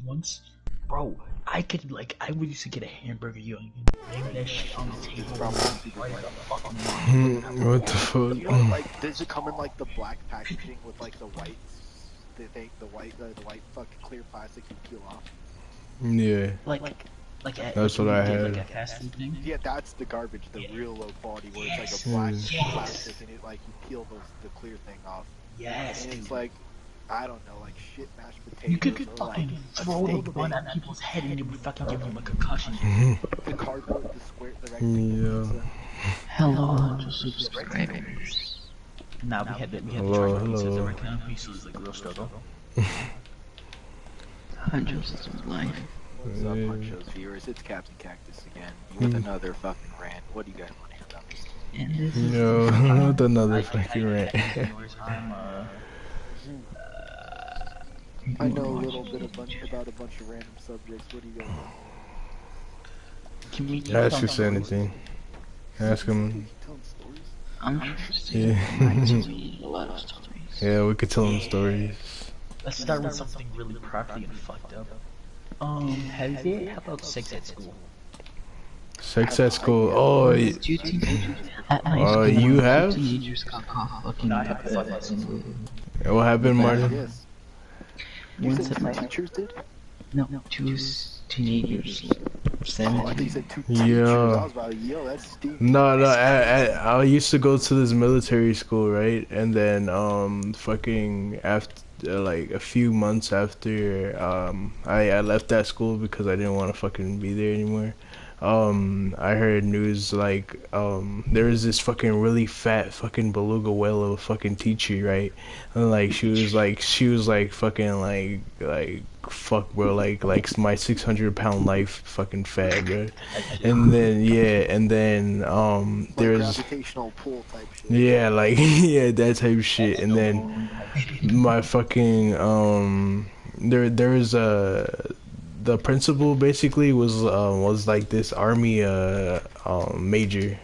once, bro, I would used to get a hamburger, yo, and bang that shit on the table, right the fucking line. What the fuck? You know, like, does it come in like the black packaging with like the white, the white fucking clear plastic you peel off? Yeah. That's what I had. Like a fast food thing. Yeah, that's the garbage, the real low quality, where it's like a black plastic and it like you peel the clear thing off. Yes, and it's like, I don't know, like shit mashed potatoes. You could or fucking like throw the bun at people's head and it would fucking give them a concussion. The cardboard, the square, the Yeah. Hello, subscribers. Nah, we had to Hello, try pizza hello. direct now. So it's like a real struggle. Huncho's life. What's up, Huncho's viewers? It's Captain Cactus again with another fucking rant. What do you guys want to hear about this? And this is Yo, with another fucking rant. I know a little bit about a bunch of random subjects. What do you guys want? Ask us anything. Ask him. I'm interested. Yeah. A lot of stories. Yeah, we could tell him stories. Let's start with something really crappy and fucked up. How about sex at school? Sex at school. Oh, Two teenagers at my school. You have? Two teenagers got caught fucking I have fun at school. What happened, Martin? Yes. You One said said two my teachers did? no, two teenagers. Oh, I 17. think you said two teachers. Yeah. I was about, yo, that's steep. No, I used to go to this military school, right? And then, fucking after, like a few months after, I left that school because I didn't want to fucking be there anymore. I heard news like, there was this fucking really fat fucking beluga whale of a fucking teacher, right? And like, she was like fucking like, fuck bro, like my 600-pound life fucking fat, bro. And then, yeah, and then, Like there's, gravitational pull type shit. yeah, like, yeah, that type of shit. And then my fucking, there's the principal basically was like this army major.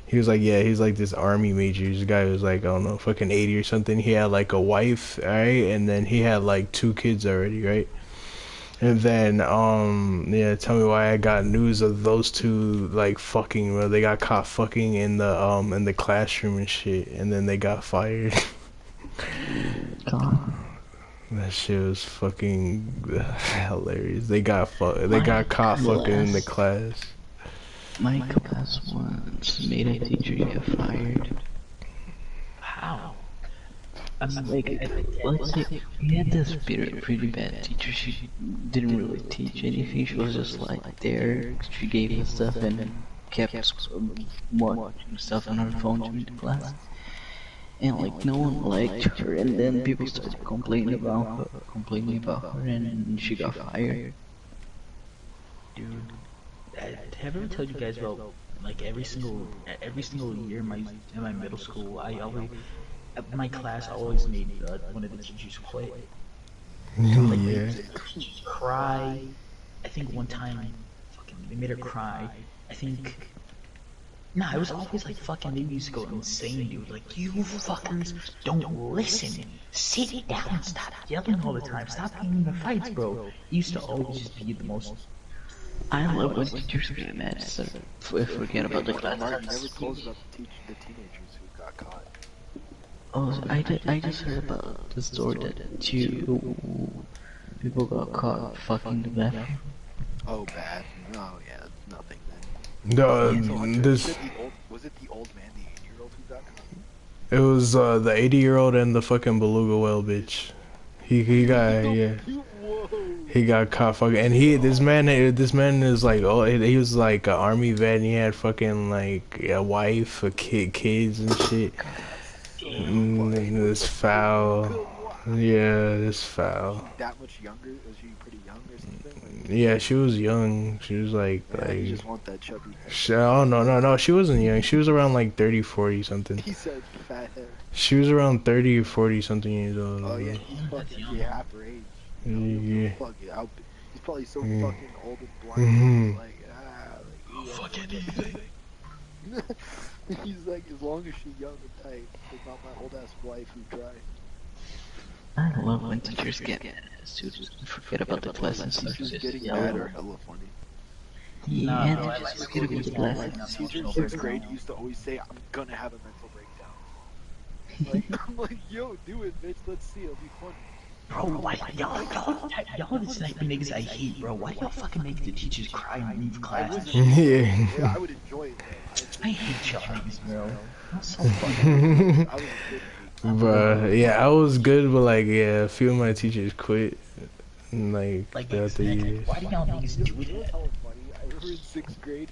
He was like, yeah, he's like this army major. This guy was like, I don't know, fucking 80 or something. He had like a wife, right? And then he had like 2 kids already, right? And then, yeah, tell me why I got news of those two like fucking. Well, they got caught fucking in the classroom and shit, and then they got fired. God. That shit was fucking hilarious. They got caught fucking in the class. My class once made a teacher get fired. How? Let's say we had this pretty bad teacher. She didn't really teach anything. She was just like there. She gave us stuff and kept watching stuff on her phone during the class. And like no one liked her, and then people started complaining about her, and she got fired. Dude, have I ever told you guys about like every single year in my middle school, my class always made one of the teachers quit. Like, Yeah. the teachers cry. I think one time, fucking, they made her cry. I think. Nah, it was always like fucking, they used to go insane, dude. Like, you fuckers don't listen. Sit down, stop yelling all the time. Stop getting in the fights, bro. It used to always just be the most. I love when teachers get mad. So forget about the class. Mark, you never told us about the teenagers who got caught. Oh, I just heard about the story that 2 people got caught fucking the bathroom. Oh, bad. Oh, yeah, nothing then. No, Was it the old man, the 80-year-old who got caught? it was the 80-year-old and the fucking beluga whale bitch. He got caught fucking, and this man is like, oh, he was like an army vet, and he had fucking like a wife, kids and shit. It's foul. Yeah, it's foul. That much younger? Was she pretty young or something? Like, Yeah, she was young. She was like, you just want that chubby head. Oh no, she wasn't young. She was around like 30, 40 something. He said fat head. She was around 30 or 40 something years old. Oh yeah, he's fucking half her age. You know, Yeah. He's probably so fucking old and blind. Like, Oh, fuck anything. he's like, as long as she's young and tight, it's not my old ass wife who tried. I love when teachers get mad at students and forget about the class and start Teachers just getting yelling. mad are hella funny. Nah, Yeah, bro, they I just like forget about the class. like an Teacher in emotional 6th grade breakdown. used to always say, "I'm gonna have a mental breakdown." Like I'm like, "Yo, do it, bitch. Let's see. It'll be funny." Bro, why y'all the type of niggas I hate, bro. Why do y'all fucking make the teachers cry and leave I class and wasn't. shit? Yeah. I would enjoy it though. I hate y'all niggas, bro. I'm so fucking. I was a good hate. But yeah, I was good, but like yeah, a few of my teachers quit like Like, throughout the exactly. years. Why do y'all niggas do You know what's that? hella funny? I remember in 6th grade,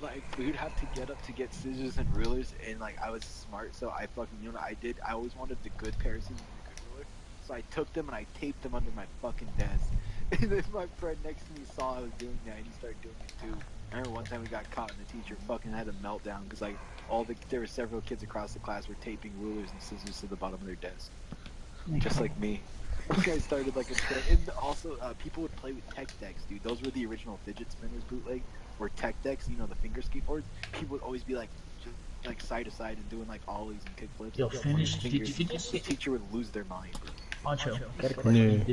like we would have to get up to get scissors and rulers, and like I was smart, so I fucking you know what I did. I always wanted the good pair of scissors and the good ruler, so I took them and I taped them under my fucking desk. And then my friend next to me saw I was doing that, and he started doing it too. I remember one time we got caught, and the teacher fucking had a meltdown because like there were several kids across the class were taping rulers and scissors to the bottom of their desk, just like me. I started like a trend, and also people would play with tech decks, dude. Those were the original fidget spinners bootleg, or tech decks. You know, the finger skateboards. People would always be like, just like side to side and doing like ollies and kickflips. Yo, finish. Fingers. Did you The teacher would lose their mind. Poncho, got a Yeah. question.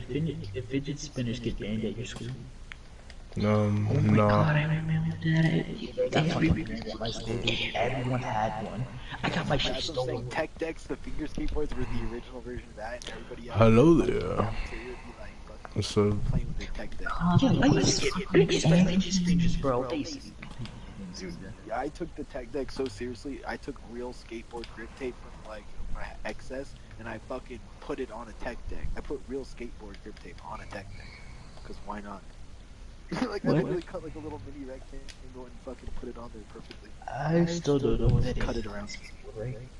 Did fidget spinners get banned at your school? Oh my No. god, I remember that. They got fucking banned at my school, dude. Everyone had one. I got my shit That's what I'm saying. stolen. Tech decks, the finger skateboards were the original version of that, and everybody else Hello in the there. cafeteria would be like fucking What's up? playing with their tech deck. Yeah, I used to get fidget spinners, bro. Basically. Dude, I took the tech deck so seriously. I took real skateboard grip tape from like my excess, and I fucking put it on a tech deck. I put real skateboard grip tape on a tech deck, cause why not? Like I What? literally cut like a little mini rectangle and fucking put it on there perfectly. I still don't know what that is. Cut it around.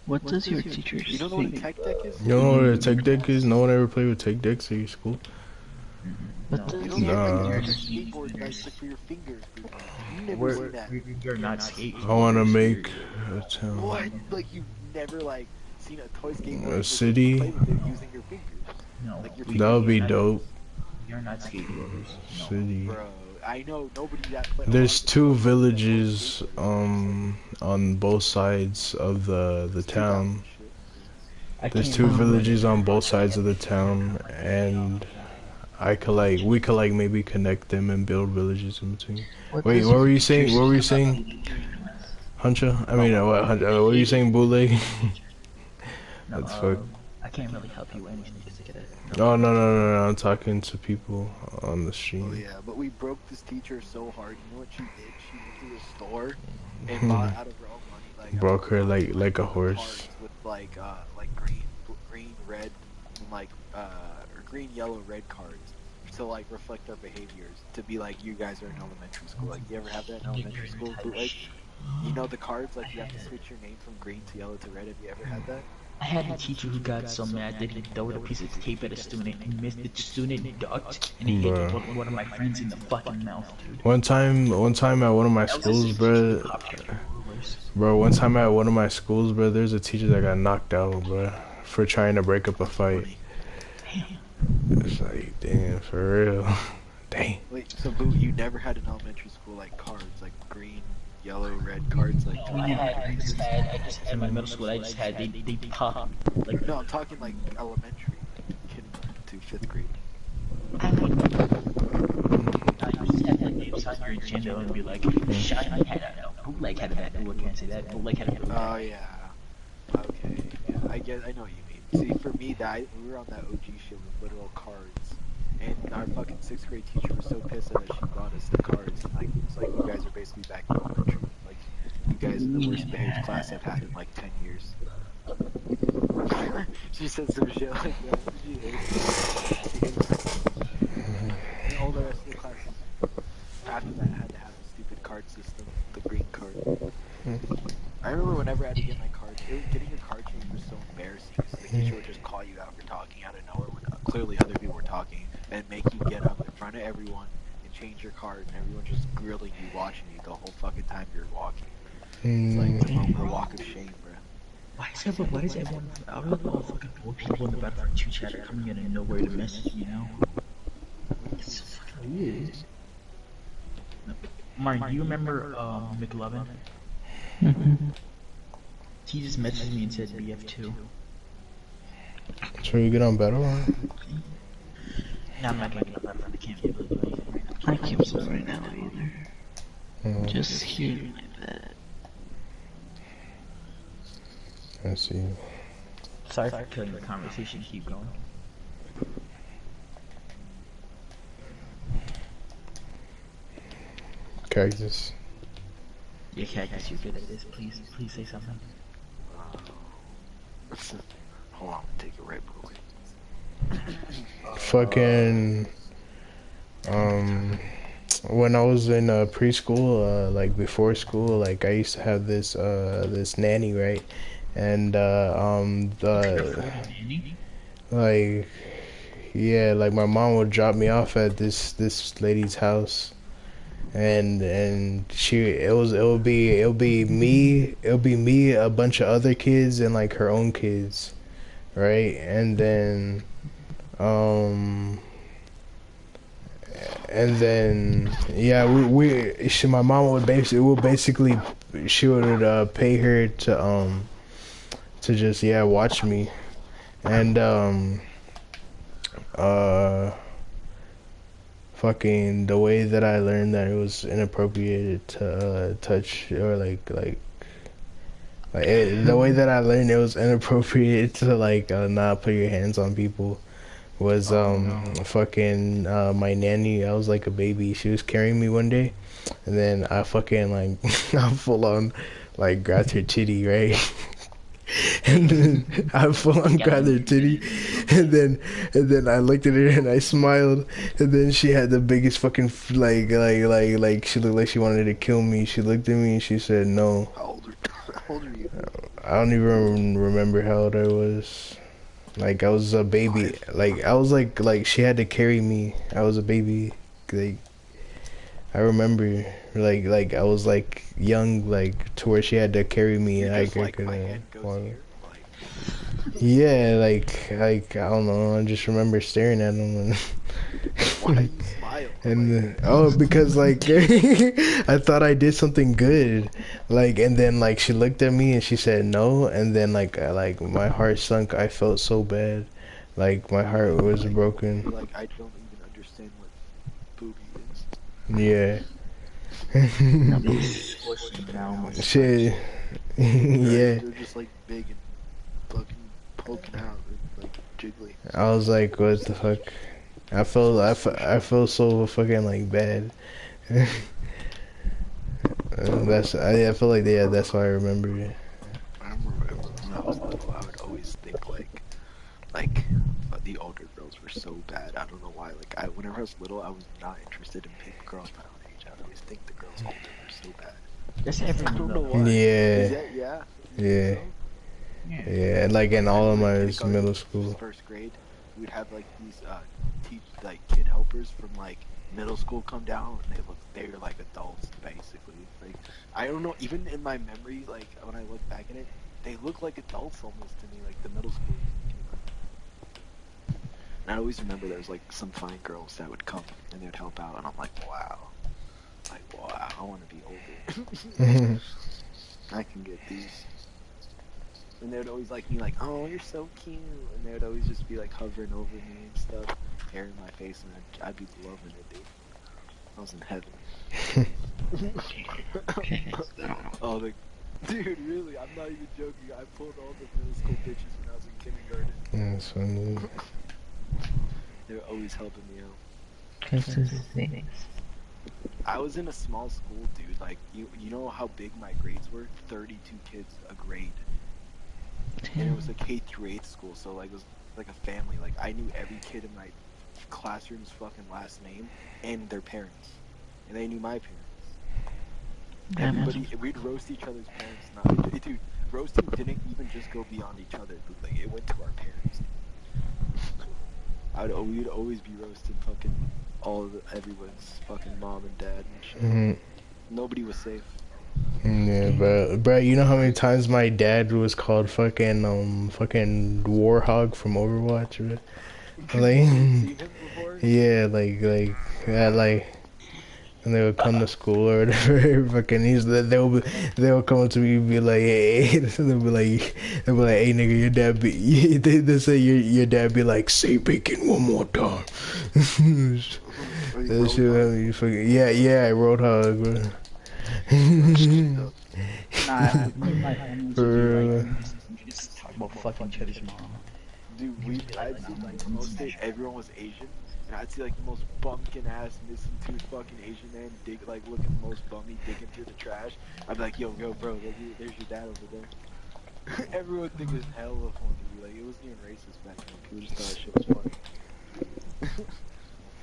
What does your teacher You don't know what a think? tech deck is? You don't know what a tech deck is? No one ever played with tech decks at your school? What No. You does don't know Nah. what a skateboard guys like for your fingers, dude. You never seen that. You're not skateboarders. I want to make a town. What? Like you've never like seen a toy skateboard? A where you city? play with it using your fingers. No, Like your That would be you're not- dope. You're not skateboarders. No. City. Bro, I know nobody that play. There's two villages on both sides of the town. There's two villages on both sides of the town, and we could like maybe connect them and build villages in between. Wait, what were you saying? What were you saying, Huncha? I mean, what were you saying, bootleg? No, That's fuck. I can't really help you with anything because I get it. Oh no! I'm talking to people on the Oh stream. yeah, but we broke this teacher so hard. You know what she did? She went to the store and bought out of her own money, like Broke her like a cards horse. with like green, red, and like or green, yellow, red cards to like reflect our behaviors. To be like, you guys are in elementary school. Like, you ever have that in elementary school? But like, you know the cards, like you have to switch your name from green to yellow to red. Have you ever had that? I had a teacher who got so mad that he threw a piece of tape at a student and missed the student ducked and he hit Bruh. one of my friends in the fucking mouth, dude. One time at one of my schools, bro. One time at one of my schools, bro, there's a teacher that got knocked out, bro, for trying to break up a fight. It's like, damn, for real. Dang. Wait, so Boo, you never had in elementary school like cards, like green, yellow, red cards, like? I just had in my middle school. I just had they pop like No, I'm talking like elementary, kindergarten to 5th grade. I mean, I used to have that name sign your agenda and be like, Shiny had a bootleg had that. Oh, I can't say that. Bootleg had a bootleg. Oh yeah. Okay. Yeah, I know what you mean. See, for me, we were on that OG shit with literal cards, and our fucking 6th grade teacher was so pissed at us she bought us the cards, and like it was like, you guys are basically back in elementary. Like, you guys are the worst behaved class I've had in like 10 years. She said some shit like that. She hates us. And all the rest of the classes after that had to have the stupid card system, the green card. I remember whenever I had to get my card, getting your card changed was so embarrassing because the teacher would just call you out for talking out of nowhere when clearly other people were talking and make you get up in front of everyone and change your card, and everyone just grilling you, watching you the whole fucking time you're walking. It's like the moment of walk of shame, bro. Why is everyone? I don't know, all fucking old people in the back of 2 chat are coming in and nowhere to message, you know? It's so fucking weird. Martin, do you remember McLovin? He just messaged me and said BF2. So you get on battle? No, I'm not gonna get up. I can't really do anything right now. I can't play right now either. Oh, Just here in my bed. I see. Sorry for killing the conversation. Keep going. Cactus. Yeah, Cactus, you're good at this. Please say something. Hold on, take it right real quick. Fucking when I was in preschool, like before school, like I used to have this nanny, right? And like yeah, like my mom would drop me off at this lady's house, and she it'll be me, a bunch of other kids, and like her own kids, right? And then um yeah, my mom would basically she would pay her to just watch me. And uh fucking the way that I learned that it was inappropriate to touch, or the way that I learned it was inappropriate to not put your hands on people was fucking my nanny. I was like a baby. She was carrying me one day, and then I fucking I full on grabbed her titty, right? And then I full on grabbed her titty, and then I looked at her and I smiled, and then she had the biggest fucking she looked like she wanted to kill me. She looked at me and she said no. How old are you? I don't even remember how old I was. Like I was a baby. Like I was like she had to carry me. I was a baby. Like I remember like I was like young, like to where she had to carry me. You're I just like, my couldn't head goes walk. here. Yeah, like I don't know. I just remember staring at him Why do you smile? and oh, because I thought I did something good, and then she looked at me and she said no, and then my heart sunk. I felt so bad, my heart was broken. Like I don't even understand what booby is. Yeah. Shit. Yeah. They're just like big and fucking poking out and jiggly. I was like, what the fuck? I felt so fucking bad. I feel like that's why I remember it. I remember when I was little, I would always think the older girls were so bad. I don't know why. Whenever I was little, I was not interested in girls my own age. I would always think the girls older were so bad. That's I everyone don't know though. why. Yeah. Is that, yeah. Yeah. Yeah. Yeah, and in all of my Kindergarten, middle school. First grade, we'd have these kid helpers from middle school come down, and they're like adults basically. I don't know, even in my memory, when I look back at it, they look like adults almost to me, the middle school. And I always remember there was some fine girls that would come and they'd help out, and I'm like, wow, I want to be older. I can get these. And they would always like me, oh, you're so cute. And they would always just be hovering over me and stuff, hair in my face, and I'd be loving it, dude. I was in heaven. Oh, dude, really, I'm not even joking. I pulled all the middle school bitches when I was in kindergarten. That's funny. They were always helping me out. Cactus. I was in a small school, dude. You know how big my grades were? 32 kids a grade. And it was a K through 8 school, so it was like a family. I knew every kid in my classroom's fucking last name and their parents, and they knew my parents. Everybody, we'd roast each other's parents. Dude, roasting didn't even just go beyond each other, but it went to our parents. We'd always be roasting fucking everyone's fucking mom and dad and shit. Mm-hmm. Nobody was safe. Yeah, bro, you know how many times my dad was called fucking Warhog from Overwatch, bro? Seen him before? Yeah, and they would come to school or whatever. Fucking they'll come up to me and be like, hey, they'll be like, hey nigga, your dad be they say your dad be like, say bacon one more time. That shit had me fucking yeah, Roadhog, bro. Nah, me and my homies would be like, For you just talk about fucking each other's mom. Dude, I'd see like most day everyone was Asian, and I'd see like the most bumpkin ass missing tooth fucking Asian man looking the most bummy digging through the trash. I'd be like, yo, bro, there's your dad over there. Everyone would think it was hella funny. Like it wasn't even racist back then. People just thought that shit was funny.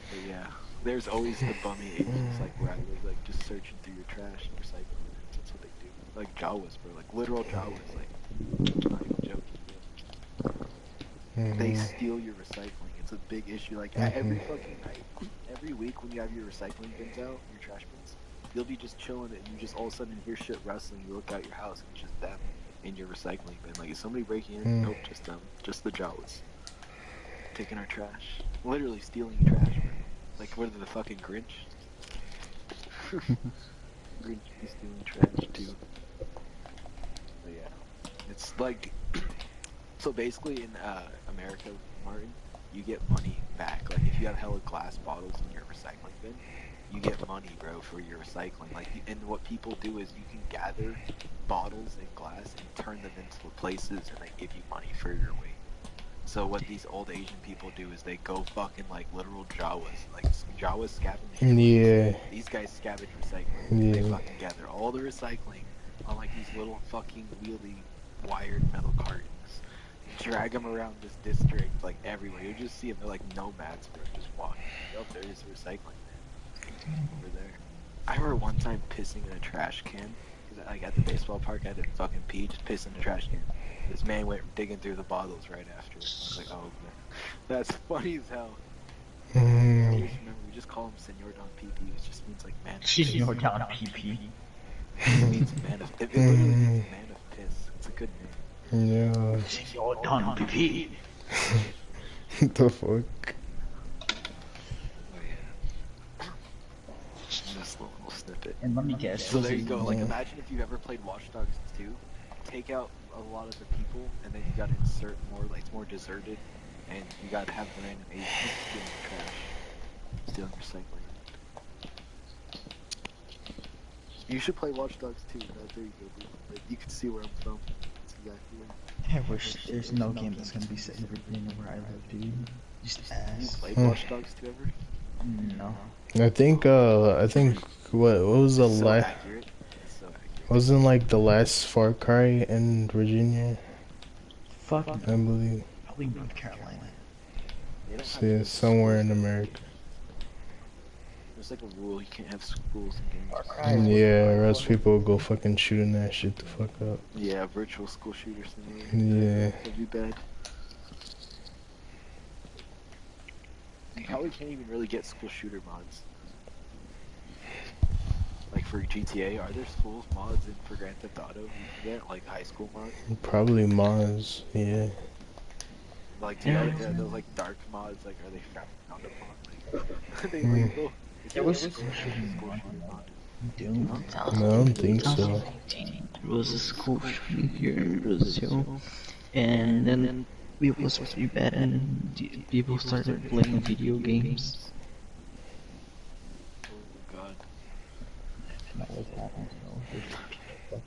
But yeah, there's always the bummy Asians like where I live, like just searching through your trash and recycling bins. That's what they do. Like Jawas, bro, like literal Jawas. Like I'm not even joking, bro. They steal your recycling. It's a big issue. Like every fucking night, every week when you have your recycling bins out, your trash bins, you'll be just chilling and you just all of a sudden hear shit rustling. You look out your house and it's just them in your recycling bin. Like, is somebody breaking in? Nope, just them. Just the Jawas. Taking our trash. Literally stealing your trash, bro. Like, what are the fucking Grinch? Grinch be stealing trash, too. But yeah. It's like... So basically in America, Martin, you get money back. Like, if you have hella glass bottles in your recycling bin, you get money, bro, for your recycling. Like, and what people do is you can gather bottles and glass and turn them into places, and they give you money for your weight. So what these old Asian people do is they go fucking like literal Jawas. Like Jawas scavenge. yeah. These guys scavenge recycling. Yeah. They fucking gather all the recycling on like these little fucking wheelie wired metal cartons. Drag them around this district like everywhere. You just see them. They're like nomads, bro. Just walking. Oh, there is recycling over there. I remember one time pissing in a trash can. Like at the baseball park, I didn't fucking pee, just piss in the trash can. This man went digging through the bottles right after. I was like, oh, man. That's funny as hell. I always remember, we just call him Senor Don PP, which just means like man of piss. Senor Don PP. It means man of, it literally means man of piss. It's a good name. Yeah. Senor Don PP. What the fuck? Oh yeah. This little snippet. And let me guess. So there you go. Like imagine if you ever played Watch Dogs 2. Take out a lot of the people, and then you gotta insert more, like it's more deserted, and you gotta have random Asians stealing trash, stealing recycling. You should play Watch Dogs 2. There you go, dude. Like, you can see where I'm from. That's exactly where. I wish there's no game that's gonna be set in Virginia where I live, dude. Just ass. You played Watch Dogs 2 ever? No. I think what was the So last? accurate. It's so accurate. Wasn't like the last Far Cry in Virginia? Fuck. I believe. Probably North Carolina. They don't have Yeah, good somewhere in schools. America. There's like a rule, you can't have schools and games. Yeah, or else people will go fucking shooting that shit the fuck up. Yeah, virtual school shooter simulator. Yeah. That'd be bad. You probably can't even really get school shooter mods. Like for GTA, are there school mods in for Grand Theft Auto you can get, like high school mods? Probably Maz, yeah. Like, do you have those like dark mods, like are they found upon? Like, they legal? There was a school shooting mod. No, I don't think so. 2018, there was a school shooting here in Brazil, and then it was pretty bad, and people started playing video games. Oh god. That was happening,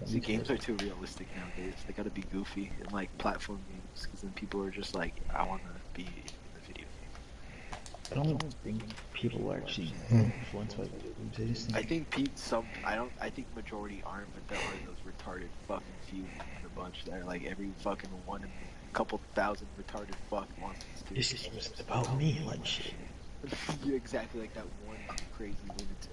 See, games are too realistic nowadays. They gotta be goofy and like platform games, because then people are just like, I wanna be in the video game. I don't think people are actually influenced by video games. I just think I think I think majority aren't, but there are those retarded fucking few in the bunch that are like every fucking one in a couple thousand retarded fuck wants to this game is about me, like shit. You're exactly like that one crazy lunatic.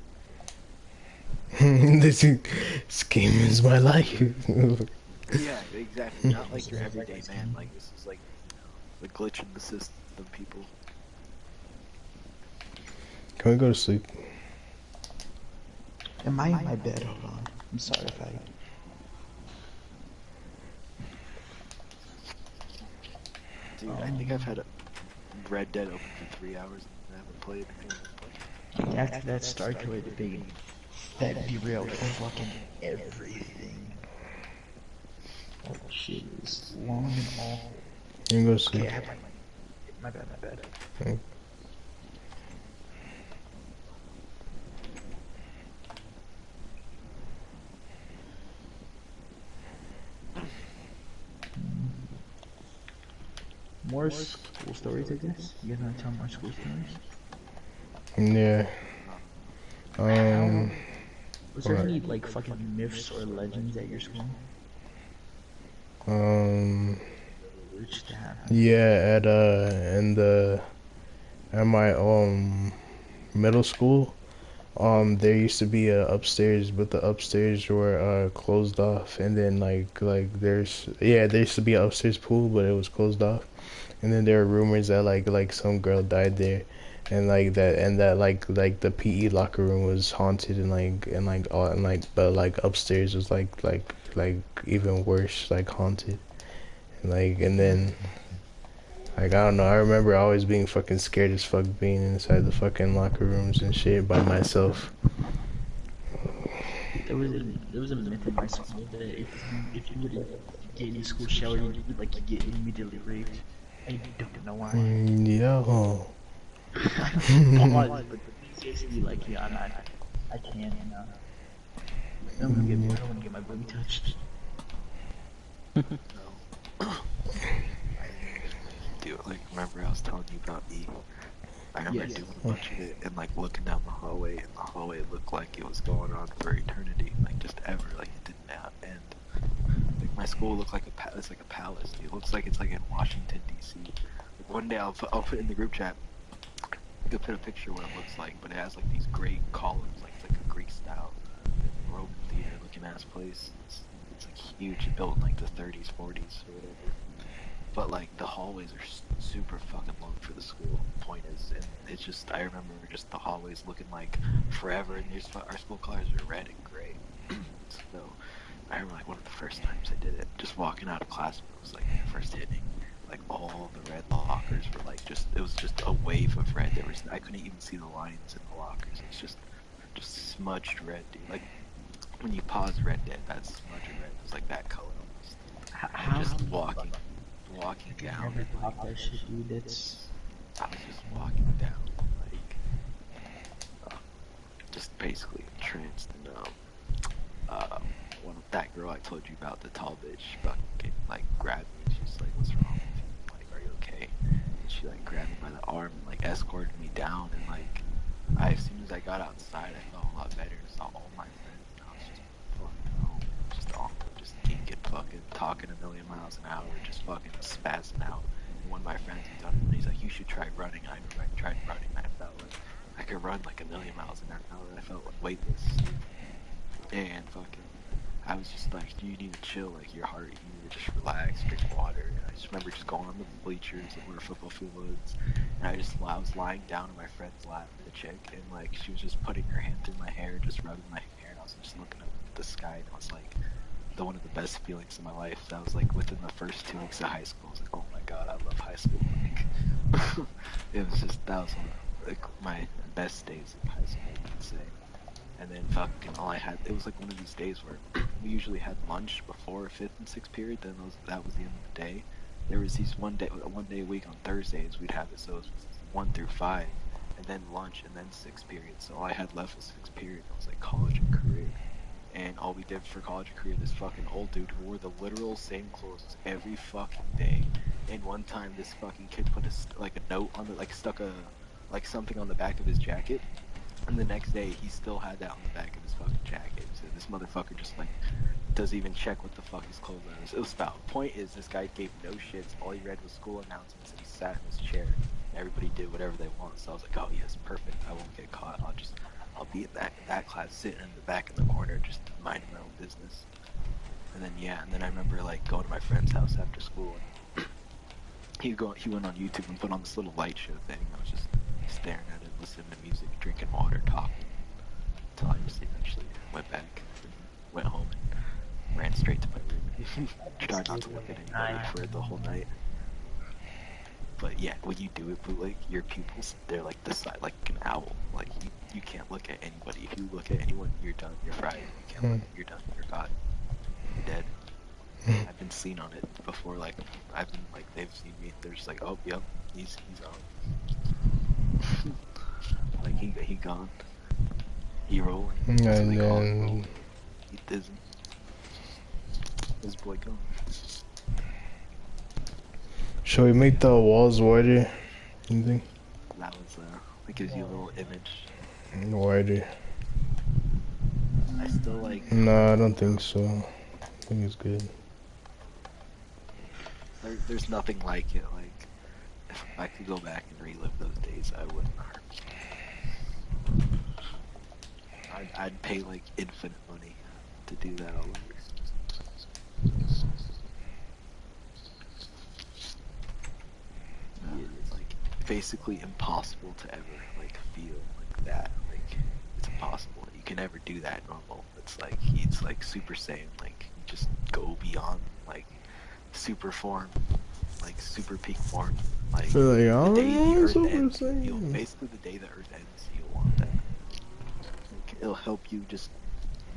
this game is my life. Yeah, exactly. Not like your everyday man. Like this is like, you know, the glitch in the system people. Can we go to sleep? Am I in my bed? Hold on. I'm sorry if I... Dude, I think I've had a Red Dead open for 3 hours and I haven't played. after that Star Killer debate, that derailed fucking everything. That shit is long and awful. You go see. Okay, I have my bad, my bad. Okay. More school stories, I guess. You guys want to tell more school stories? Yeah. Was there any like fucking myths or legends at your school? Which to happen? Yeah, at my middle school, there used to be a upstairs, but the upstairs were closed off, and then there used to be an upstairs pool, but it was closed off, and then there were rumors that like some girl died there, and that the PE locker room was haunted, but like upstairs was like even worse, like haunted, and then. Like, I don't know, I remember always being fucking scared as fuck being inside the fucking locker rooms and shit by myself. There was a myth in my school that if you were to get in the school shower, you get immediately raped. I don't know why. Yo. Pause, but seriously, like, yeah, I can't, you know. I don't want to get my booty touched. Dude, like, remember I was telling you about E? I remember doing a bunch of it and like looking down the hallway, and the hallway looked like it was going on for eternity, like just ever, like it did not end. Like my school looked like it's like a palace. Dude. It looks like it's like in Washington D.C. Like one day I'll put in the group chat. You could put a picture of what it looks like, but it has like these great columns, like it's like a Greek style Roman theater looking ass place. It's like huge, built in like the 30s, 40s, or whatever. But like the hallways are super fucking long for the school. Point is, and it's just I remember just the hallways looking like forever, and our school colors are red and gray. So I remember like one of the first times I did it, just walking out of class, it was like first hitting, like all the red lockers were like it was just a wave of red. I couldn't even see the lines in the lockers. It's just smudged red, dude. Like when you pause Red Dead, that's smudged red. It was like that color almost. How? Just walking down. Never pop that shit, dude. That's. I was just walking down, just basically entranced, and one of that girl I told you about, the tall bitch, fucking like grabbed me. She's like, "What's wrong with you? Like, are you okay?" And she like grabbed me by the arm and like escorted me down, and like, as soon as I got outside, I felt a lot better. Saw all my friends, and I was just fucking home, just awful, just geeking, fucking talking a million miles an hour, just fucking spazzing out. And one of my friends had done it, and he's like, "You should try running." I tried running, and I felt like I could run like a million miles an hour. I felt like weightless, and fucking, I was just like, "You need to chill, like your heart, you need to just relax, drink water." And I just remember just going on the bleachers where a football field was, and I was lying down in my friend's lap, the chick, and like she was just putting her hand through my hair, just rubbing my hair, and I was just looking up at the sky, and I was like, one of the best feelings in my life. That was like within the first 2 weeks of high school. I was like, oh my god, I love high school. Like, it was just, that was one of like my best days of high school, I would say. And then fucking all I had, it was like one of these days where we usually had lunch before 5th and 6th period. Then that was the end of the day. There was these one day a week on Thursdays we'd have it, so it was 1 through 5, and then lunch, and then 6th period. So all I had left was 6th period. It was like college and career. And all we did for college and career, this fucking old dude who wore the literal same clothes every fucking day. And one time this fucking kid put a note on stuck something on the back of his jacket. And the next day he still had that on the back of his fucking jacket. So this motherfucker just like doesn't even check what the fuck his clothes are. It was about. Point is, this guy gave no shits. All he read was school announcements, and he sat in his chair. Everybody did whatever they want. So I was like, oh yes, perfect. I won't get caught. I'll be in that class, sitting in the back in the corner, just minding my own business. And then I remember like going to my friend's house after school, and he went on YouTube and put on this little light show thing. I was just staring at it, listening to music, drinking water, talking, until I just eventually went back, went home, and ran straight to my room. Tried not to look at anybody for the whole night. But yeah, when you do it bootleg, your pupils, they're like the side, like an owl. Like you can't look at anybody. If you look at anyone, you're done. You're fried. You can't look. You're done. You're God. You're dead. I've been seen on it before. Like I've been like they've seen me. They're just like, oh, yep, he's on. Like he gone. He rolling. And So they call it then rolling. He isn't. His boy gone. should we make the walls wider? You think? That was it gives you a little image. Wider. I still like. No, I don't think so. I think it's good. There's nothing like it. Like if I could go back and relive those days, I wouldn't. I'd pay like infinite money to do that all over. It's like basically impossible to ever like feel like that. Like it's impossible. You can never do that normal. It's like he's like Super Saiyan. Like you just go beyond like super form, like super peak form. Like So like, I the don't day the know, Earth Super ends, Saiyan. basically the day the Earth ends, you'll want that. Like it'll help you just.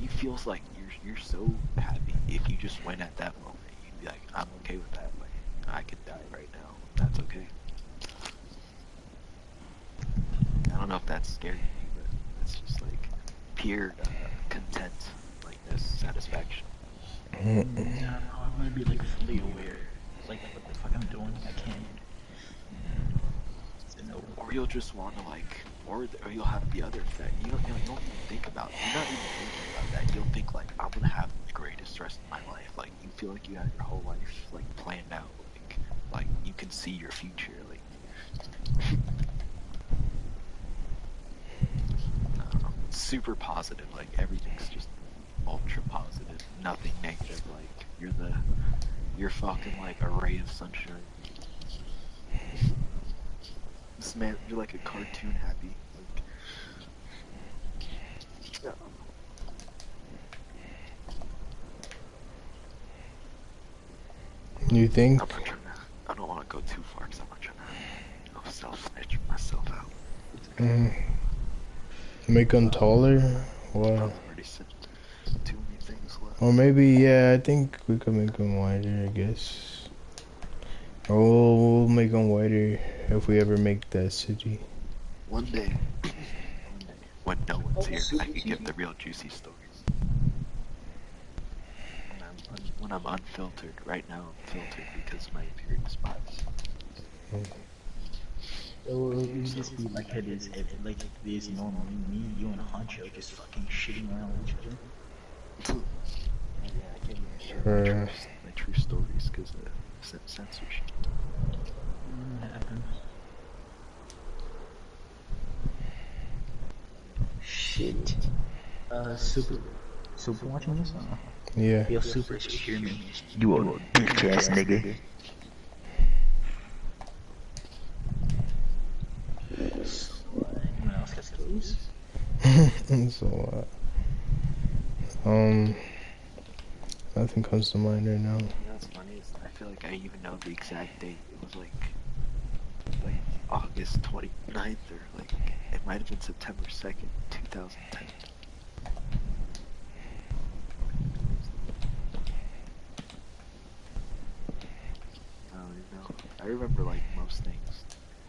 You feels like you're so happy if you just went at that moment. You'd be like, I'm okay with that. Like I could die right now. That's okay. I don't know if that's scary to you, but it's just like pure content, like this satisfaction. Yeah, I'm gonna be like fully aware, like what the fuck I'm doing. I can't. Or you'll just want to like, or you'll have the other effect. You don't even think about. You're not even thinking about that. You'll think like, I'm gonna have the greatest rest of my life. Like you feel like you have your whole life like planned out. Like you can see your future. Like I don't know, super positive. Like everything's just ultra positive. Nothing negative. Like you're fucking like a ray of sunshine. This man, you're like a cartoon happy. Like, yeah. You think? I'm not trying to. I don't want to go too far because I'm not trying to self-snitch myself out. Make them taller? I've What? already said too many things left. Or maybe, yeah, I think we could make them wider, I guess. Or we'll make them wider if we ever make that city. One day, when no one's here, I can give the real juicy stories. When I'm unfiltered. Right now, I'm filtered because of my period spots. It would just be like it is, like it is normally me, you, and Honcho just fucking shitting around with each other. Yeah, I can't even share Sure. my true stories because of censorship. It happens. Shit. Super watching this? Yeah. Yo, Super, just hear me. You a bitch ass nigga. So, anyone else got stories? So, nothing comes to mind right now. You know what's funny is I feel like I even know the exact date. It was like August 29th or like it might have been September 2nd, 2010. I don't even know. I remember like most things.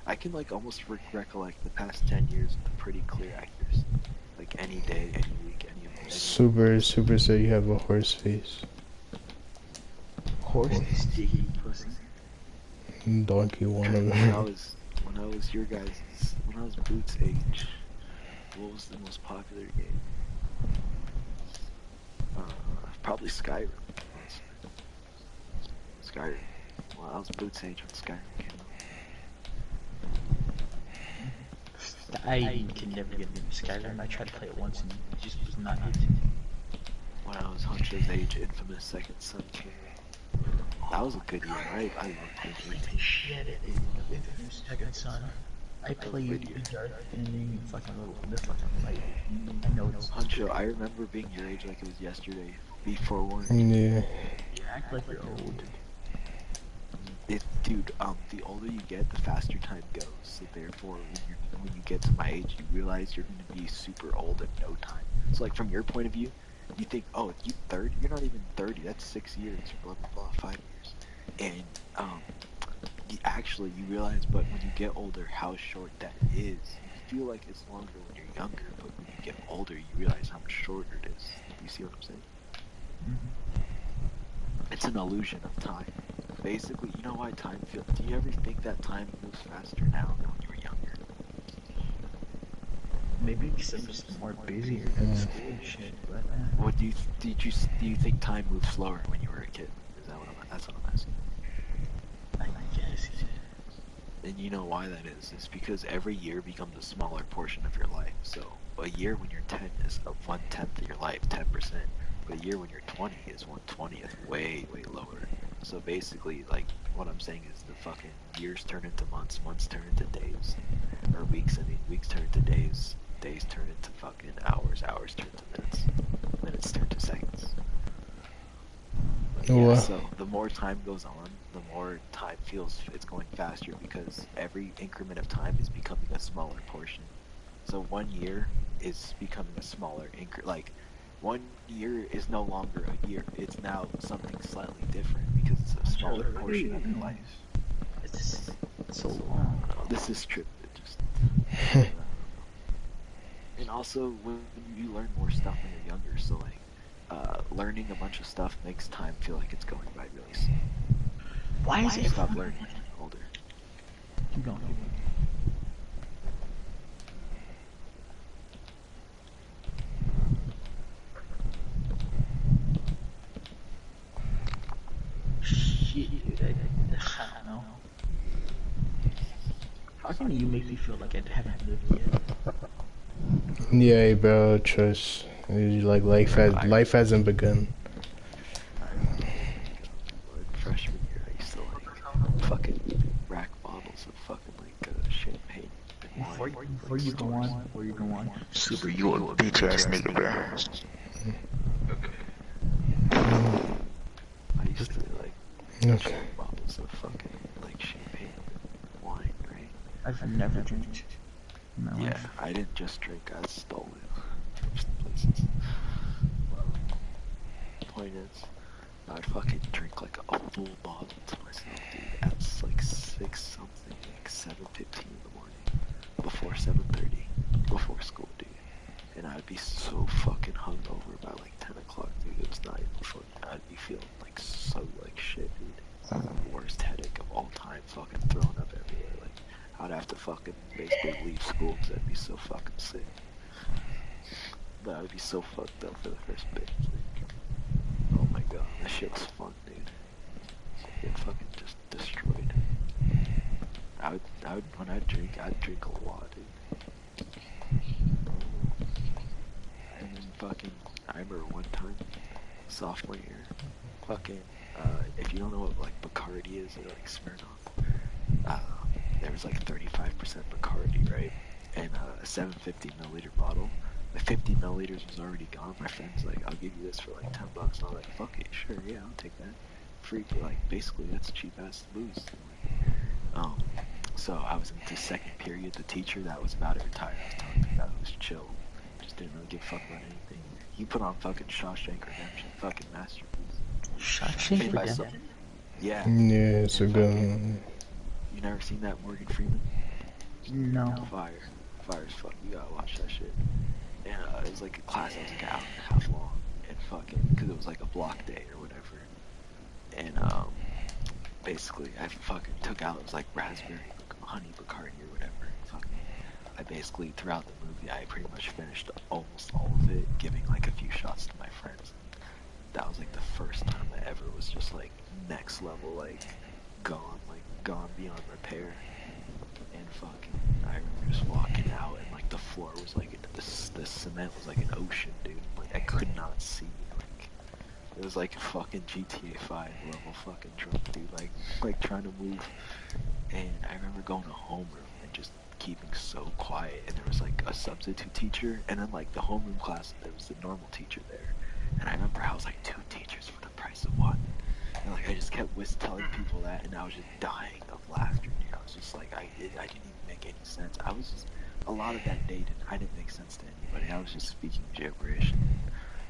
I can like almost recollect the past 10 years with pretty clear accuracy. Like any day, any week, any Super said you have a horse face. Horse sticky pussy. Donkey one of when I them. was your guys' when I was Boots' age, what was the most popular game? Probably Skyrim. Skyrim. Well, I was Boots' age when Skyrim came out. I can never get into Skyrim. I tried to play it once and it just was not it. When I was Huncho's age, Infamous Second Son came out. That was a good year, right? I loved I it. played the shit out of Infamous Second Son. I played the Dark Ending and fucking the fucking like I know it's Huncho, I remember being your age like it was yesterday. Be forewarned. Yeah. you act like you're old. Do Dude, the older you get, the faster time goes. So therefore, when you get to my age, you realize you're going to be super old in no time. So like from your point of view, you think, oh, you 30? You're not even 30. That's 6 years. Blah blah blah. 5 years. And actually, you realize, but when you get older, how short that is. You feel like it's longer when you're younger, but when you get older, you realize how much shorter it is. You see what I'm saying? It's an illusion of time. Basically, you know why time feels... Do you ever think that time moves faster now than when you were younger? Maybe because I'm just more busier at school and shit, but... What do you think time moved slower when you were a kid? Is that what that's what I'm asking. I guess, yeah. And you know why that is? It's because every year becomes a smaller portion of your life. So a year when you're 10 is a 1/10 of your life, 10%. But a year when you're 20 is 1/20th, way, way lower. So basically, like, what I'm saying is the fucking years turn into months, months turn into days. Or weeks, weeks turn into days, days turn into fucking hours, hours turn into minutes, minutes turn to seconds. Yeah, so the more time goes on, the more time feels it's going faster because every increment of time is becoming a smaller portion. So 1 year is becoming a smaller like 1 year is no longer a year. It's now something slightly different because it's a smaller portion of your life. It's so long. This is true. Just and also when you learn more stuff when you're younger, so like learning a bunch of stuff makes time feel like it's going by really slow. Why is it stop learning when you're older? Keep going. Shit, dude, I don't know. How can you make me feel like I haven't lived yet? Yeah, bro, trust. Like life hasn't begun. Freshman year, I used to like fucking rack bottles of fucking like champagne and wine. Before you go on, Super, you a bitch ass nigga, bro. I used to like drink bottles of fucking like champagne and wine, right? I've never drank. Yeah, I didn't just drink, I stole it from some places. Point is, I'd fucking drink like a full bottle to myself, dude, at like 6 something, like 7:15 in the morning, before 7:30, before school, dude. And I'd be so fucking hungover by like 10 o'clock, dude. It was not even funny. I'd be feeling like so like shit, dude. Worst headache of all time, fucking throwing up everywhere. Like, I'd have to fucking basically leave school because I'd be so fucking sick. But I'd be so fucked up for the first bit. Like, oh my god, that shit was fun, dude. Get fucking just destroyed. When I'd drink a lot, dude. And then fucking, I remember one time, sophomore year, fucking, if you don't know what like Bacardi is or like Smirnoff, there was like 35% Bacardi, right? And a 750 milliliter bottle. The 50 milliliters was already gone. My friend's like, I'll give you this for like $10. And I was like, fuck it, sure, yeah, I'll take that. Free, like, basically, that's cheap ass booze. So I was in the second period. The teacher that was about to retire, I was talking about, was chill. Just didn't really give a fuck about anything. He put on fucking Shawshank Redemption, fucking masterpiece. Shawshank Redemption? Yeah. Yeah, it's a good one. You never seen that, Morgan Freeman? No. Fire as fuck. You gotta watch that shit. And it was like a class that was like an hour and a half long, and fucking, because it was like a block day or whatever. And basically, I fucking took out, it was like raspberry, honey Bacardi or whatever. Fucking, I basically, throughout the movie, I pretty much finished almost all of it, giving like a few shots to my friends. That was like the first time I ever was just like next level, like gone beyond repair. And fucking, I remember just walking out and like the floor was like, the cement was like an ocean, dude. Like I could not see. Like it was like a fucking GTA 5 level fucking drunk, dude. Like trying to move. And I remember going to homeroom and just keeping so quiet. And there was like a substitute teacher, and then like the homeroom class, there was the normal teacher there. And I remember I was like 2 teachers for the price of 1. And like I just kept telling people that, and I was just dying of laughter, dude. I was just like, I didn't even make any sense. I was just a lot of that day I didn't make sense to anybody. I was just speaking gibberish and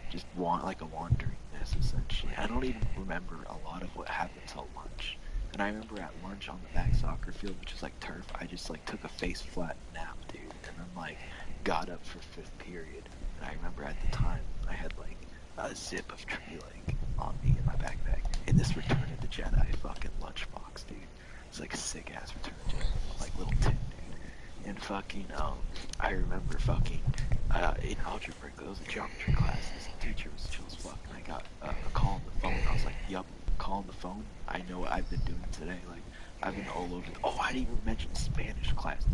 just want like a wanderingness essentially. I don't even remember a lot of what happened till lunch. And I remember at lunch on the back soccer field, which is like turf, I just like took a face flat nap, dude, and then like got up for fifth period. And I remember at the time I had like a zip of tree like on me in my backpack. And this Return of the Jedi fucking lunchbox, dude. It's like a sick ass Return of the Jedi, like little tin, dude. And fucking I remember fucking in algebra, there was a geometry class. This teacher was chill as fuck, and I got a call on the phone. I was like, "Yup, call on the phone. I know what I've been doing today. Like, I've been all over. Oh, I didn't even mention Spanish class.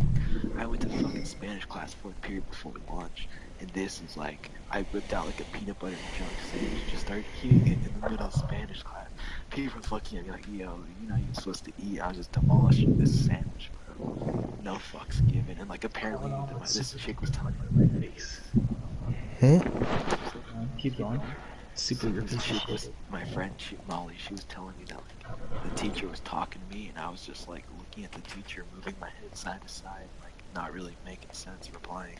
I went to fucking Spanish class fourth period before lunch, and this is like, I whipped out like a peanut butter and jelly sandwich, just started eating it in the middle of Spanish class. People were looking at me like, "Yo, you know you're supposed to eat." I was just demolishing this sandwich, bro. No fucks given, and like apparently this chick was telling me my face. Hmm? Keep going. So Super this chick was my friend Molly. She was telling me that like the teacher was talking to me, and I was just like looking at the teacher, moving my head side to side, like not really making sense, replying.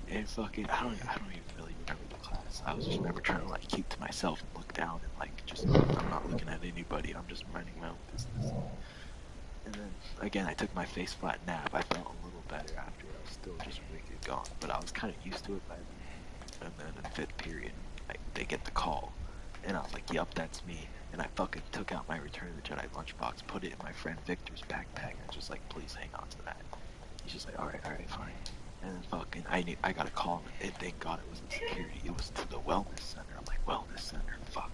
And fucking, I don't even really remember the class. I was just remember trying to like keep to myself and look down and like just I'm not looking at anybody. I'm just minding my own business. And then again, I took my face flat nap. I felt a little better after. I was still just wicked gone, but I was kind of used to it by then. And then in fifth period, they get the call, and I was like, "Yup, that's me." And I fucking took out my Return of the Jedi lunchbox, put it in my friend Victor's backpack, and just like, "Please hang on to that." He's just like, all right, fine. And then fucking, I got a call, and thank God it wasn't security. It was to the wellness center. I'm like, wellness center, fuck.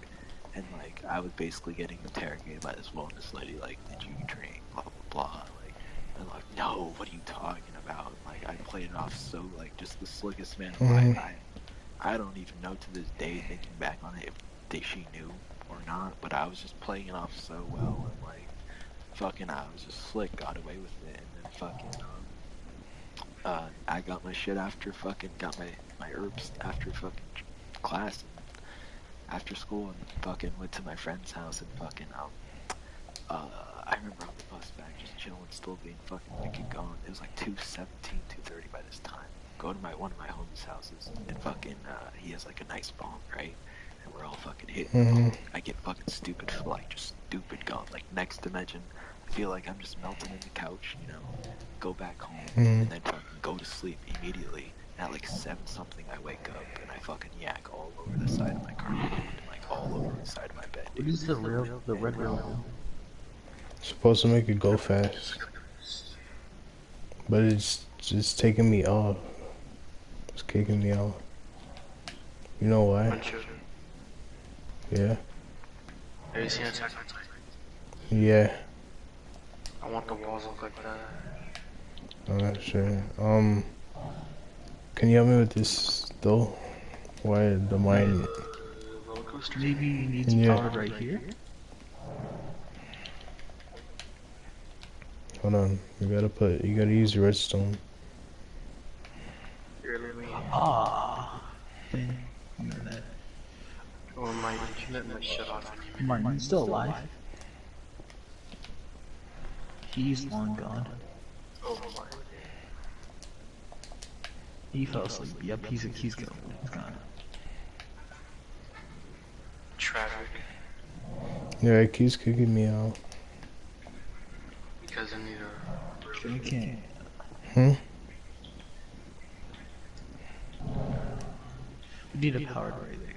And like, I was basically getting interrogated by this wellness lady, like, did you drink, blah blah blah. Like, and I'm like, no, what are you talking about? And like, I played it off so like just the slickest man alive. I don't even know to this day, thinking back on it, if she knew or not. But I was just playing it off so well, and like, fucking, I was just slick, got away with it, and then fucking I got my shit after fucking got my herbs after fucking class and after school, and fucking went to my friend's house and fucking I remember on the bus back just chilling, still being fucking wicked gone. It was like 2:17, 2:30 by this time. Go to one of my homies' houses, and fucking he has like a nice bong, right? And we're all fucking hitting the bong. I get fucking stupid, like just stupid gone, like next dimension. I feel like I'm just melting in the couch, you know. Go back home, and then fucking go to sleep immediately. And at like 7 something, I wake up and I fucking yak all over the side of my carpet, dude. Like all over the side of my bed, What dude. is the red rail? Supposed to make it go fast, but it's just taking me off. It's kicking me off. You know why? Yeah. Have you seen Attack on Titan? Yeah. I want the walls look like that. I'm not sure. Can you help me with this though? Why the mine? Roller coaster? Maybe you need Yeah. powered right here. Hold on. You gotta use redstone. You're literally. Ah, then you know that. Or my internet might shut off any minute. Martin, he's still alive. He's long gone. Oh my. He fell asleep. Yep, he's gone. He's gone. Tragic. Yeah, it keeps kicking me out. Because I need a. Sure can. We need a powered right there.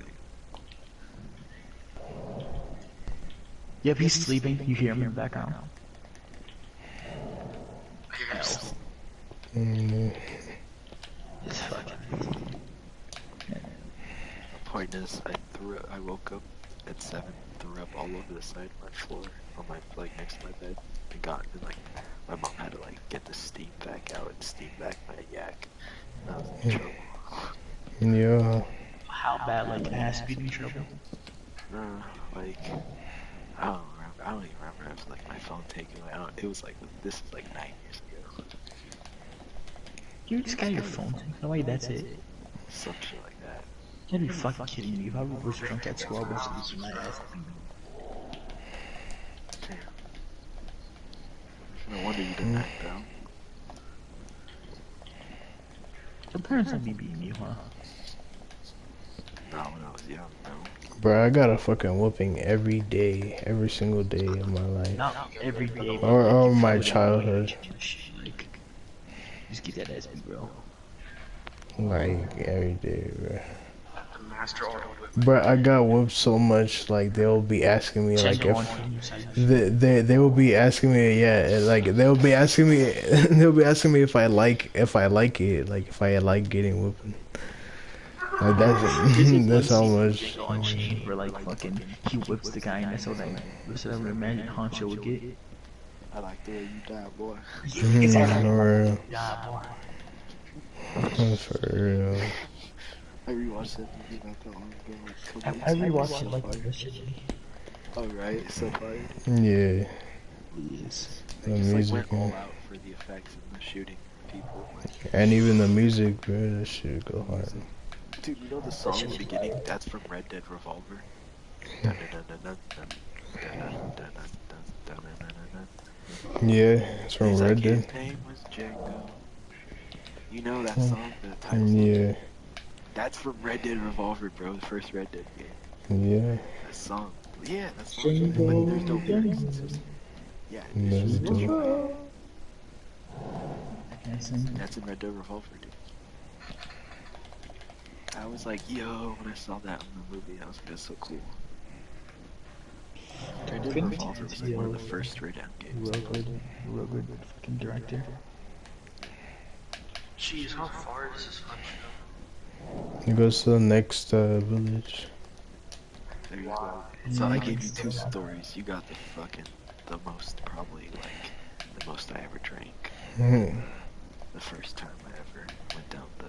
Yep, he's sleeping. You hear him in the background. I hear him sleep. It's fucking. The point is, I woke up at 7, threw up all over the side of my floor, on my like next to my bed, and like my mom had to like get the steam back out and steam back my yak. And I was in trouble. Yeah. How bad, like ass beating trouble? Like I don't remember. I don't even remember. It was like my phone taken away. It was like this is like 9 years ago. You just got your phone taken away. That's it. Some shit like that. You'd be fucking kidding me. If I was drunk at school, I was losing my ass. No wonder you didn't act out. Your parents let me beat you, huh? No, when I was young, no. Bro, I got a fucking whooping every day, every single day of my life. Not every day, but Or like, my childhood. Like, just get that ass beat, bro. Like, every day, bro. The master auto whip. Bro, I got whooped so much, like, they'll be asking me, like, Check if... on you, son. They will be asking me, yeah, like, they'll be asking me, they'll be asking me if I like it, like, if I like getting whooping. Like, that's how much. On chain where like fucking he whips the guy and that's what I would imagine Honcho would get. I like the way you die, boy. It's all right. For real. Yeah, boy. For real. I rewatched that movie not that long ago. Like, I rewatched it like yesterday. Oh right, it's so fire. Yeah. Yes. The They just like music, went all man. out for the effects and the shooting people. Like, And even the music, bro, that shit go hard. dude, you know the song in the beginning? That's from Red Dead Revolver. Yeah, it's from He's Red like, Dead. his name was Django. You know that song, the title? Yeah, That's from Red Dead Revolver, bro. The first Red Dead game. yeah. That song. Yeah, that song. But there's no lyrics. It's just, yeah, it's just No. that's in Red Dead Revolver, dude. I was like, yo, when I saw that in the movie, I was like, that's so cool. Red Dead Revolver was like one of the first straight-down games. Real good fucking director. Jeez, how far does this fun show? It goes to the next village. There you go. So I gave you 2 stories. You got the most, probably, like, the most I ever drank. The first time I ever went down the...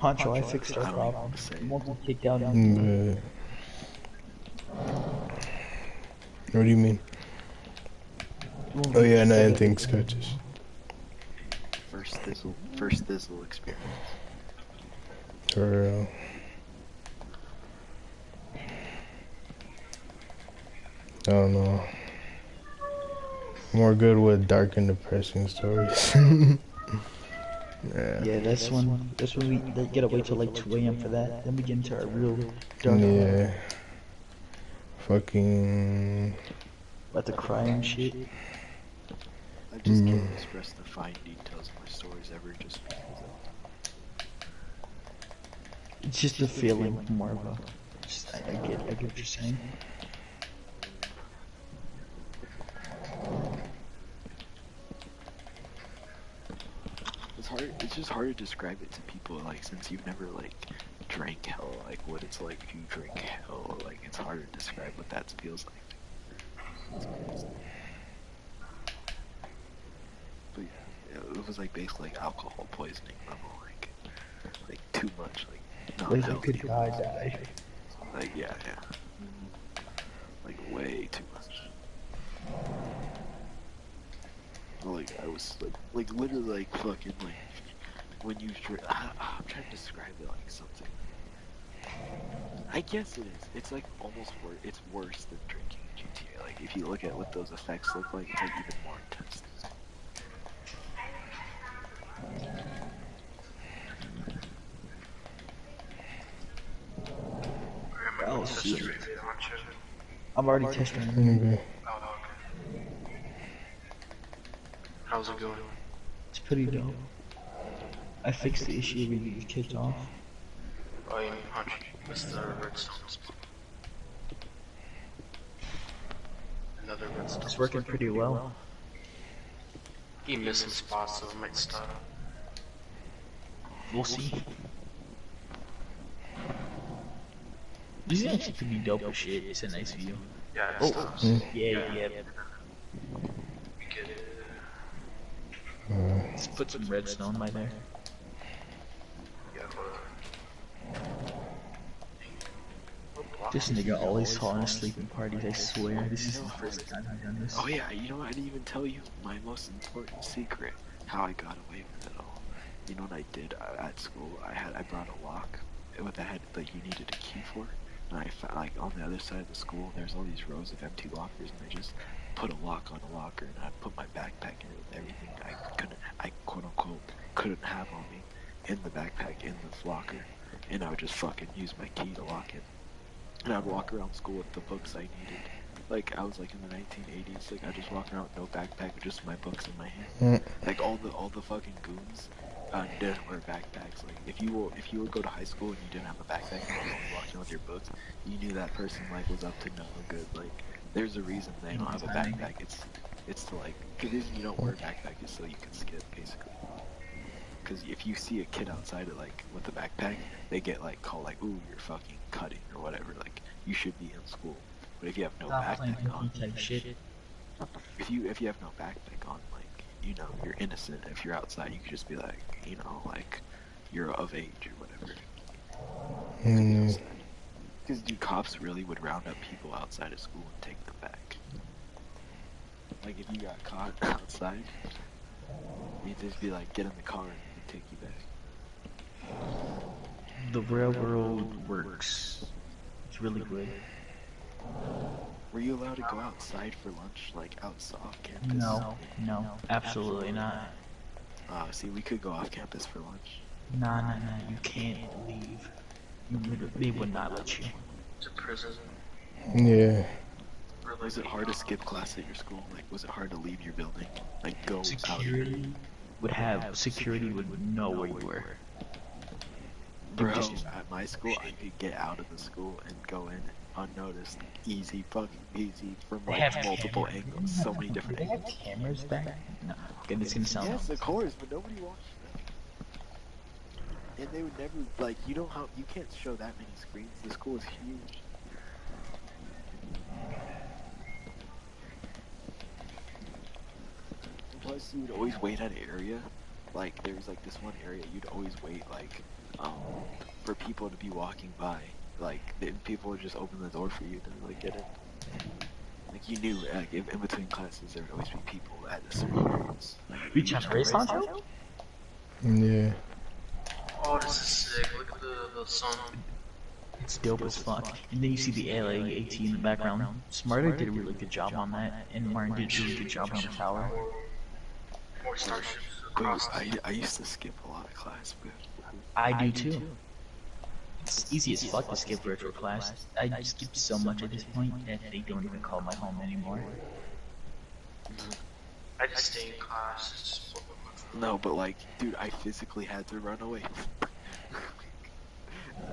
Honcho, I fixed our I don't even problem. want to say You it. won't be kicked out. What do you mean? Oh yeah, no, anything scratches. First Thistle experience. For real. I don't know. More good with dark and depressing stories. Yeah. Yeah, that's when we gotta wait till like 2 a.m. for that. Then we get into our real dark Yeah. Fucking. about to cry and shit. I just can't express the fine details of my stories ever just because It's just the feeling more of a. Just, I get what you're saying. it's just hard to describe it to people, like, since you've never, like, drank hell, like, what it's like if you drink hell, like, it's hard to describe what that feels like. But yeah, it was, like, basically, like, alcohol poisoning level, like, too much, like, not Like healthy. could die. Like, yeah. Like, way too much. Like, I was, like literally, like, fucking, like, when you drink, I'm trying to describe it like something. I guess it is. It's, like, almost worse, it's worse than drinking GTA. Like, if you look at what those effects look like, it's, like, even more intense. Oh, Test shit. drive it on you. I'm already testing it. Okay. Oh, okay. How's it going? It's pretty dope. I fixed the issue where you get kicked off. Oh, you mean punch? It's the redstone spot. Another redstone. It's working pretty well. Keep missing spots, so it might stop. We'll see. This is actually pretty dope as shit. It's a nice view. Yeah, it Oh, stops. yeah. We get it. Let's put some redstone by there. Yeah, This nigga always calling us sleeping parties, I swear. This is the first time I've done this. Oh yeah, you know what, I didn't even tell you my most important secret, how I got away with it all. You know what I did at school? I brought a lock. what I had like you needed a key for. And I found like on the other side of the school, there's all these rows of empty lockers, and I just put a lock on a locker, and I put my backpack in it with everything I quote unquote couldn't have on me in the backpack in this locker, and I would just fucking use my key to lock it. And I'd walk around school with the books I needed. Like I was like in the 1980s, like I just walk around with no backpack, with just my books in my hand. Like all the fucking goons didn't wear backpacks. Like if you would go to high school and you didn't have a backpack and you only walked around with your books, you knew that person like was up to no good. Like there's a reason they don't have a backpack. It's to like the reason you don't wear a backpack is so you can skip basically. Because if you see a kid outside like with a backpack, they get like called like, ooh, you're fucking cutting or whatever. Like you should be in school. But if you have no backpack on, shit. if you have no backpack on, like you know you're innocent. If you're outside, you could just be like, you know, like you're of age or whatever. Because dude, cops really would round up people outside of school and take them back. Like if you got caught outside, you'd just be like, get in the car and they'd take you back. The railroad works. It's really good. Were you allowed to go outside for lunch, like outside off campus? No, absolutely not. See, we could go off campus for lunch. Nah, you can't leave. They would not let you. It's a prison. Yeah. Was it hard to skip class at your school? Like, was it hard to leave your building? Like, go out? Security would know where you were. Bro, at my school, I could get out of the school and go in unnoticed. Easy, fucking easy, from like multiple angles, so many different angles. They have cameras back? No. Okay, this is gonna sound... Yes, of course, but nobody watched them. And they would never, like, you can't show that many screens. The school is huge. And plus, you would always wait at an area. Like, there's like this one area you'd always wait, like, for people to be walking by. Like, people would just open the door for you to, like, get in. Like, you knew, like, in between classes, there would always be people at a certain areas. Like, We trying to race on you? Yeah. Oh, this is sick. Look at the sun. It's dope as fuck. And then you see the LA-AT in the background. Smarter did a really good job on that, and Martin did a really good job on the tower. More starships Dude, across. I used to skip a lot of class, but... I do too. It's easy as fuck to skip virtual class. I skipped so much at this point that they don't even call my home anymore. I just stay in class. No, but like, dude, I physically had to run away.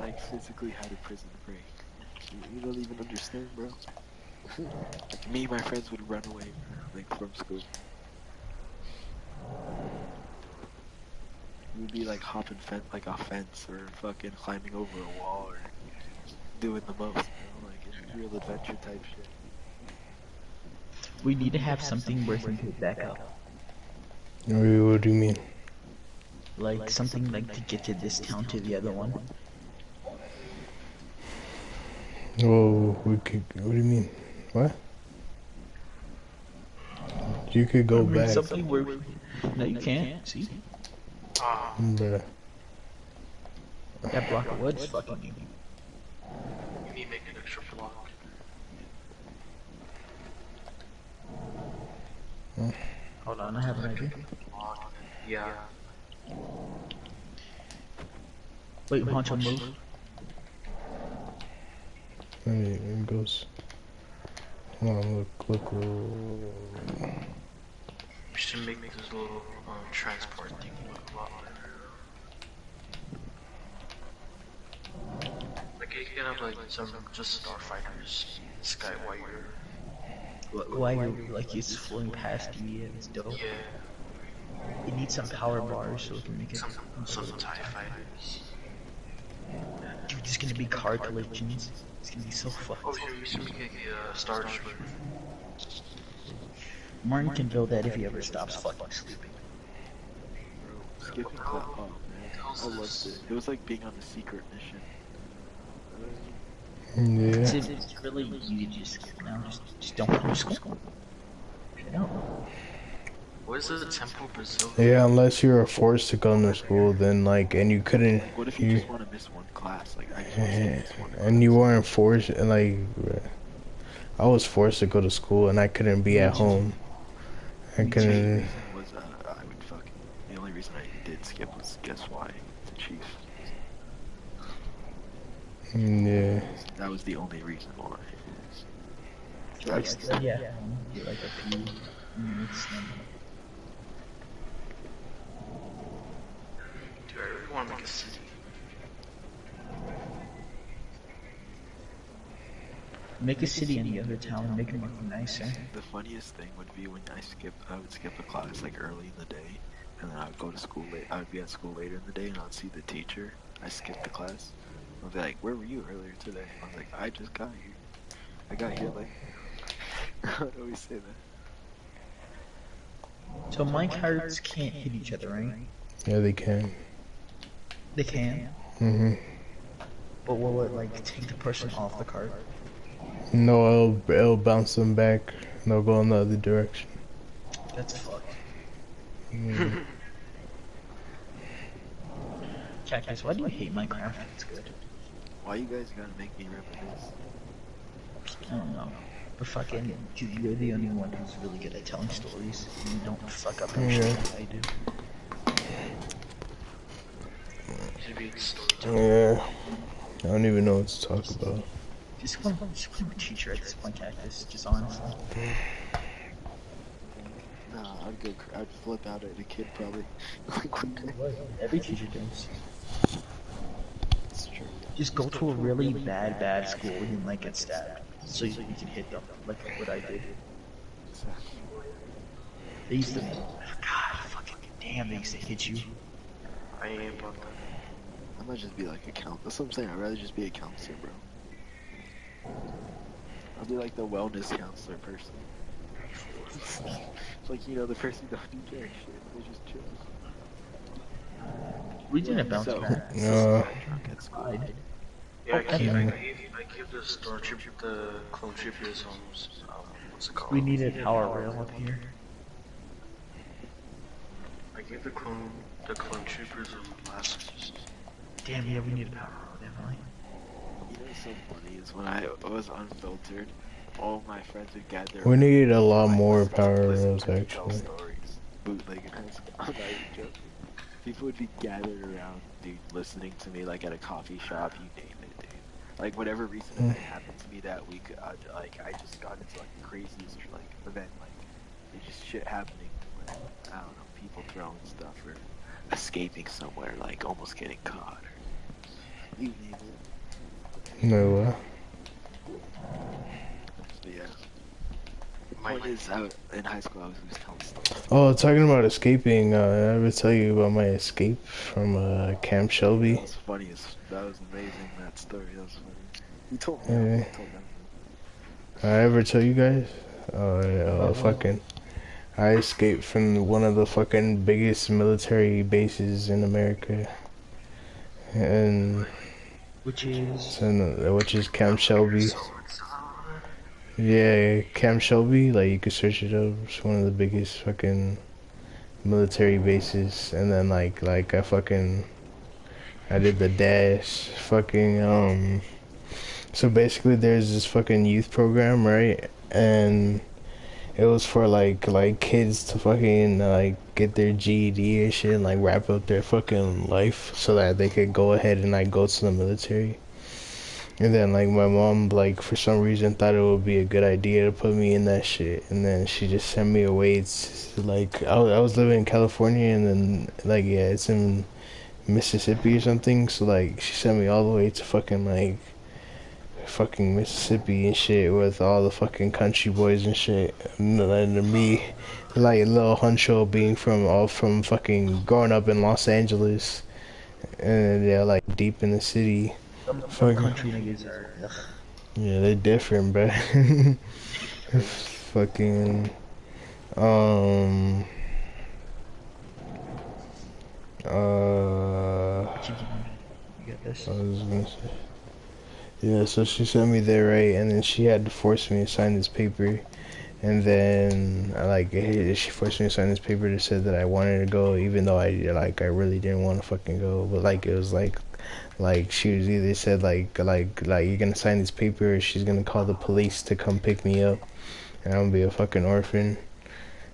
I physically had a prison break. You don't even understand, bro. Like, me and my friends would run away, like, from school. We'd be like hopping like a fence or fucking climbing over a wall or doing the most, you know, like real adventure type shit. We need to have something where we can pick back up. What do you mean? Like something like to get to this town to the other one. Oh, we could. What do you mean? What? You could go back. Something where no, you can't. See? Bruh. That block of wood's fucking you. You need to make an extra block. Hold on, I have an idea. Block. Yeah. Wait, Honcho, move. Hey, it goes. Hold on, look. We should make this little transport thing look a lot better. Like you can have like some just starfighters in the sky while you're... Why you're like it's floating past you? Yeah, it's dope. Yeah. You need some power bars so we can make it. Some TIE fighters. Dude, there's gonna be car collisions. It's gonna be so fucked. Oh, here we should make a Star Destroyer. Martin can build that if he ever stops fucking sleeping. Skipping class, oh man, I loved it. It was like being on a secret mission. Yeah. It's really easy to just skip now. Just don't come to school. No. What is the Temple Brazil? Yeah, unless you were forced to come to school, then like, and you couldn't. What if you just want to miss one class? class. Like I just want to skip this one And you class. weren't forced, like, I was forced to go to school and I couldn't be Me at too. home. I Me The main too. couldn't, reason was I would fucking. The only reason I did skip was guess why? The Chiefs. yeah. That was the only reason why. Like study at home, get like a few minutes, and Dude, I really want to make a city. make a city in the other town and make it look nicer. The funniest thing would be when I would skip a class like early in the day, and then I would go to school late. I would be at school later in the day, and I'd see the teacher. I skipped the class. I'd be like, "Where were you earlier today?" I was like, "I just got here. I got here late." I would always say that. So minecarts can't hit each other, right? Yeah, they can. They can. But will it like take the person off the cart? No, it'll bounce them back. And they'll go in the other direction. That's fucked. Mm. Cactus, why do you hate Minecraft? It's good. Why you guys gotta make me rip this? I don't know. But fucking, dude, you're the only one who's really good at telling stories. You don't fuck up your shit like I do. You should be a storyteller. Yeah. I don't even know what to talk about. Just become a teacher at this point, Cactus. Just honestly. Nah, I'd flip out at a kid probably. Every teacher does. It's true. Just go to a really bad school and like get stabbed, so you can hit them, like what I did. They used to, God, fucking damn, they used to hit you. I ain't about that. I might just be like a count. That's what I'm saying. I'd rather just be a counselor, bro. I'll be like the wellness counselor person. It's like, you know, the person who don't do jack shit. They just chill. We didn't bounce back. No. Drunk at school. Yeah, I Oh, gave, and- I gave the store trip, the clone troopers, what's it called? We need a power rail up here. I gave the clone troopers last. Damn, yeah, we need a power rail, definitely. You know what's so funny is when I was unfiltered, all my friends would gather. We need a lot like, more listen power listen rails, to me tell actually. stories. Bootleg in high school. I'm not even joking. People would be gathered around, dude, listening to me like at a coffee shop. You name it, dude. Like whatever recent event happened to me that week, I just got into like the craziest like event. Like there's just shit happening. Like, I don't know, people throwing stuff or escaping somewhere, like almost getting caught. Or, you name it. No, So yeah. Point is, in high school I was telling stories. Oh, talking about escaping, I ever tell you about my escape from Camp Shelby? That was funny. That was amazing. That story. That was funny. You told me. Yeah. You told them. I ever tell you guys? Oh, yeah, fucking. I escaped from one of the fucking biggest military bases in America. And, Which is which is Camp Shelby. Yeah, Camp Shelby, like you could search it up. It's one of the biggest fucking military bases. And then like I did the dash, so basically there's this fucking youth program, right? And it was for like kids to fucking like get their GED and shit and like wrap up their fucking life so that they could go ahead and like go to the military. And then like my mom like for some reason thought it would be a good idea to put me in that shit, and then she just sent me away. It's like I was living in California, and then like yeah, it's in Mississippi or something. So like she sent me all the way to fucking Mississippi and shit with all the fucking country boys and shit. And then me, like a little huncho being from fucking growing up in Los Angeles, and yeah, like deep in the city. some Fucking- country niggas are. Ugh. Yeah, they're different, bro. Fucking, You get this. I was gonna say. Yeah, so she sent me there, right, and then she had to force me to sign this paper, and then she forced me to sign this paper that said that I wanted to go, even though I really didn't want to fucking go, but like it was like like she was either said like you're gonna sign this paper or she's gonna call the police to come pick me up and I'm gonna be a fucking orphan.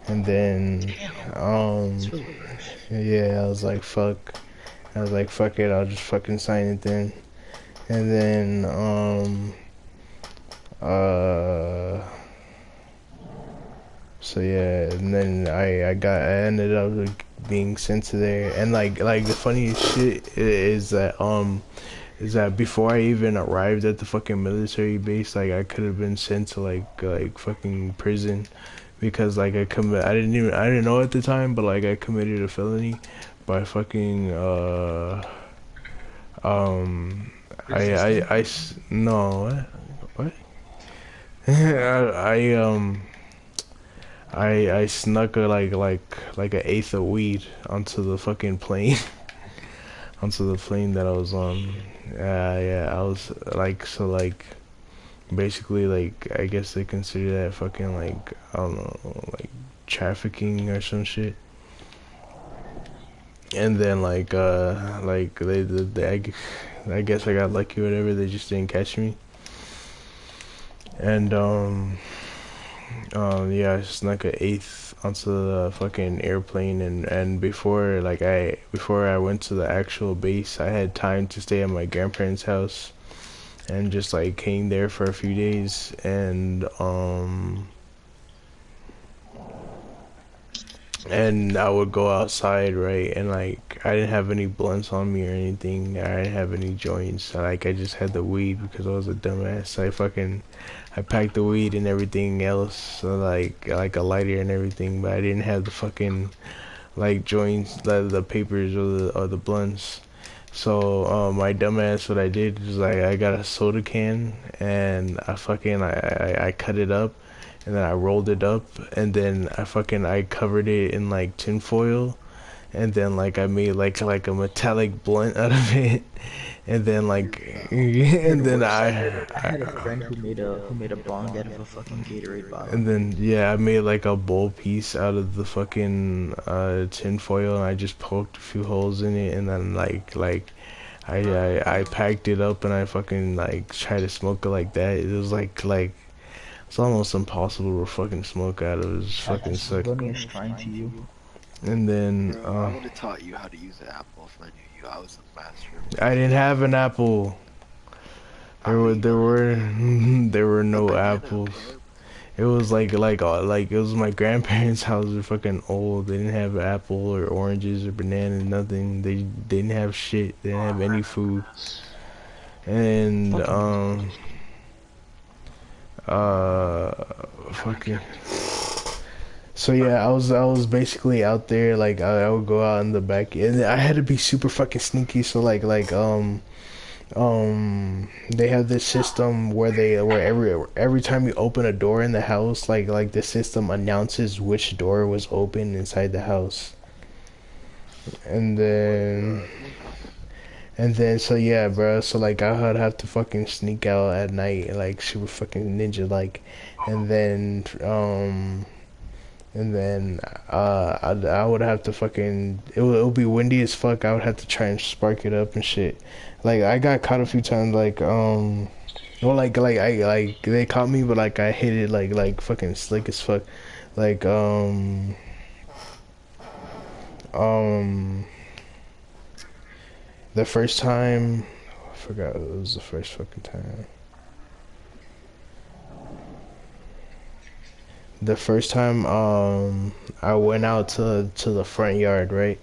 And then It's really harsh. yeah, I was like fuck. I was like fuck it, I'll just fucking sign it then. And then uh so yeah, and then I ended up like, being sent to there, and like the funniest shit is that before I even arrived at the fucking military base, like I could have been sent to like fucking prison because like I didn't know at the time, but like I committed a felony by fucking um no what I I snuck a like an eighth of weed onto the fucking plane onto the plane that I was on. Yeah, I was like so like basically like I guess they consider that fucking like I don't know like trafficking or some shit. And then like I guess I got lucky or whatever. They just didn't catch me. And yeah, I snuck an eighth onto the fucking airplane, and before I went to the actual base, I had time to stay at my grandparents' house, and just like came there for a few days, and I would go outside, right, and like I didn't have any blunts on me or anything. I didn't have any joints. Like I just had the weed because I was a dumbass. I packed the weed and everything else, so like a lighter and everything, but I didn't have the fucking like joints, the papers or the blunts. So my dumbass, what I did is like I got a soda can and I cut it up and then I rolled it up and then I covered it in like tinfoil and then like I made like a metallic blunt out of it and then like and then I had a friend who made a bong out of a fucking Gatorade bottle. and then yeah I made like a bowl piece out of the fucking tin foil and I just poked a few holes in it and then I packed it up and I fucking like tried to smoke it like that. It was like it's almost impossible to fucking smoke out of it. It just fucking sucked. Let me a shrine to you. And then Bro, I would have taught you how to use an apple if I knew you. I was the master. I didn't have an apple. There were no banana, apples. pear. It was like it was my grandparents' house. They're fucking old. They didn't have apple or oranges or bananas, nothing. They didn't have shit. They didn't have any food. And fucking. So yeah, I was basically out there. Like I would go out in the back, and I had to be super fucking sneaky. So they have this system where every time you open a door in the house, like the system announces which door was open inside the house. And then so yeah, bro, so like I would have to fucking sneak out at night like super fucking ninja like, and then I would have to fucking it would be windy as fuck. I would have to try and spark it up and shit. Like I got caught a few times well like they caught me but like I hit it like fucking slick as fuck. Like the first time I forgot it was the first fucking time. The first time I went out to the front yard, right?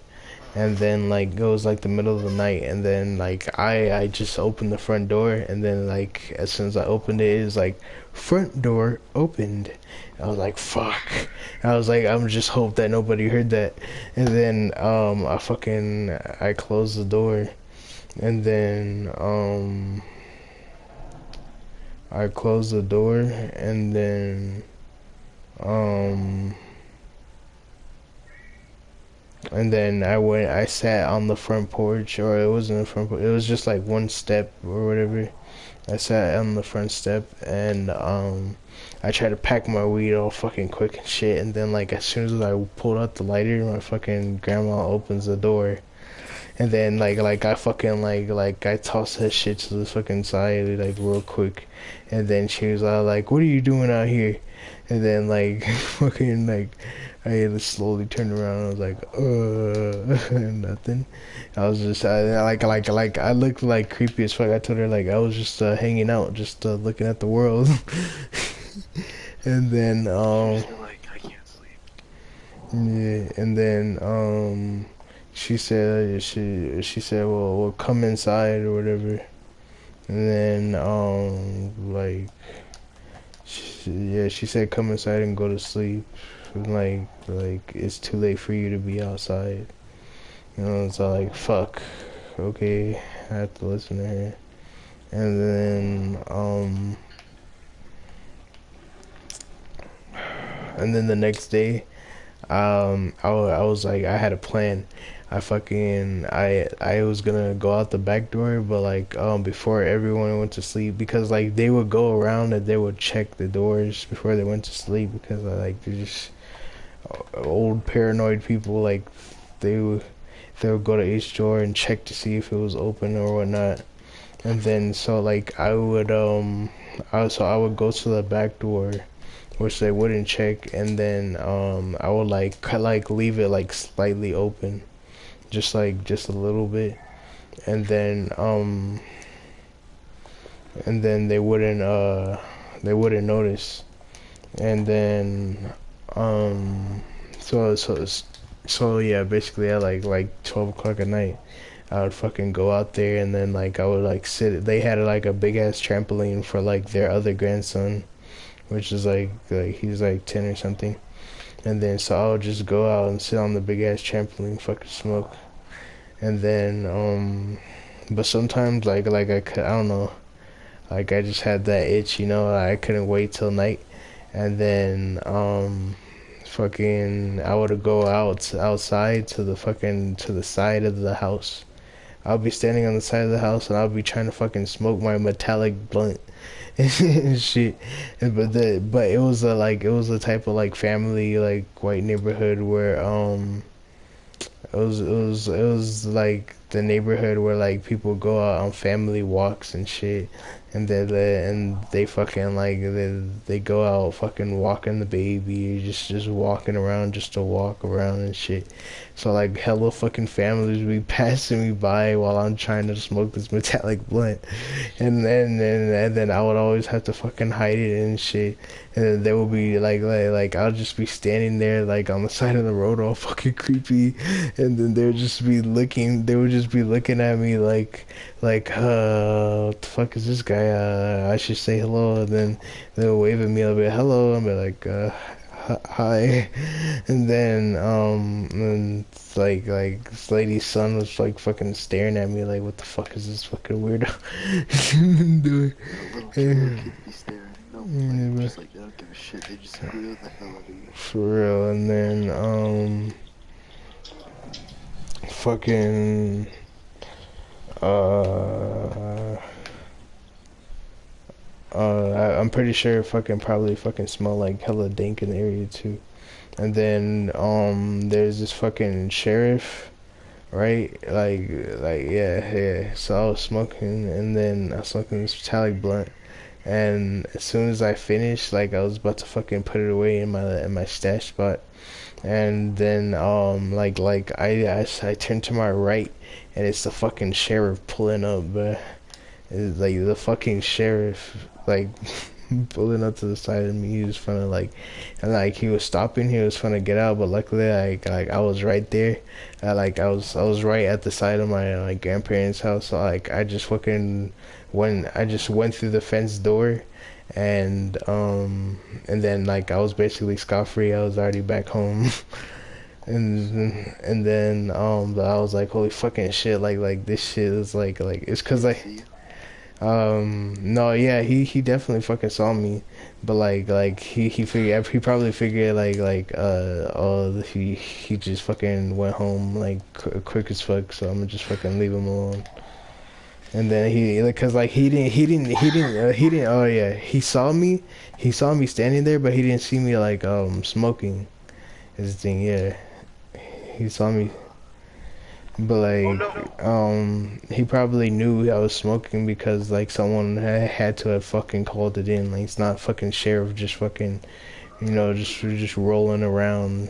And then like it was like the middle of the night and then like I just opened the front door and then like as soon as I opened it was like front door opened. I was like fuck. I was like I'm just hope that nobody heard that. And then I closed the door and then I closed the door and then I sat on the front porch, or it wasn't the front porch, it was just like one step or whatever. I sat on the front step and I tried to pack my weed all fucking quick and shit, and then like as soon as I pulled out the lighter, my fucking grandma opens the door. And then like I fucking like I tossed that shit to the fucking side like real quick, and then she was all like, "What are you doing out here?" And then like fucking like I had to slowly turn around. And I was like, nothing. I was just like I looked like creepy as fuck. I told her like I was just hanging out, just looking at the world. And then You're like, I can't sleep. yeah, and then she said well we'll come inside or whatever. And then like she said come inside and go to sleep. Like it's too late for you to be outside. You know, it's all like fuck. Okay, I have to listen to her. And then the next day, I was like, I had a plan. I was gonna go out the back door, but like, before everyone went to sleep, because like they would go around and they would check the doors before they went to sleep, because like they're just old paranoid people. Like they would go to each door and check to see if it was open or whatnot. And then so like I would go to the back door, which they wouldn't check, and then I would like leave it like slightly open, just a little bit, and then they wouldn't notice. And then um so so so yeah, basically at like 12 o'clock at night I would fucking go out there, and then like I would like sit. They had like a big ass trampoline for like their other grandson, which is like he's like 10 or something. And then so I would just go out and sit on the big ass trampoline, fucking smoke. And then but sometimes like I don't know, like I just had that itch, you know. I couldn't wait till night. And then fucking I would go outside to the side of the house. I'll be standing on the side of the house and I'll be trying to fucking smoke my metallic blunt and shit. But it was a type of like family like white neighborhood where it was like the neighborhood where like people go out on family walks and shit, and they fucking like they go out fucking walking the baby, just walking around just to walk around and shit. So like hella fucking families be passing me by while I'm trying to smoke this metallic blunt, and then I would always have to fucking hide it and shit. And then they would be like I'll just be standing there like on the side of the road all fucking creepy, and then they would just be looking at me like what the fuck is this guy? I should say hello. And then they'll wave at me, I'll be hello, I'll be like hi. And then and it's like this lady's son was like fucking staring at me like what the fuck is this fucking weirdo doing? Little kid be staring. No, Yeah, like, just like they don't give a shit. They just glare the hell out of you. for real. And then fucking I'm pretty sure fucking probably fucking smell like hella dank in the area too. And then there's this fucking sheriff, right? Yeah. So I was smoking, and then I was smoking this metallic blunt, and as soon as I finished, like I was about to fucking put it away in my stash spot, and then I turned to my right, and it's the fucking sheriff pulling up, but it's like the fucking sheriff like pulling up to the side of me. He was trying to like, and like he was stopping, he was trying to get out, but luckily like I was right there. I was right at the side of my like grandparents' house, so like I just went through the fence door, and then like I was basically scot-free. I was already back home. And then but I was like holy fucking shit, like this shit is like it's cause like no, yeah, he definitely fucking saw me, but like he figured, he probably figured oh, he just fucking went home like quick as fuck, so I'm gonna just fucking leave him alone. And then he like, cause like he didn't, oh yeah, he saw me standing there, but he didn't see me like smoking is the thing. Yeah, he saw me. but like, he probably knew I was smoking because like someone had to have fucking called it in. Like, it's not fucking sheriff just fucking, just rolling around,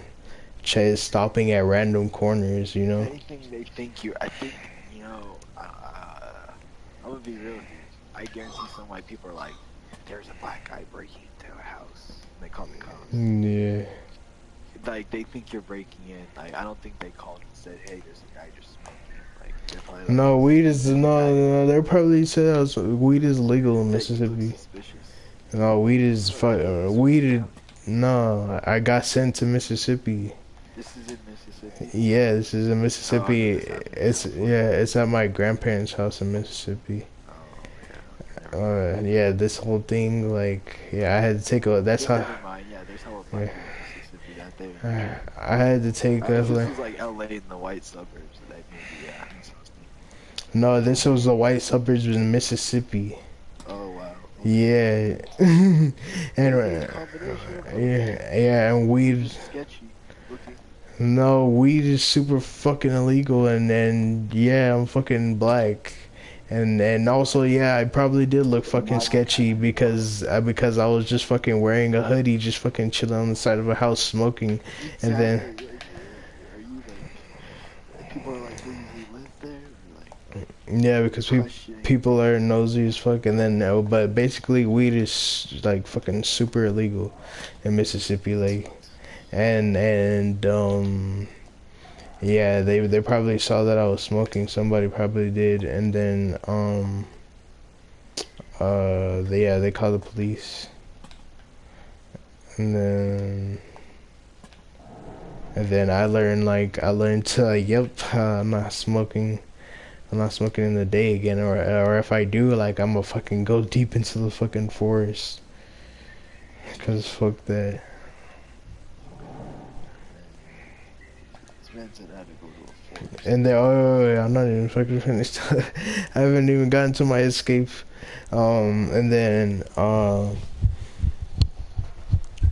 stopping at random corners, If anything, they think you. I think I'm gonna be real with you. I guarantee some white people are like, "There's a black guy breaking into a house," and they call the cops. Yeah. Like they think you're breaking in. Like I don't think they called and said, "Hey, there's a guy just smoking." Like they're probably like, No, "Oh, weed this is is the no, guy." no. They probably said weed is legal in That you look Mississippi. suspicious. No, weed is But like, weed. Swain County. No, I got sent to Mississippi. This is in Mississippi. Yeah, this is in Oh, I thought Mississippi. this happened in It's California. yeah, it's at my grandparents' house in Mississippi. Oh yeah, okay, never mind. Yeah, this whole thing, like, yeah, I had to take a. That's Yeah, how. never mind. Yeah, there's hella black Yeah, people in Mississippi that they. I had to take If this like. was like LA in the white suburbs, that maybe yeah, that's what I was thinking. No, this was the white suburbs in Mississippi. Oh wow. Okay. Yeah, and Maybe a combination of both. yeah, and weed. Just sketchy looking. No, weed is super fucking illegal, and yeah, I'm fucking black, and also yeah, I probably did look fucking sketchy because I was just fucking wearing a hoodie, just fucking chilling on the side of a house smoking, and then Exactly. Like, are you like? People are like, "Who usually live there?" Or, like yeah, because questioning. people are nosy as fuck, and then but basically weed is like fucking super illegal in Mississippi, like, and yeah, they probably saw that I was smoking. Somebody probably did, and then they called the police, and then I learned to yep, I'm not smoking. I'm not smoking in the day again, or if I do, like, I'm gonna fucking go deep into the fucking forest, cause fuck that. This man said I had to go to a forest. And then, yeah, I'm not even fucking finished. I haven't even gotten to my escape. And then,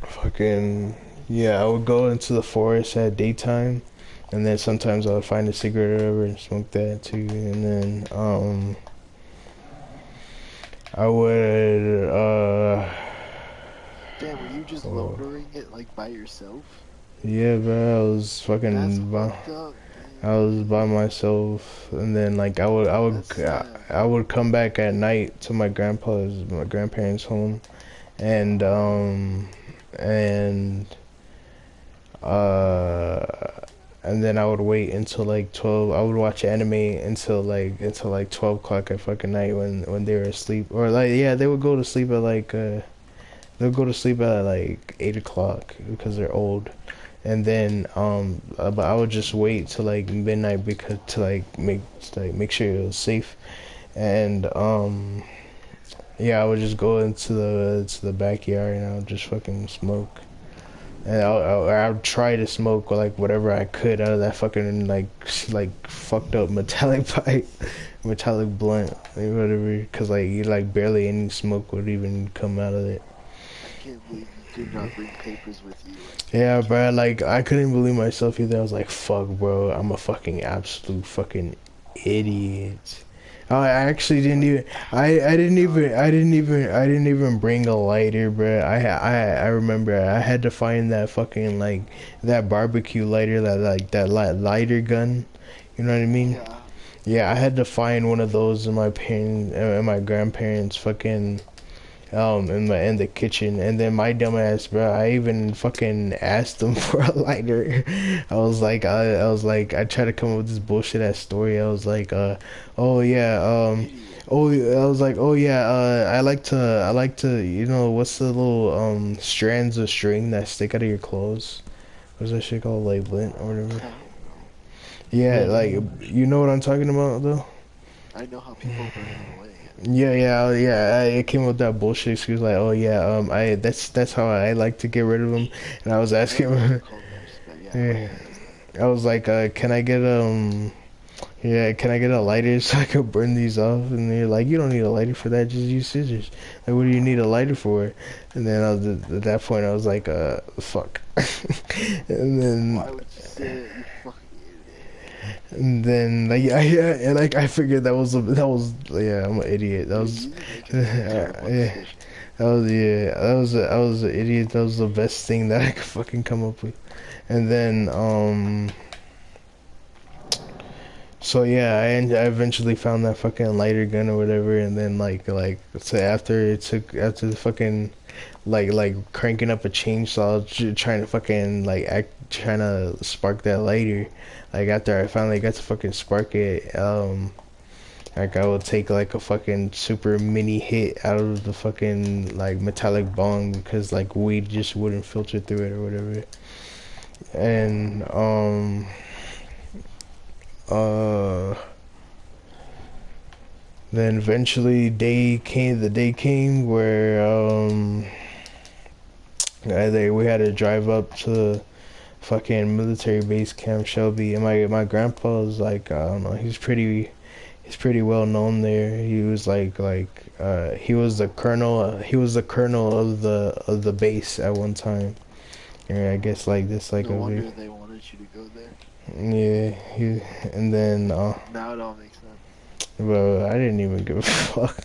fucking, yeah, I would go into the forest at daytime, and then sometimes I would find a cigarette or whatever and smoke that too. And then, I would, Damn, were you just lowering it like by yourself? yeah, bro, I was That's fucking, fucked up. I was by myself, and then like That's sad. I would come back at night to my grandparents' home, and and uh and then I would wait until like 12. I would watch anime until like 12 o'clock at fucking night when they were asleep, or like yeah, they would go to sleep at like they'll go to sleep at like 8 o'clock because they're old. And then but I would just wait till like midnight because to make sure it was safe. And yeah, I would just go into the backyard and I would just fucking smoke. And I would try to smoke like whatever I could out of that fucking like fucked up metallic pipe, metallic blunt, like whatever. Cause like barely any smoke would even come out of it. I can't believe you did not bring papers with you. Yeah, bro, like, I couldn't believe myself either. I was like, fuck, bro, I'm a fucking absolute fucking idiot. I actually didn't even, I didn't even bring a lighter, bro. I remember I had to find that fucking, like, that barbecue lighter, that lighter gun, you know what I mean? Yeah. Yeah, I had to find one of those in my grandparents' fucking in the kitchen. And then my dumbass, bro, I even fucking asked them for a lighter. I tried to come up with this bullshit ass story. I was like, oh yeah, Idiot. I was like, oh yeah, I like to, what's the little strands of string that stick out of your clothes? What's that shit called, like lint or whatever? I don't know. Yeah, like, you know what I'm talking about though? I know how people burn it away. Yeah. I came up with that bullshit excuse like, oh yeah, that's how I like to get rid of them. And I was asking him, Colors, but yeah. yeah, I was like, can I get can I get a lighter so I could burn these off? And they're like, you don't need a lighter for that, just use scissors. Like, what do you need a lighter for? And then at that point, I was like, fuck. And then Why would you say that, you fucking idiot? And then like yeah, and like I figured yeah, I'm an idiot. That Dude, was music majors are terrible yeah. decision. I was an idiot. That was the best thing that I could fucking come up with. And then so yeah, I eventually found that fucking lighter gun or whatever, and then so after the fucking like cranking up a chainsaw, trying to fucking trying to spark that lighter. Like after I finally got to fucking spark it, like I would take like a fucking super mini hit out of the fucking like metallic bong because like weed just wouldn't filter through it or whatever. And uh then eventually the day came where we had to drive up to fucking military base Camp Shelby, and my grandpa was like, I don't know, he's pretty well known there. He was he was the colonel of the base at one time. And I guess like this like No a big wonder they wanted you to go there. yeah, and then Now it all makes sense. bro, I didn't even give a fuck.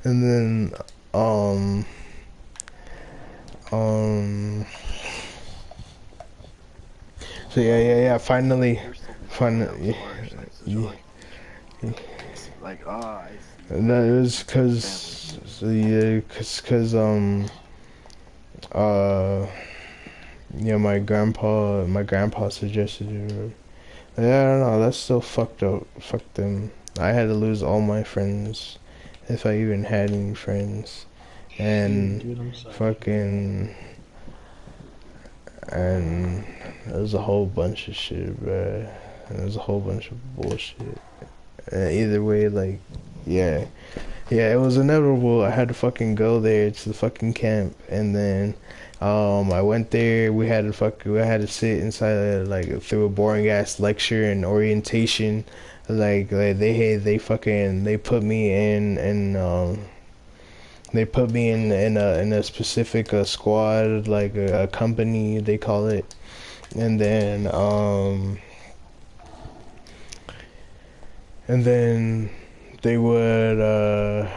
And then um um so yeah, finally You're still missing that was finally harsh. Like such a yeah, like I see. that was Family. cause uh yeah, my grandpa suggested it. Yeah, I don't know, that's still fucked up. Fuck them. I had to lose all my friends, if I even had any friends. Same, And dude. I'm sorry. fucking and there was a whole bunch of shit, bruh. There was a whole bunch of bullshit. Either way, like, yeah. Yeah, it was inevitable. I had to fucking go there to the fucking camp, and then I went there. We had to sit inside like through a boring ass lecture and orientation. Like they put me in they put me in a specific squad, like a company they call it, and then and then they would uh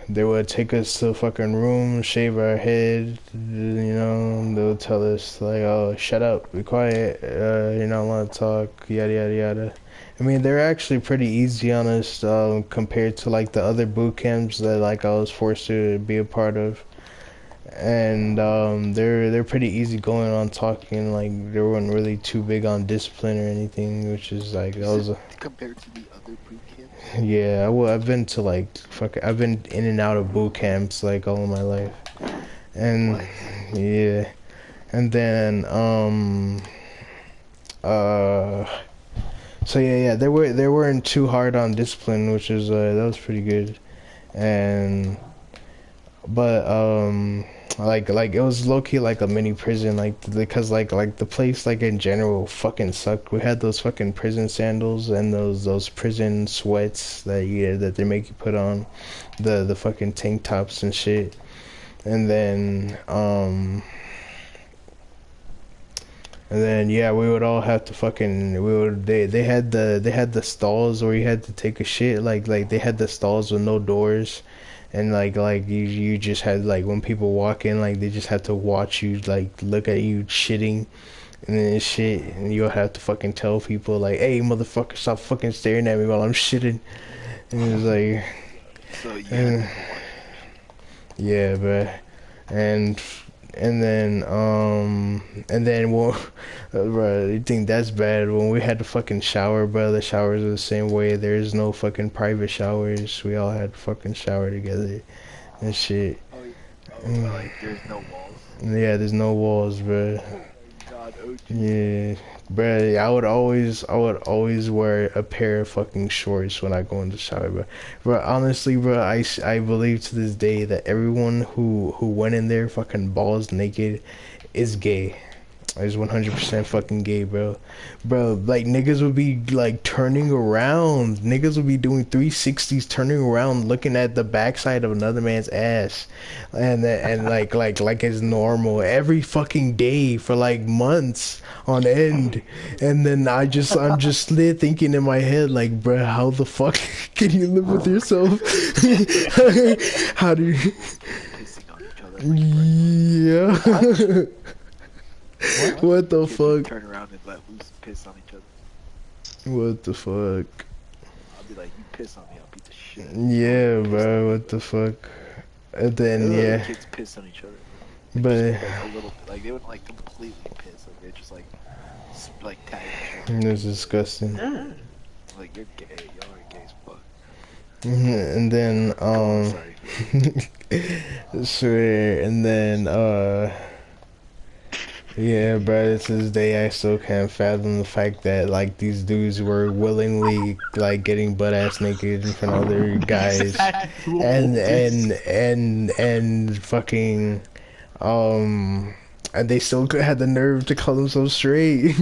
they would take us to a fucking room, shave our head, you know. They would tell us like, "Oh, shut up, be quiet. You're not allowed to talk." Yada yada yada. I mean, they're actually pretty easy on us compared to like the other boot camps that like I was forced to be a part of. And they're pretty easy going on talking. Like they weren't really too big on discipline or anything, which is like You that said was a compared to the other boot camps. yeah, well, I've been to I've been in and out of boot camps like all of my life, and What? yeah, and then uh, so yeah, they weren't too hard on discipline, which is that was pretty good, and but like it was low key like a mini prison, like because like the place like in general fucking sucked. We had those fucking prison sandals and those prison sweats that they make you put on, the fucking tank tops and shit, and then yeah, we would all have to fucking they had the stalls where you had to take a shit, like they had the stalls with no doors, and you just had like when people walk in, like they just had to watch you, like look at you shitting and then shit, and you'll have to fucking tell people like, "Hey motherfucker, stop fucking staring at me while I'm shitting." And it was like So you had and people watch. yeah, but and and then well, bro, you think that's bad? When we had to fucking shower, bro, the showers are the same way. There's no fucking private showers. We all had to fucking shower together and shit. Oh, oh, Mm. like there's no walls. Yeah, there's no walls, bro. Oh my god, OG. Yeah, bro, I would always wear a pair of fucking shorts when I go in the shower, bro. Bro, honestly, bro, I believe to this day that everyone who went in there fucking balls naked is gay. is 100% fucking gay, bro. Bro, like niggas would be like turning around. Niggas would be doing 360s, turning around, looking at the backside of another man's ass, and like it's normal every fucking day for like months on end. And then I'm just thinking in my head like, bro, how the fuck can you live with yourself? How do you? Pissing on each other. Like, Yeah. What the kids would fuck? turn around and let loose and piss on each other. What the fuck? I'll be like, you piss on me, I'll beat the shit out of Yeah, you. bro. What the fuck? And then yeah, Kids piss on each other. but Just, like a little bit. Like they wouldn't like completely piss. Like they're just like tag each other. it was disgusting. Like you're gay. Y'all are gay as fuck. And then Sorry. swear. And then yeah, bro. To this day, I still can't fathom the fact that like these dudes were willingly like getting butt ass naked in front of other guys, and fucking and they still had the nerve to call themselves straight.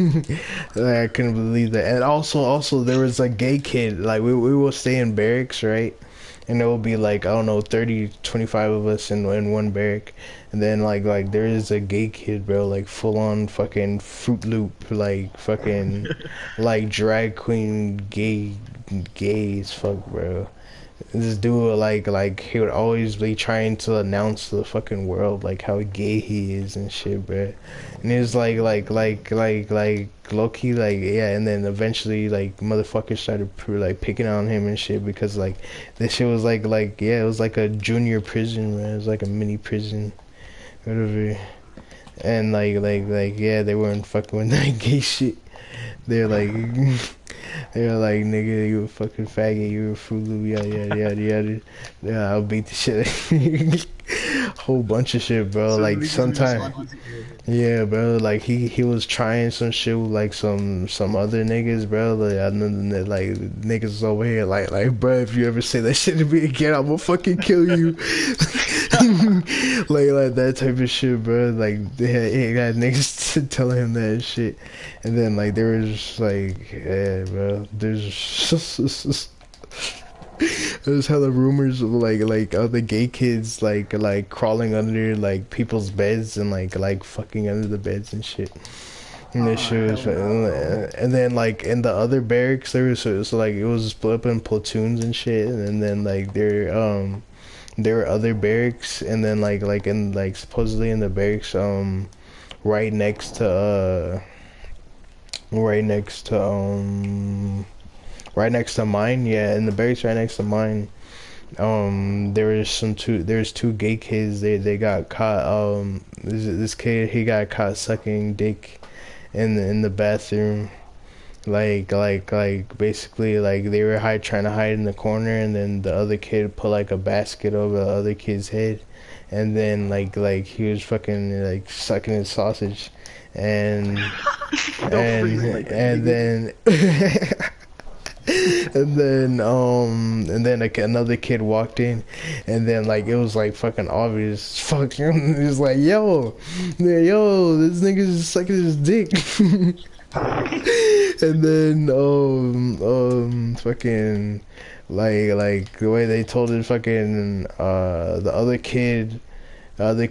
Like, I couldn't believe that. And also there was a gay kid. Like we will stay in barracks, right? And there will be like, I don't know, 30, 25 of us in one barrack. And then like there is a gay kid, bro, like full on fucking Fruit Loop, like fucking like drag queen gay as fuck, bro. This dude like he would always be trying to announce to the fucking world like how gay he is and shit, bro. And it was like low key like yeah, and then eventually like motherfuckers started like picking on him and shit because like this shit was like yeah, it was like a junior prison, man. It was like a mini prison, whatever. And like yeah, they weren't fucking with that gay shit. They're like they're like, nigga, you a fucking faggot, you a Fruit Loop, yada yada yada yada. Yeah, I'll beat the shit. Whole bunch of shit, bro. So like niggas sometimes, responded to it. yeah, bro. Like he was trying some shit with like some other niggas, bro. Like I know that like niggas was over here, like, bro. If you ever say that shit to me again, I'm gonna fucking kill you. like that type of shit, bro. Like he got niggas telling him that shit, and then like there was just like, yeah, bro. There's hella rumors of like other gay kids like crawling under like people's beds and like fucking under the beds and shit. And this shit was, and then like in the other barracks there was so like it was split up in platoons and shit, and then like there were other barracks, and then like in like supposedly in the barracks right next to right next to right next to mine, yeah, in the barracks right next to mine. There's two gay kids. They got caught. This kid, he got caught sucking dick in the bathroom. Like basically like they were trying to hide in the corner, and then the other kid put like a basket over the other kid's head, and then like he was fucking like sucking his sausage, and and then. And then like another kid walked in, and then like it was like fucking obvious fucking it was like yo this nigga's just sucking his dick. And then fucking like the way they told it, fucking the other kid the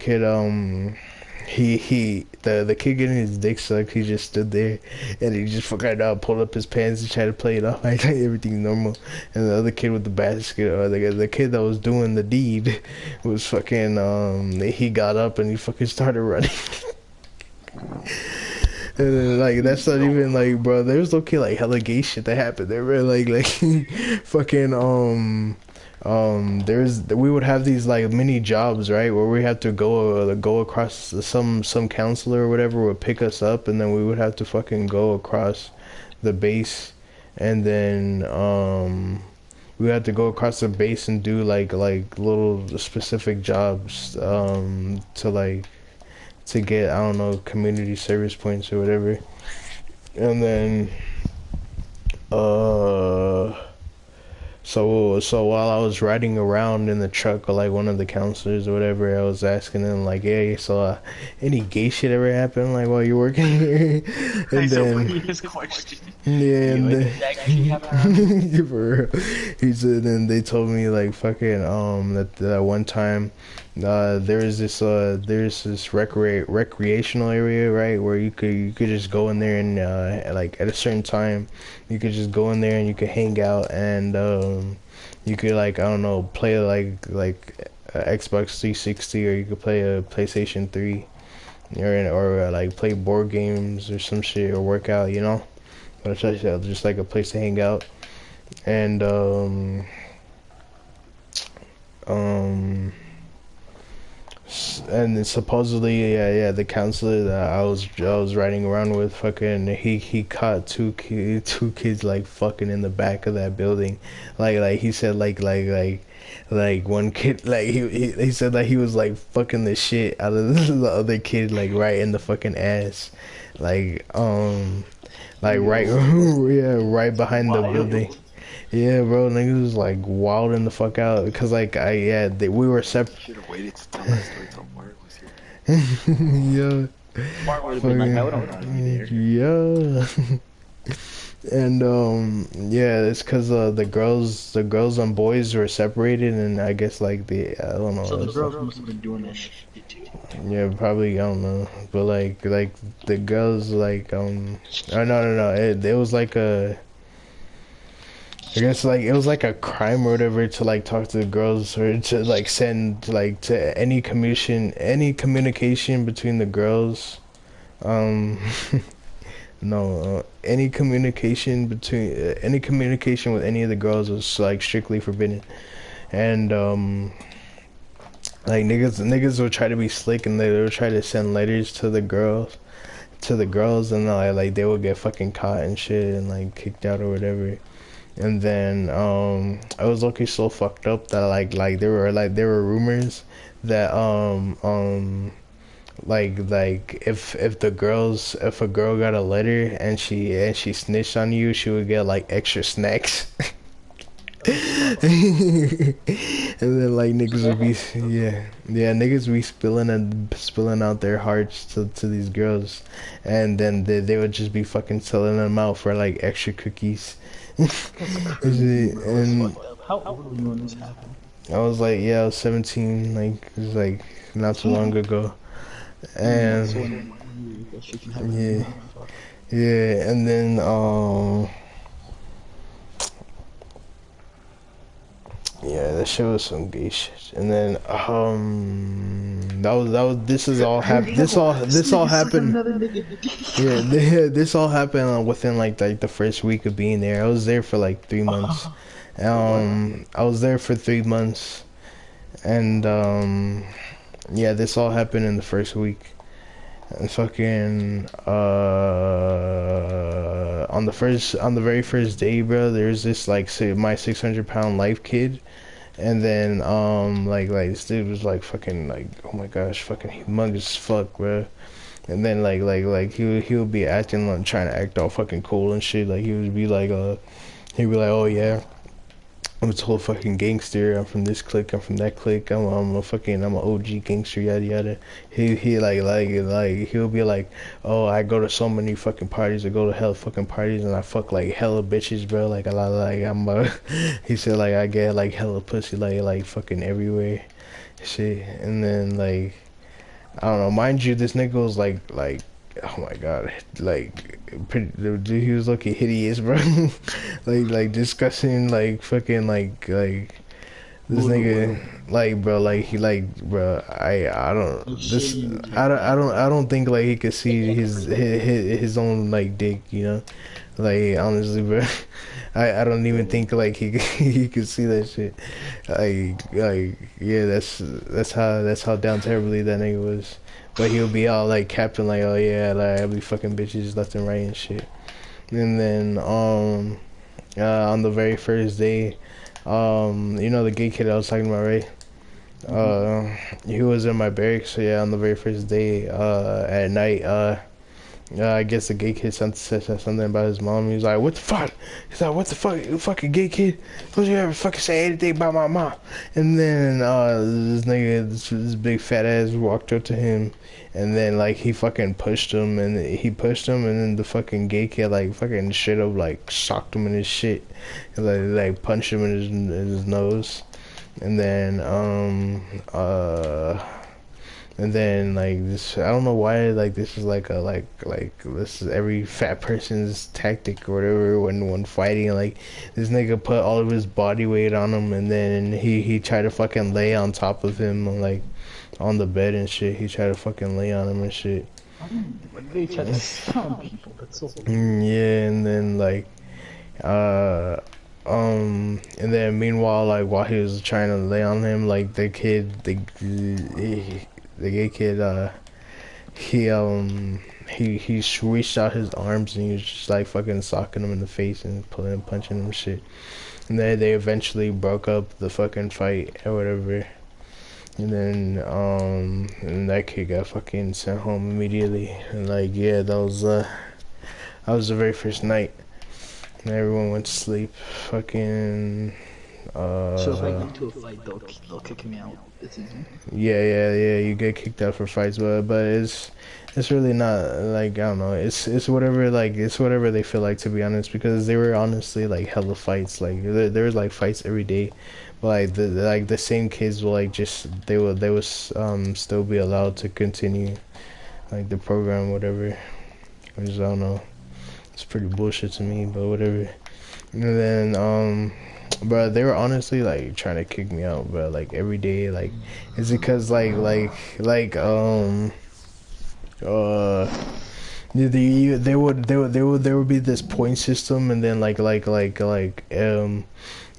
kid getting his dick sucked, he just stood there and he just fucking pulled up his pants and tried to play it off like everything's normal. And the other kid with the basket, or the kid that was doing the deed, was fucking he got up and he fucking started running. And then, like, that's not even like, bro, there's okay like hella gay shit that happened there, bro. Like fucking we would have these like mini jobs, right, where we had to go across some counselor or whatever would pick us up, and then we would have to fucking go across the base, and then we had to go across the base and do like little specific jobs to get, I don't know, community service points or whatever. And then So while I was riding around in the truck with like one of the counselors or whatever, I was asking them like, "Hey, so any gay shit ever happen like while you're working here?" And So then funny his question. yeah, and Like, then did that actually happen around here? for real. He said, and they told me like fucking that one time there's this recreational area, right, where you could just go in there and like at a certain time you could just go in there and you could hang out and you could like I don't know play like Xbox 360 or you could play a PlayStation 3 or like play board games or some shit or work out, you know. But it's just like a place to hang out and um and then supposedly the counselor that I was riding around with fucking he caught two kids like fucking in the back of that building, like he said like one kid like he said that he was like fucking the shit out of the other kid like right in the fucking ass, like right yeah right behind the building. Yeah, bro, niggas was like wilding the fuck out because like we were separate. Should have waited to tell that story till Bart was here. Yeah, Bart would have been like, I would have wanted to be there. yeah. And yeah, it's because the girls and boys were separated, and I guess like I don't know. So the It's girls must have been doing that shit too. yeah, probably I don't know, but like the girls like oh no, it was like a. I guess like it was like a crime or whatever to like talk to the girls or to like send like to any communication between the girls. Um, no, any communication with any of the girls was like strictly forbidden. And like niggas would try to be slick and they would try to send letters to the girls and like they would get fucking caught and shit and like kicked out or whatever. And then I was looking so fucked up that like there were rumors that like if a girl got a letter and she snitched on you, she would get like extra snacks. And then like niggas would be niggas be spilling out their hearts to these girls, and then they would just be fucking selling them out for like extra cookies. And How old were you when this happened? I was like, I was 17, like it was like not too long ago, and So when that shit can happen. yeah, yeah, and then yeah, that shit was some gay shit. And then this all happened. Yeah, this all happened within like the first week of being there. I was there for like 3 months. I was there for 3 months, and yeah, this all happened in the first week. And fucking on the very first day, bro, there's this like my 600-pound life kid. And then like this dude was like fucking like, oh my gosh, fucking humongous as fuck, bro. And then like he would be acting like trying to act all fucking cool and shit. Like he'd be like, oh yeah, I'm a total fucking gangster. I'm from this clique. I'm from that clique. I'm a OG gangster. Yada yada. He like he'll be like, oh, I go to so many fucking parties. I go to hella fucking parties and I fuck like hella bitches, bro. Like a lot like he said like I get like hella pussy like fucking everywhere, shit. And then like I don't know. Mind you, this nigga was like oh my god, like dude, he was looking hideous, bro. like disgusting, like fucking like this nigga, like bro, like he like bro. I don't think like he could see his own like dick, you know. Like honestly, bro, I don't even think like he could see that shit. Like yeah, that's how down terribly that nigga was. But he'll be all like captain, like, oh yeah, like I'll be fucking bitches left and right and shit. And then on the very first day, you know the gay kid I was talking about, right? He was in my barracks. So yeah, on the very first day, at night, I guess the gay kid said something about his mom. He was like, "What the fuck?" He's like, "What the fuck, you fucking gay kid? Don't you ever fucking say anything about my mom?" And then this nigga, this big fat ass, walked up to him, and then like he fucking pushed him, and then the fucking gay kid like fucking straight up like socked him in his shit, and like punched him in his nose, and then and then like this, I don't know why like this is like a like this is every fat person's tactic or whatever when fighting. Like this nigga put all of his body weight on him, and then he tried to fucking lay on top of him like on the bed and shit. He tried to fucking lay on him and shit. They try to stun people. That's so. Yeah, and then like and then meanwhile, like while he was trying to lay on him, like the gay kid, he reached out his arms and he was just like fucking socking him in the face and punching him and shit. And then they eventually broke up the fucking fight or whatever. And then and that kid got fucking sent home immediately. And like yeah, that was the very first night. And everyone went to sleep. Fucking So if I get into a fight, they'll kick me out. It's easy. yeah. You get kicked out for fights, but it's really not like I don't know. It's whatever it's whatever they feel like, to be honest. Because they were honestly like hella fights. Like there was like fights every day, but like the same kids will like just they would still be allowed to continue like the program, whatever. I just don't know. It's pretty bullshit to me, but whatever. And then bro, they were honestly like trying to kick me out, bro. Like every day, like, is it cause there would be this point system, and then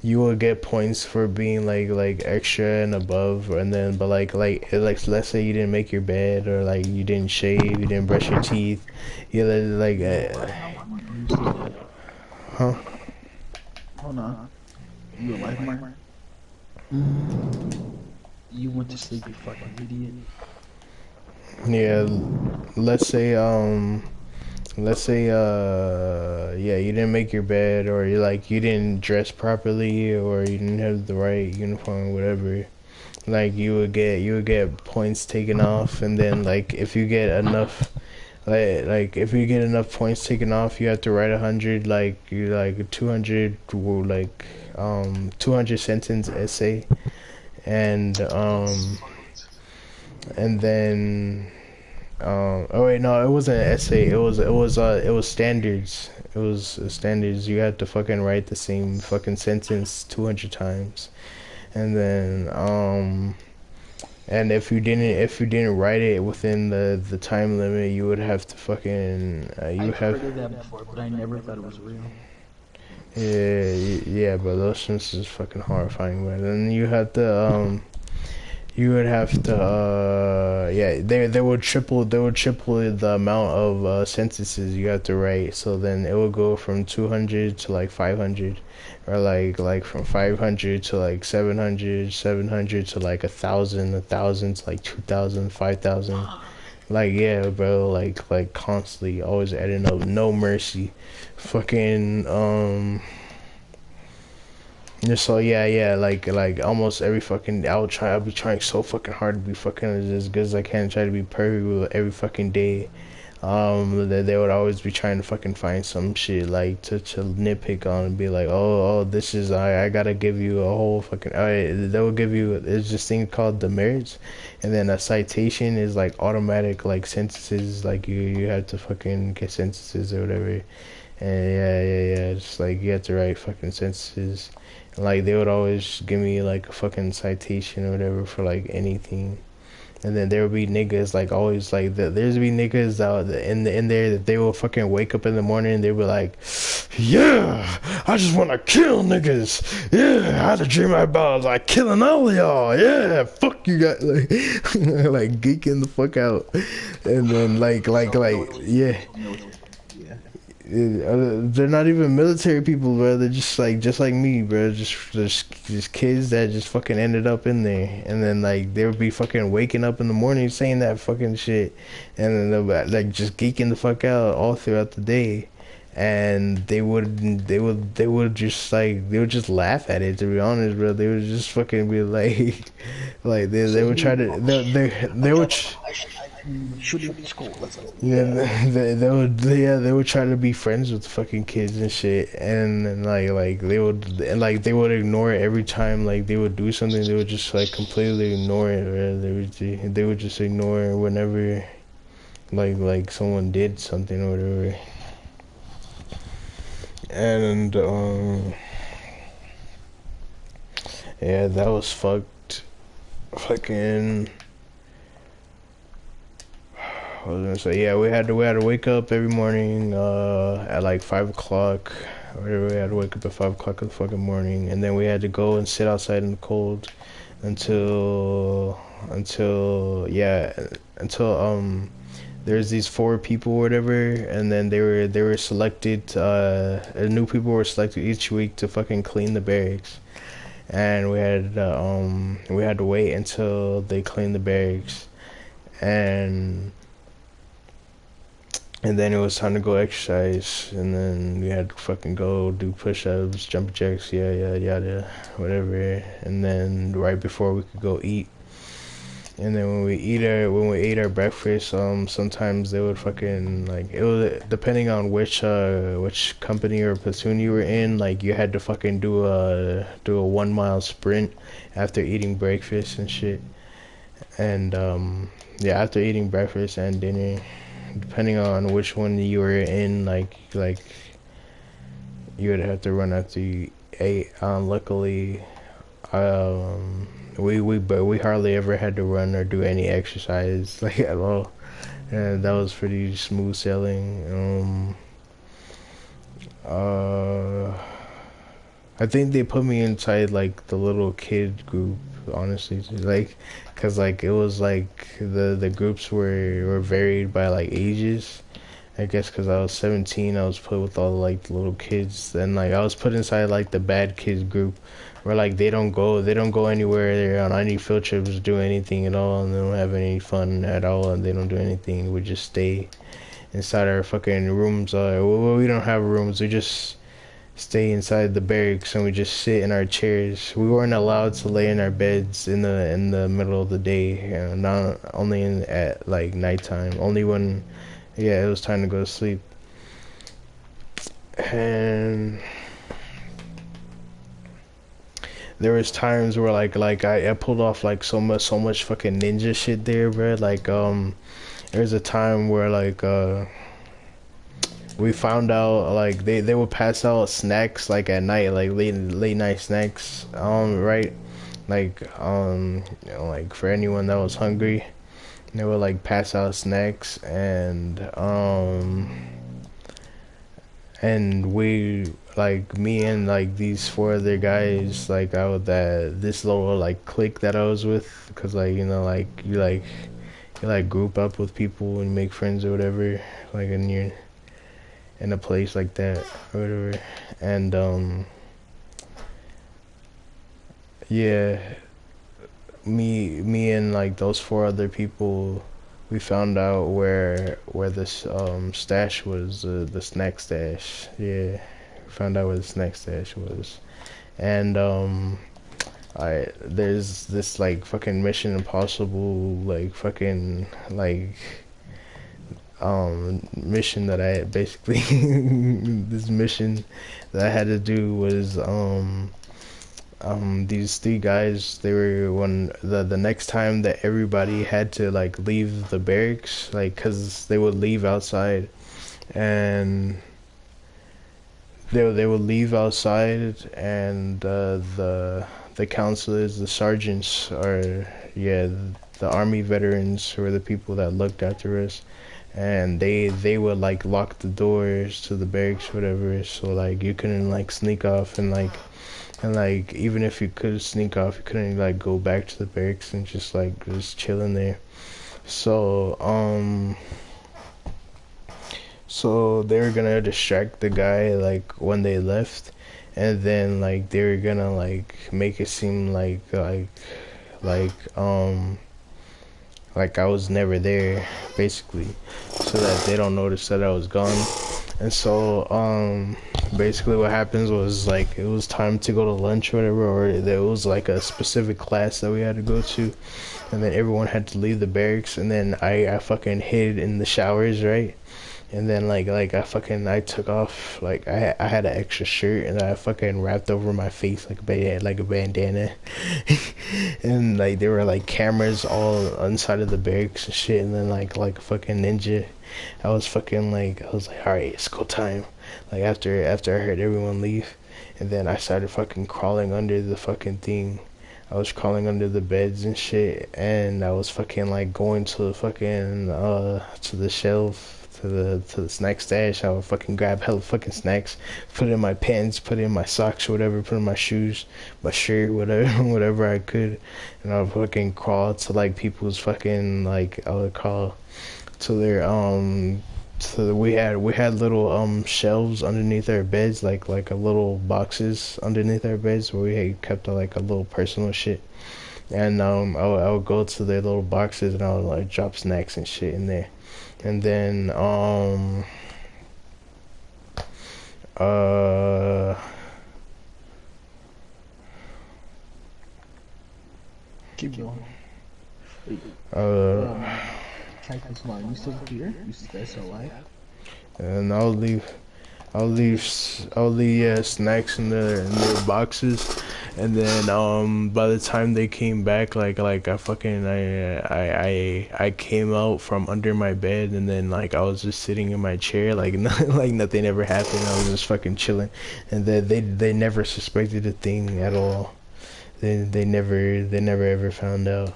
you would get points for being like extra and above, and then but like let's say you didn't make your bed, or like you didn't shave, you didn't brush your teeth, huh? Hold on. You alive, Mark? You went to sleep, you fucking idiot. Yeah, let's say yeah, you didn't make your bed, or you didn't dress properly, or you didn't have the right uniform, whatever. Like you would get points taken off, and then like if you get enough if you get enough points taken off, you have to write 100 200 200 sentence essay, and then oh wait, no, it wasn't an essay. It was standards. It was standards. You had to fucking write the same fucking sentence 200 times, and then and if you didn't write it within the time limit, you would have to fucking I've heard of that before, but I never thought it was real. Yeah, but those things is fucking horrifying, man. And you would have to yeah, they would triple the amount of sentences you have to write. So then it would go from 200 to like 500, or like from 500 to like 700 to like 1,000 to like 2,000, 5,000. Like yeah, bro, like constantly always adding up, no mercy. Fucking so yeah, like almost every fucking I'll be trying so fucking hard to be fucking as good as I can, try to be perfect with every fucking day. They would always be trying to fucking find some shit like to nitpick on and be like, oh this is I gotta give you a whole fucking they will give you, there's this thing called demerits, and then a citation is like automatic like sentences, like you have to fucking get sentences or whatever. And yeah, just like you have to write fucking sentences. And like they would always give me like a fucking citation or whatever for like anything. And then there would be niggas like always like there's be niggas out in there that they will fucking wake up in the morning and they be like, yeah, I just want to kill niggas. Yeah, I had a dream about like killing all of y'all. Yeah, fuck you guys, like like geeking the fuck out. And then like yeah. They're not even military people, bro. They're just like me, bro. Just kids that just fucking ended up in there, and then like they would be fucking waking up in the morning saying that fucking shit, and then they'll be, like just geeking the fuck out all throughout the day, and they would just like they would just laugh at it. To be honest, bro, they would just fucking be like, like they would try to they would. Shoot you in school. Let's go. Yeah, they would try to be friends with fucking kids and shit, and then, like they would ignore it every time like they would do something. They would just like completely ignore it. Or they would just ignore it whenever like someone did something or whatever. And yeah, that was fucked. Fucking. I was gonna say, yeah, we had to wake up every morning at like 5 o'clock. Or whatever. We had to wake up at 5 o'clock in the fucking morning, and then we had to go and sit outside in the cold until there's these four people or whatever, and then they were selected. New people were selected each week to fucking clean the barracks, and we had to wait until they cleaned the barracks, and. And then it was time to go exercise, and then we had to fucking go do push-ups, jumping jacks, yada, whatever. And then right before we could go eat. And then when we ate our breakfast, sometimes they would fucking like it was depending on which company or platoon you were in, like you had to fucking do a 1 mile sprint after eating breakfast and shit. And yeah, after eating breakfast and dinner. Depending on which one you were in, like you would have to run after you ate. Luckily, we hardly ever had to run or do any exercise like at all, and that was pretty smooth sailing. I think they put me inside like the little kid group, honestly, like, cause like it was like the groups were varied by like ages. I guess cause I was 17, I was put with all like the little kids, and like I was put inside like the bad kids group, where like they don't go anywhere. They're on any field trips, do anything at all, and they don't have any fun at all, and they don't do anything. We just stay inside our fucking rooms. Well, we don't have rooms. We just stay inside the barracks and we just sit in our chairs. We weren't allowed to lay in our beds in the middle of the day, not only at like nighttime. Only when, yeah, it was time to go to sleep. And there was times where like I pulled off like so much fucking ninja shit there, bro. Like there was a time where like we found out like they would pass out snacks like at night, like late night snacks, right, like like for anyone that was hungry, they would like pass out snacks, and we, like me and like these four other guys, like I would that this little like clique that I was with, because like like you group up with people and make friends or whatever, like in a place like that or whatever. And yeah, me and like those four other people, we found out where this stash was, the snack stash. Yeah, we found out where the snack stash was. And I there's this like fucking Mission Impossible like fucking like mission that I basically this mission that I had to do was these three guys, they were when the next time that everybody had to like leave the barracks, like cuz they would leave outside, and they would leave outside, and the counselors, the sergeants, or yeah, the army veterans, who were the people that looked after us, and they would like lock the doors to the barracks, whatever, so like you couldn't like sneak off, and even if you could sneak off, you couldn't like go back to the barracks and just chill in there. So So they were gonna distract the guy like when they left, and then like they were gonna like make it seem like like I was never there, basically, so that they don't notice that I was gone. And so basically what happens was like it was time to go to lunch or whatever, or there was like a specific class that we had to go to, and then everyone had to leave the barracks, and then I fucking hid in the showers, right? And then I took off, like I had an extra shirt and I fucking wrapped over my face like a bandana. And like there were like cameras all inside of the barracks and shit, and then like a fucking ninja, I was like, all right, it's go time. Like after I heard everyone leave, and then I started fucking crawling under the fucking thing. I was crawling under the beds and shit, and I was fucking like going to the fucking to the shelf, to the snack stash. I would fucking grab hella fucking snacks, put it in my pants, put it in my socks or whatever, put it in my shoes, my shirt, whatever whatever I could, and I would fucking crawl to like people's fucking like, I would crawl to their so we had little shelves underneath our beds, like a little boxes underneath our beds where we had kept like a little personal shit. And I would go to their little boxes and I would like drop snacks and shit in there. And then uh Keep going. Wait, uh check this line. You still here? You guys still alive? and I'll leave snacks in their boxes, and then by the time they came back, like I came out from under my bed, and then like I was just sitting in my chair like like nothing ever happened. I was just fucking chilling, and then they never suspected a thing at all. They never ever found out.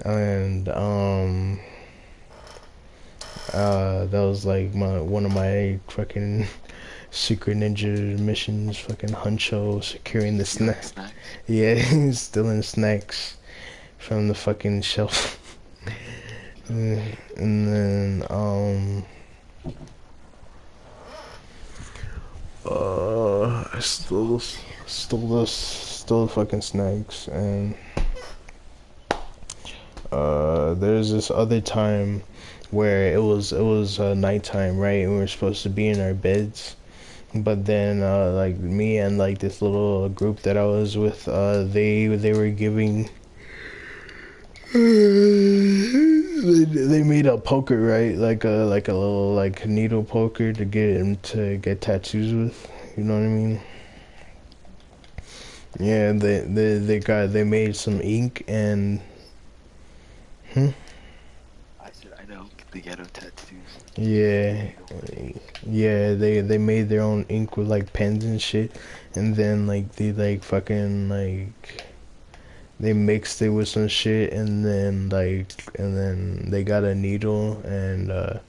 And that was like one of my fucking secret ninja missions, fucking Huncho securing the snacks. Snacks. Yeah, stealing snacks from the fucking shelf. And then I stole the fucking snacks. And there's this other time where it was nighttime, right? And we were supposed to be in our beds, but then like me and like this little group that I was with, they were giving they made a poker, right? Like a little like needle poker to get tattoos with. You know what I mean? Yeah, they made some ink and I said I know the ghetto tattoos. yeah, yeah, they made their own ink with like pens and shit, and then like they like fucking like they mixed it with some shit, and then they got a needle, and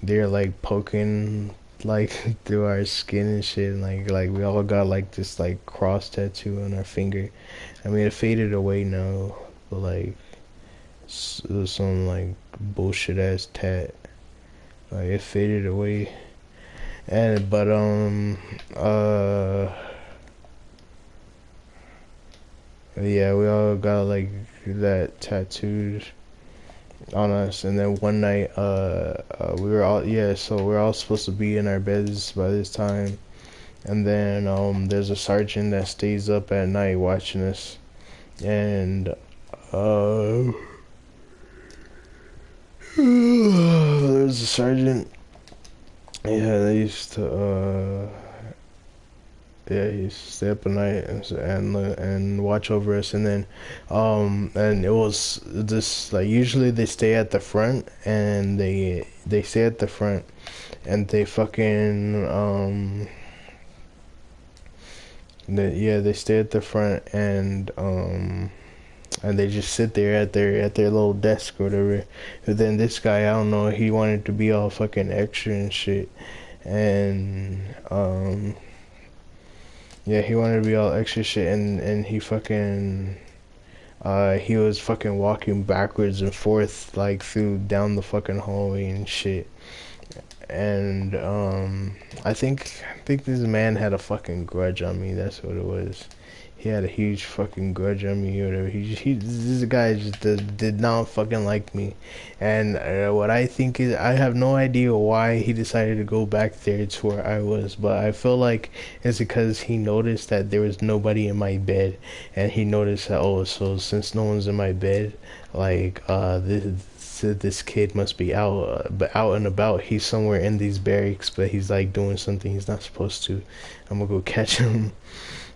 they're like poking like through our skin and shit, and like we all got like this like cross tattoo on our finger. I mean, it faded away now, but like it was some like bullshit ass tat. Like it faded away, and but yeah, we all got like that tattooed on us. And then one night we were all, yeah, so we're all supposed to be in our beds by this time, and then there's a sergeant that stays up at night watching us. And there's a sergeant, yeah, they used to yeah, he used to stay up at night and watch over us. And then and it was this, like, usually they stay at the front, and they stay at the front, and they fucking they stay at the front, and they just sit there at their little desk or whatever. But then this guy, I don't know, he wanted to be all fucking extra and shit, and yeah, he wanted to be all extra shit, and he fucking he was fucking walking backwards and forth like through down the fucking hallway and shit. and I think this man had a fucking grudge on me. That's what it was. He had a huge fucking grudge on me or whatever. This guy just did not fucking like me, and what I think is I have no idea why he decided to go back there to where I was, but I feel like it's because he noticed that there was nobody in my bed, and he noticed that, oh, so since no one's in my bed, like this kid must be out, but out and about. He's somewhere in these barracks, but he's like doing something he's not supposed to. I'm gonna go catch him.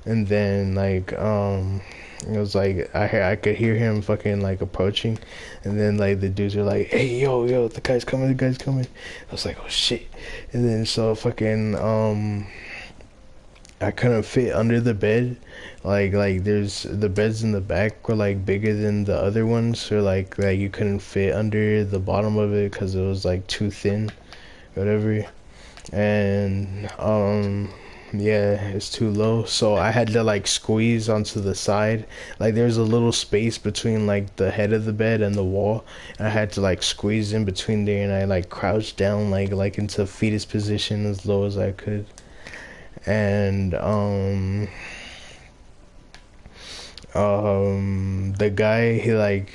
And then it was like I could hear him fucking like approaching, and then like the dudes are like, "Hey, yo, the guy's coming, the guy's coming." I was like, "Oh shit!" And then so fucking I couldn't fit under the bed, like there's the beds in the back were like bigger than the other ones, so like you couldn't fit under the bottom of it because it was like too thin, whatever. And yeah, it's too low, so I had to like squeeze onto the side. Like there's a little space between like the head of the bed and the wall, and I had to like squeeze in between there, and I like crouched down like into fetus position as low as I could. And the guy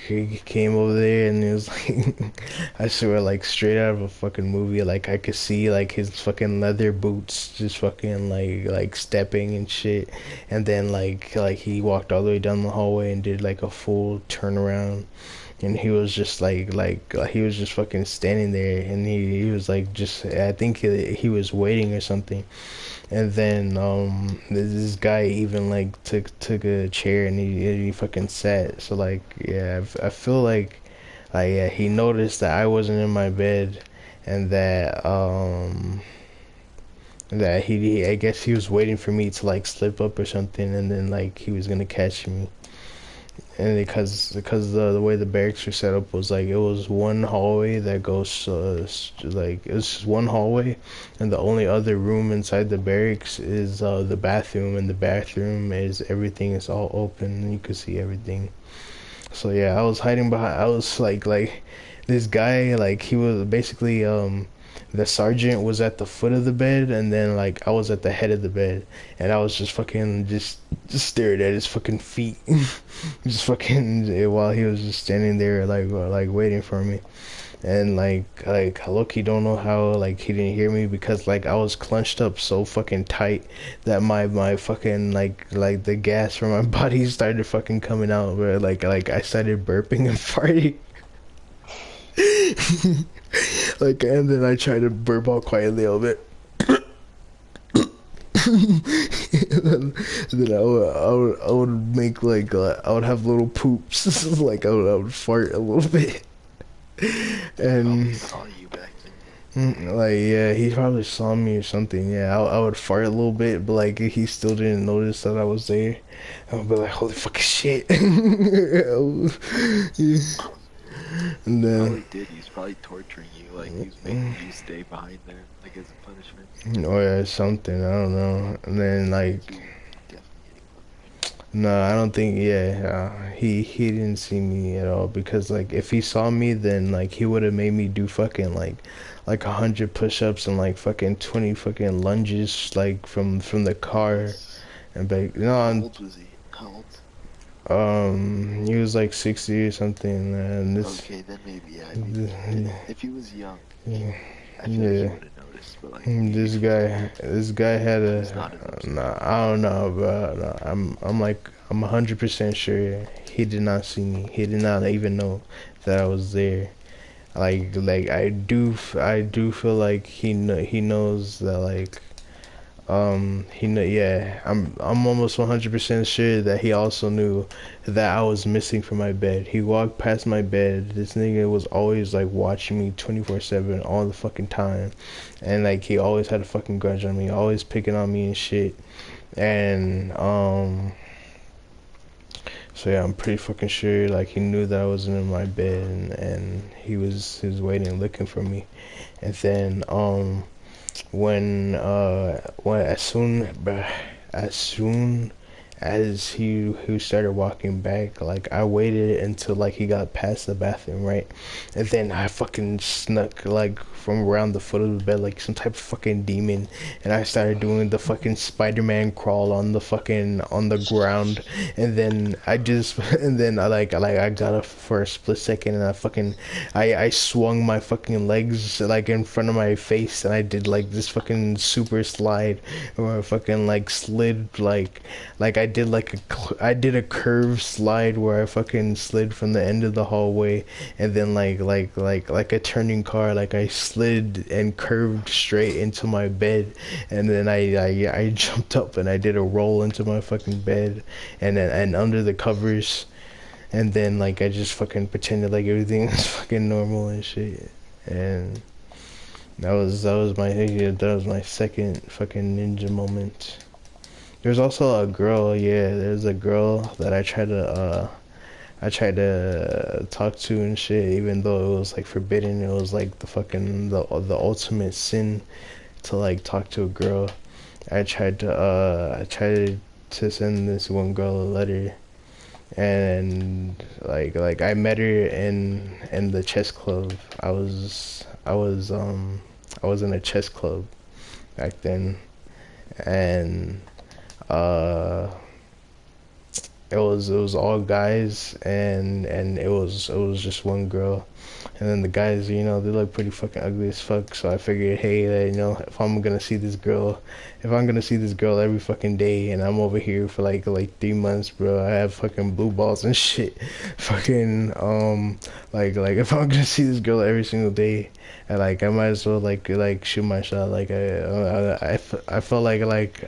he came over there and he was like I swear like straight out of a fucking movie. Like I could see like his fucking leather boots just fucking like stepping and shit, and then like he walked all the way down the hallway and did like a full turnaround, and he was just like he was just fucking standing there, and he was like just I think he was waiting or something. And then this guy even like took a chair and he fucking sat. So like yeah, I feel like yeah, he noticed that I wasn't in my bed, and that he I guess he was waiting for me to like slip up or something, and then like he was gonna catch me. And because the way the barracks were set up was like it was one hallway that goes like it's just one hallway, and the only other room inside the barracks is the bathroom, and the bathroom is everything is all open and you could see everything. So yeah, I was hiding behind. I was like this guy, like he was basically the sergeant was at the foot of the bed, and then like I was at the head of the bed, and I was just fucking just staring at his fucking feet, just fucking while he was just standing there like waiting for me. And like Loki don't know how like he didn't hear me, because like I was clenched up so fucking tight that my fucking like the gas from my body started fucking coming out, where like I started burping and farting. Like, and then I tried to burp all quietly a little bit. And then I would make like I would have little poops. Like I would fart a little bit. Probably And saw you back then. like yeah, he probably saw me or something. Yeah, I would fart a little bit, but like he still didn't notice that I was there. I would be like, holy fucking shit. Yeah. And All then he did, he's probably torturing you, like he's making you stay behind there, like as a punishment. oh yeah, something, I don't know. And then like You definitely getting punished. no, I don't think. Yeah, he didn't see me at all, because like if he saw me, then like he would have made me do fucking like 100 push-ups and like fucking 20 fucking lunges like from the car and back. No, How old was he? How old? he was like 60 or something, and this. Okay, then maybe yeah. I mean, if he was young, Yeah. I feel like he Yeah. would have noticed. But like This guy had he's a not a nah, I don't know, bro. No, I'm 100% sure he did not see me. He did not even know that I was there. Like I do feel like he knows that like he know yeah, I'm almost 100% sure that he also knew that I was missing from my bed. He walked past my bed. This nigga was always like watching me 24/7 all the fucking time, and like he always had a fucking grudge on me, always picking on me and shit. And so yeah, I'm pretty fucking sure like he knew that I wasn't in my bed, and he was waiting looking for me. And then when as soon as he started walking back, like I waited until like he got past the bathroom, right? And then I fucking snuck like from around the foot of the bed like some type of fucking demon, and I started doing the fucking Spider-Man crawl on the fucking on the ground. And then I just and then I got up for a split second, and I swung my fucking legs like in front of my face, and I did like this fucking super slide where I fucking like slid like I did a curve slide where I fucking slid from the end of the hallway, and then like a turning car, like I slid and curved straight into my bed, and then I jumped up and I did a roll into my fucking bed, and under the covers, and then like I just fucking pretended like everything was fucking normal and shit. And that was my second fucking ninja moment. There's also a girl, yeah, there's a girl that I tried to talk to and shit, even though it was like forbidden. It was like the fucking the ultimate sin to like talk to a girl. I tried to send this one girl a letter, and like I met her in the chess club. I was in a chess club back then, and uh it was all guys, and it was just one girl, and then the guys, you know, they look pretty fucking ugly as fuck. So I figured, hey, that, you know, if I'm gonna see this girl every fucking day, and I'm over here for like 3 months, bro, I have fucking blue balls and shit. Fucking like if I'm gonna see this girl every single day, I might as well like shoot my shot. I felt like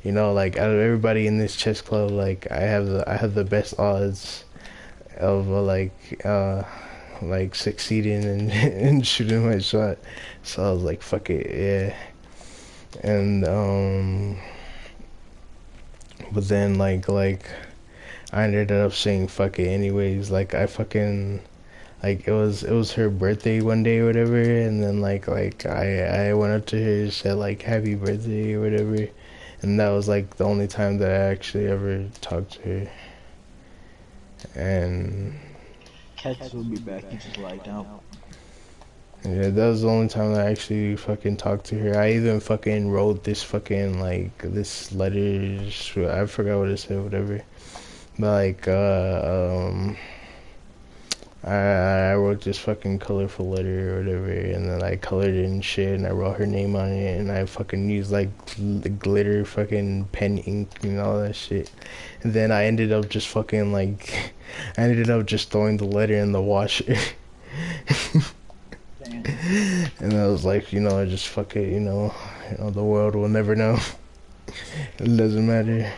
you know, like out of everybody in this chess club, like I have the best odds of like succeeding and and shooting my shot. So I was like, fuck it, yeah. And but then I ended up saying fuck it anyways. Like I fucking like it was her birthday one day or whatever, and then I went up to her and said like happy birthday or whatever. And that was like the only time that I actually ever talked to her. And Cats will be back and just lie down. yeah, that was the only time that I actually fucking talked to her. I even fucking wrote this fucking this letter. I forgot what it said, whatever. But I wrote this fucking colorful letter or whatever, and then I colored it and shit, and I wrote her name on it, and I fucking used like the glitter fucking pen ink and all that shit. And then I ended up just fucking I ended up just throwing the letter in the washer. And I was like, you know, just fuck it, you know, the world will never know. It doesn't matter.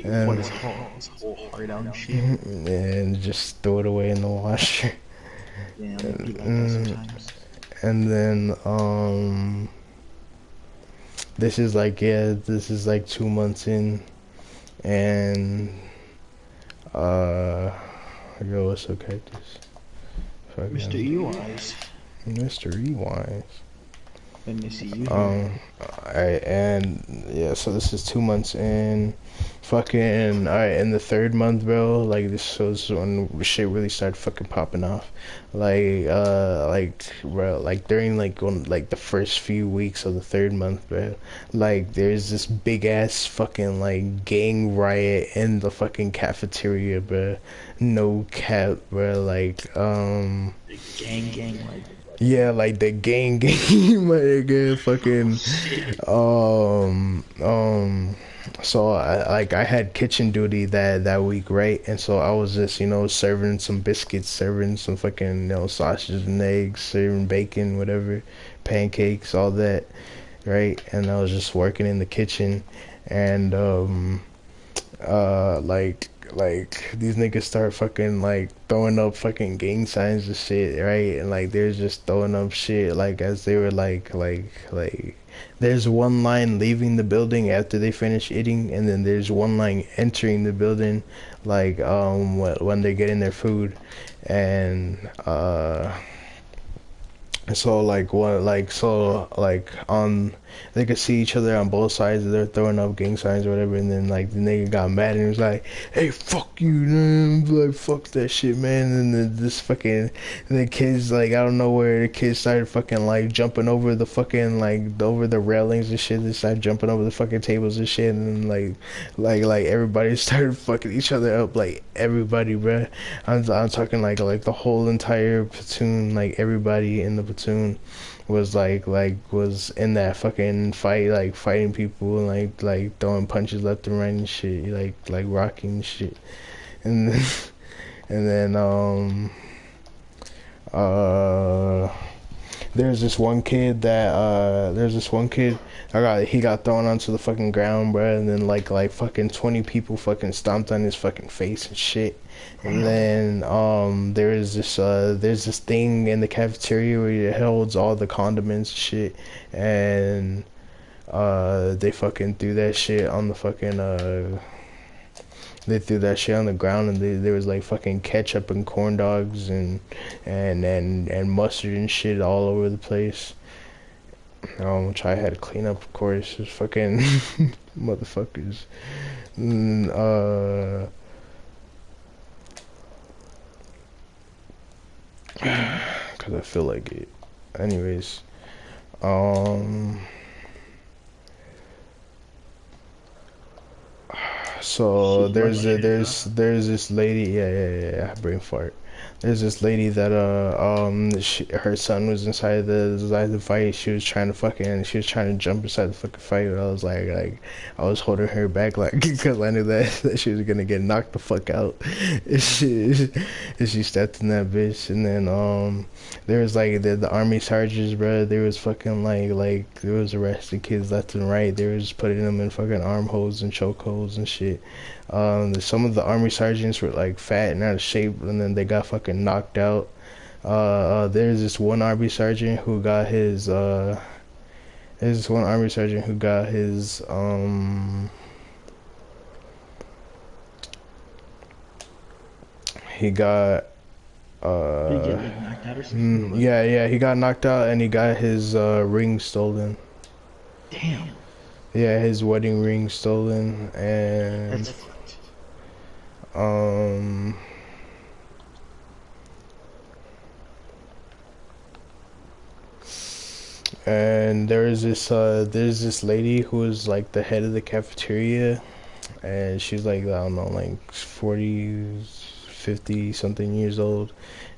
What is his whole heart out and shit? And just throw it away in the washer. Damn, it'd be like that sometimes. And then this is like 2 months in, and yo, what's up, cactus? Mr. E-Wise. Mr. E-Wise. Let me see you. Alright, and yeah, so this is 2 months in. Fucking alright, in the third month, bro, like this was when shit really started fucking popping off. Bro, like during the first few weeks of the third month, bro, like there's this big ass fucking like gang riot in the fucking cafeteria, bro. No cap, bro. Gang, like. Yeah, like the gang, my nigga, fucking, so I had kitchen duty that week, right? And so I was just, you know, serving some biscuits, serving some fucking, you know, sausages and eggs, serving bacon, whatever, pancakes, all that, right? And I was just working in the kitchen, and these niggas start fucking throwing up fucking gang signs and shit, right? And they're just throwing up shit as they were there's one line leaving the building after they finish eating, and then there's one line entering the building when they're getting their food. And So like what like so like on they could see each other on both sides. They're throwing up gang signs or whatever, and then like the nigga got mad and was like, "Hey, fuck you, man!" Like fuck that shit, man. And then this fucking the kids like I don't know where the kids started fucking like jumping over the fucking like over the railings and shit. They started jumping over the fucking tables and shit, and then like everybody started fucking each other up, like everybody, bruh. I'm talking like the whole entire platoon, like everybody in the platoon was was in that fucking fight, like fighting people and like throwing punches left and right and shit, like rocking and shit. And then, and then uh there's this one kid he got thrown onto the fucking ground, bro, and then like fucking 20 people fucking stomped on his fucking face and shit. And then there's this thing in the cafeteria where it holds all the condiments and shit, and they fucking threw that shit on the fucking they threw that shit on the ground, and there was like fucking ketchup and corn dogs and mustard and shit all over the place. Which I had to clean up, of course. Just fucking motherfuckers. Mm, cause I feel like it. Anyways, um, so Shit, you like shit, huh? there's this lady. Yeah. Brain fart. There's this lady that her son was inside the fight. She was trying to jump inside the fucking fight. I was like I was holding her back like because I knew that she was gonna get knocked the fuck out. And she stepped in that bitch. And then there was like the army sergeants, bro. There was fucking like there was arresting kids left and right. They were just putting them in fucking armholes and chokeholds and shit. Some of the army sergeants were like fat and out of shape, and then they got fucking knocked out. There's this one army sergeant who got his. There's this one army sergeant who got his. He got. Did he get like knocked out or something? Or what? Yeah, he got knocked out and he got his ring stolen. Damn, Yeah, his wedding ring stolen, and that's fucked. um. And there's this lady who is like the head of the cafeteria, and she's like I don't know like 40, 50 something years old.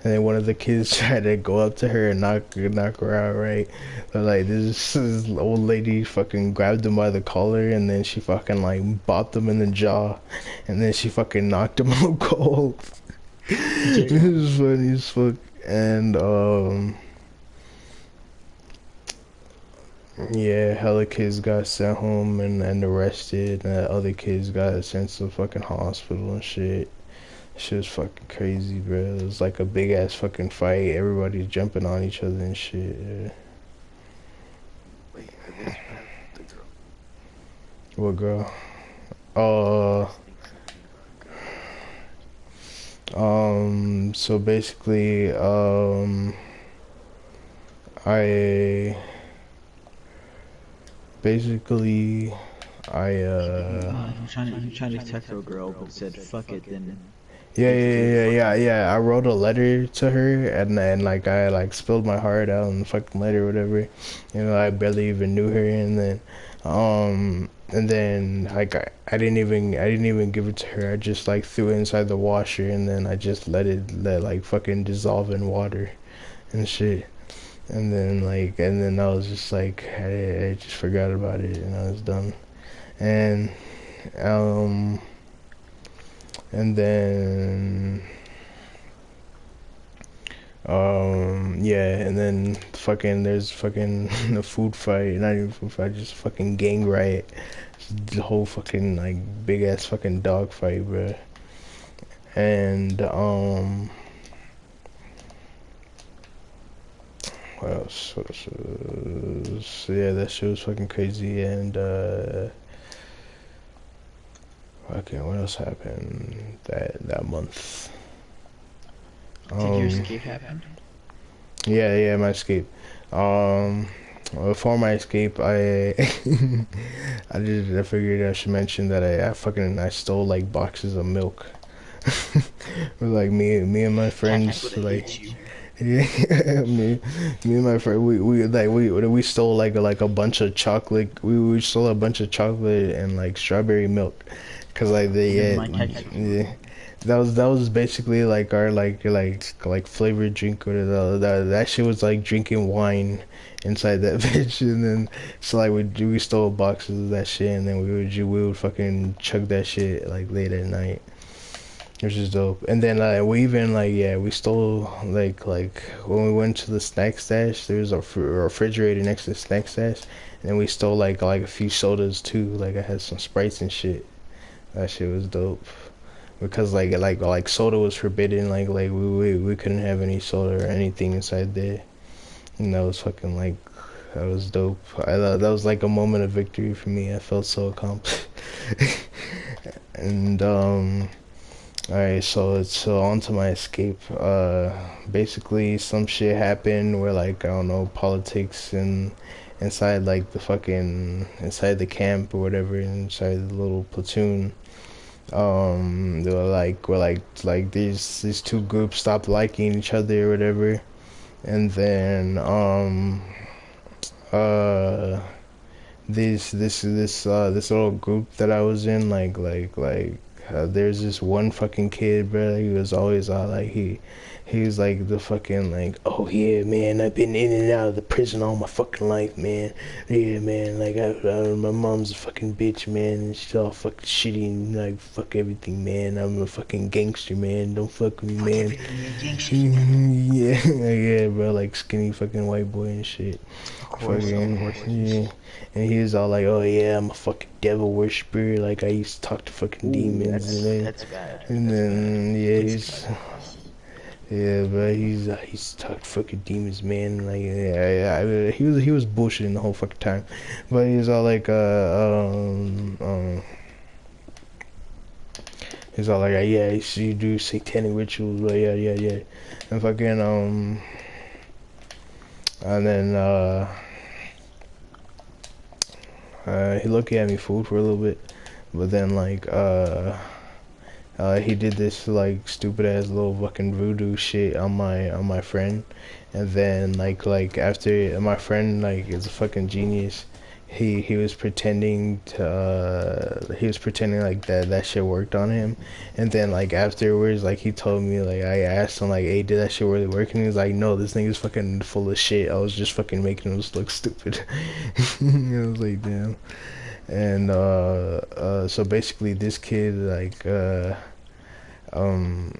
And then one of the kids tried to go up to her and knock her out, right? But like this old lady fucking grabbed him by the collar, and then she fucking like bopped him in the jaw, and then she fucking knocked him out cold. It was funny as fuck. And yeah, hella kids got sent home and arrested, and other kids got sent to the fucking hospital and shit. Shit was fucking crazy, bro. It was like a big ass fucking fight. Everybody's jumping on each other and shit. Yeah. Wait, I just met the girl. What girl? Uh, so basically, I basically I You trying to text a girl, but said fuck it, then yeah. I wrote a letter to her, and like I like spilled my heart out in the fucking letter, or whatever. You know, I barely even knew her, and then like I didn't even give it to her. I just like threw it inside the washer, and then I just let like fucking dissolve in water and shit. And then I was just like I just forgot about it, and I was done. And um and then yeah, and then fucking there's fucking a food fight, not even food fight, just fucking gang riot. The whole fucking like big ass fucking dog fight, bro. And what else? So yeah, that shit was fucking crazy. And okay, what else happened that month? did your escape happen? Yeah, my escape. Um, for my escape, I I figured I should mention that I stole like boxes of milk. With like me and my Catherine's friends gonna like hate you. yeah, me and my friend we stole like a bunch of chocolate. We stole a bunch of chocolate and like strawberry milk, cause like they Never mind, Catherine's rude. yeah. That was basically like our like flavored drink or that shit was like drinking wine inside that bitch, and then so like we stole boxes of that shit, and then we would fucking chug that shit like late at night, which is dope. And then we even like yeah we stole like when we went to the snack stash, there was a refrigerator next to the snack stash, and then we stole like a few sodas too. Like I had some Sprites and shit. That shit was dope because like soda was forbidden. Like we couldn't have any soda or anything inside there. And that was fucking like that was dope. I thought that was like a moment of victory for me. I felt so accomplished. And all right, so on to my escape. Basically some shit happened where like I don't know politics and inside like the fucking inside the camp or whatever inside the little platoon. They were like these two groups stopped liking each other or whatever, and then uh this little group that I was in there's this one fucking kid, bro. He was always like he was like the fucking like, oh yeah, man, I've been in and out of the prison all my fucking life, man. Yeah, man, like my mom's a fucking bitch, man, and she's all fucking shitty and like fuck everything, man. I'm a fucking gangster, man. Don't fuck with me, Fuck man. everything, man. Gang shit, man. Yeah, yeah, bro, like skinny fucking white boy and shit. Of Fucking course. yeah. And he was all like, "Oh yeah, I'm a fucking devil worshiper. Like I used to talk to fucking Ooh, demons." that's bad. And That's bad. then yeah, Please take he's that off. yeah, but he's talked to fucking demons, man. Like yeah, he was bullshitting the whole fucking time. But he was all like, he's all like, yeah, you do satanic rituals, but yeah, and fucking and then he looked at me food for a little bit, but then he did this like stupid ass little fucking voodoo shit on my friend, and then like after my friend like is a fucking genius. He was pretending to he was pretending like that shit worked on him, and then like afterwards like he told me like I asked him like, hey, did that shit really work? And he was like, no, this thing is fucking full of shit. I was just fucking making him look stupid. I was like, damn. And so basically this kid um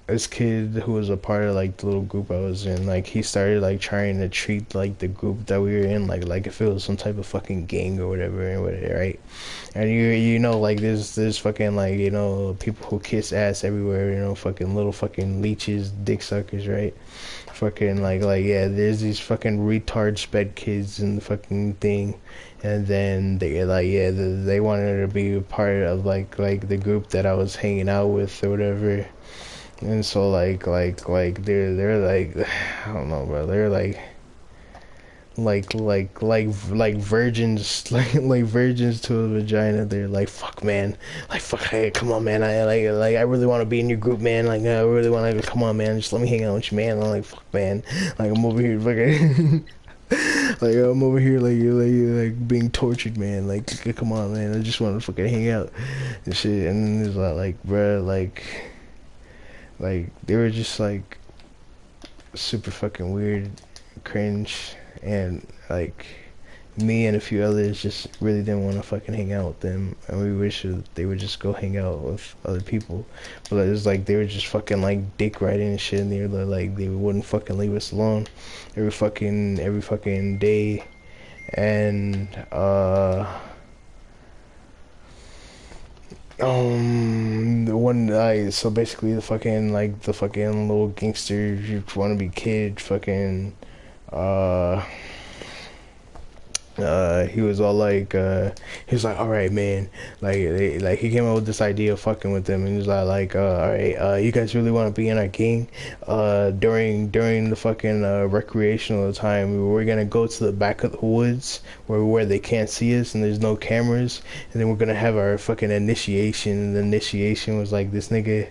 this kid who was a part of like the little group I was in, like he started like trying to treat like the group that we were in like if it was some type of fucking gang or whatever and whatever, right? And you know like there's fucking like you know people who kiss ass everywhere, you know, fucking little fucking leeches, dick suckers, right? Fucking like yeah, there's these fucking retard sped kids in the fucking thing, and then they like yeah they wanted to be a part of like the group that I was hanging out with or whatever. And so they're like I don't know, bro. They're like virgins like virgins to a vagina. They're like, fuck, man. Like, fuck, hey, come on, man. I really want to be in your group, man. Like I really want to come on, man. Just let me hang out with you, man. I'm like, fuck, man. Like I'm over here fucking like I'm over here like being tortured, man. Like come on, man. I just want to fucking hang out and shit. And then there's like bruh, like they were just like super fucking weird, cringe, and like me and a few others just really didn't want to fucking hang out with them, and we wish that they would just go hang out with other people. But it was like they were just fucking like dick riding and shit, and they were like they wouldn't fucking leave us alone every fucking day, and the one I so basically the fucking little gangster wannabe kid fucking uh he was all like, he was like, all right, man, like he came up with this idea of fucking with them, and he was all right, you guys really want to be in our gang? During the fucking recreational time, we're gonna go to the back of the woods where they can't see us and there's no cameras, and then we're gonna have our fucking initiation. And the initiation was like this nigga.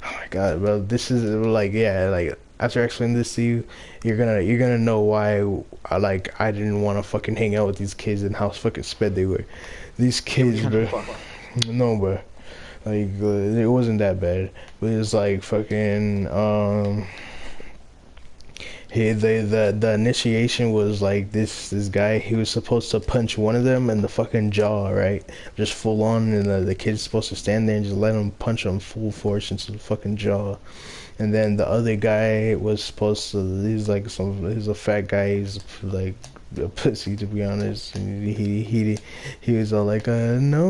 Oh my god, bro, this is like, yeah, like after I explain this to you, you're gonna know why I didn't want to fucking hang out with these kids and how fucking sped they were. These kids, bro. No, bro. Like it wasn't that bad, but it was like fucking the initiation was like this guy, he was supposed to punch one of them in the fucking jaw, right? Just full on, and the kid's supposed to stand there and just let him punch him full force into the fucking jaw. And then the other guy was supposed to, he's a fat guy, he's like a pussy, to be honest. And he was all like, no,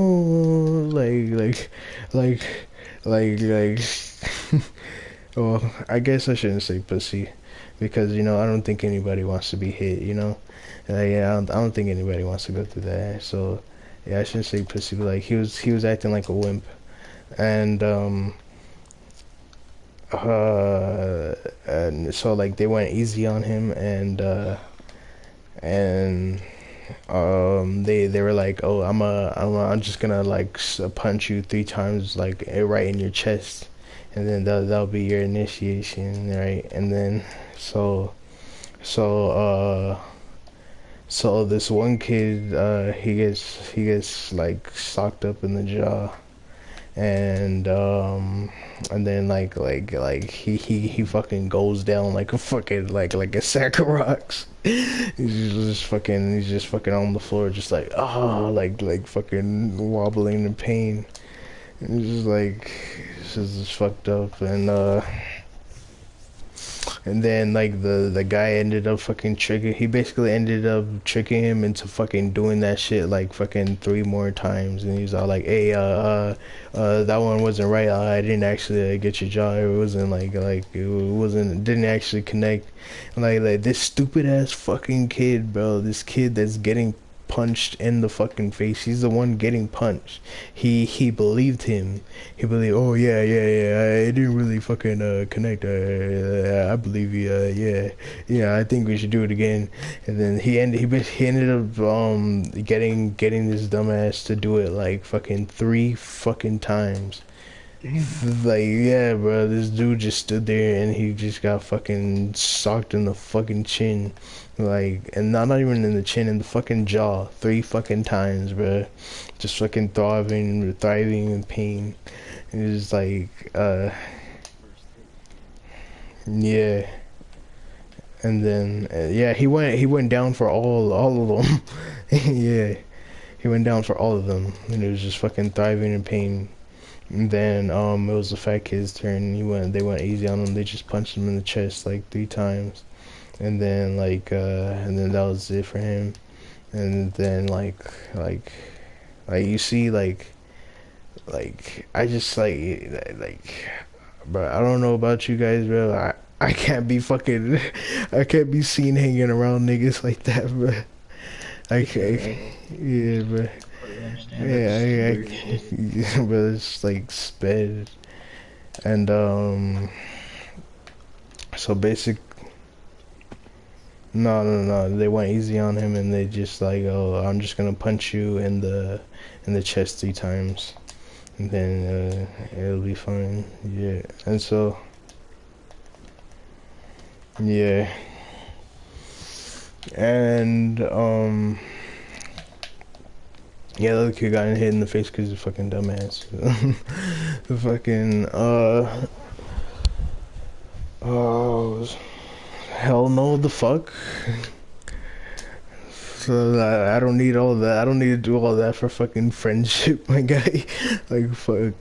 like like well, I guess I shouldn't say pussy, because I don't think anybody wants to be hit, yeah, I don't think anybody wants to go through that. So yeah, I shouldn't say pussy, but like he was acting like a wimp. And and so like they went easy on him, and they were like, oh, I'm just gonna like punch you 3 times, like right in your chest, and then that'll be your initiation, right? And then so so so this one kid, he gets like socked up in the jaw, and then he fucking goes down like a fucking like a sack of rocks. He's just fucking on the floor, just like, like fucking wobbling in pain. And it's just like, this is just fucked up. And then like the guy ended up fucking tricking. He basically ended up tricking him into fucking doing that shit like fucking 3 more times. And he's all like, "Hey, that one wasn't right. I didn't actually get your jaw. It wasn't didn't actually connect." And like this stupid ass fucking kid, bro. This kid that's getting punched in the fucking face. He's the one getting punched. He believed him. He believed, oh yeah, I didn't really fucking connect. I believe you. Yeah, I think we should do it again. And then he ended up getting this dumbass to do it like fucking 3 fucking times. Like, yeah, bro, this dude just stood there and he just got fucking socked in the fucking chin. Like, and not even in the chin, in the fucking jaw. 3 fucking times, bro. Just fucking thriving in pain. It was like, yeah. And then, yeah, he went down for all of them. Yeah. He went down for all of them. And it was just fucking thriving in pain. And then it was the fat kid's turn. They went easy on him. They just punched him in the chest like 3 times, and then and then that was it for him. And then you see I just bro, I don't know about you guys, bro. I can't be fucking I can't be seen hanging around niggas like that, bro. I can't. Yeah, bro. Yeah, but it's like sped. And so no, they went easy on him, and they just like, oh, I'm just gonna punch you in the chest 3 times, and then it'll be fine. Yeah. And so yeah. And yeah, the other kid got hit in the face because he's a fucking dumbass. The fucking, oh, hell no, the fuck? So I don't need all that. I don't need to do all that for fucking friendship, my guy. Like, fuck.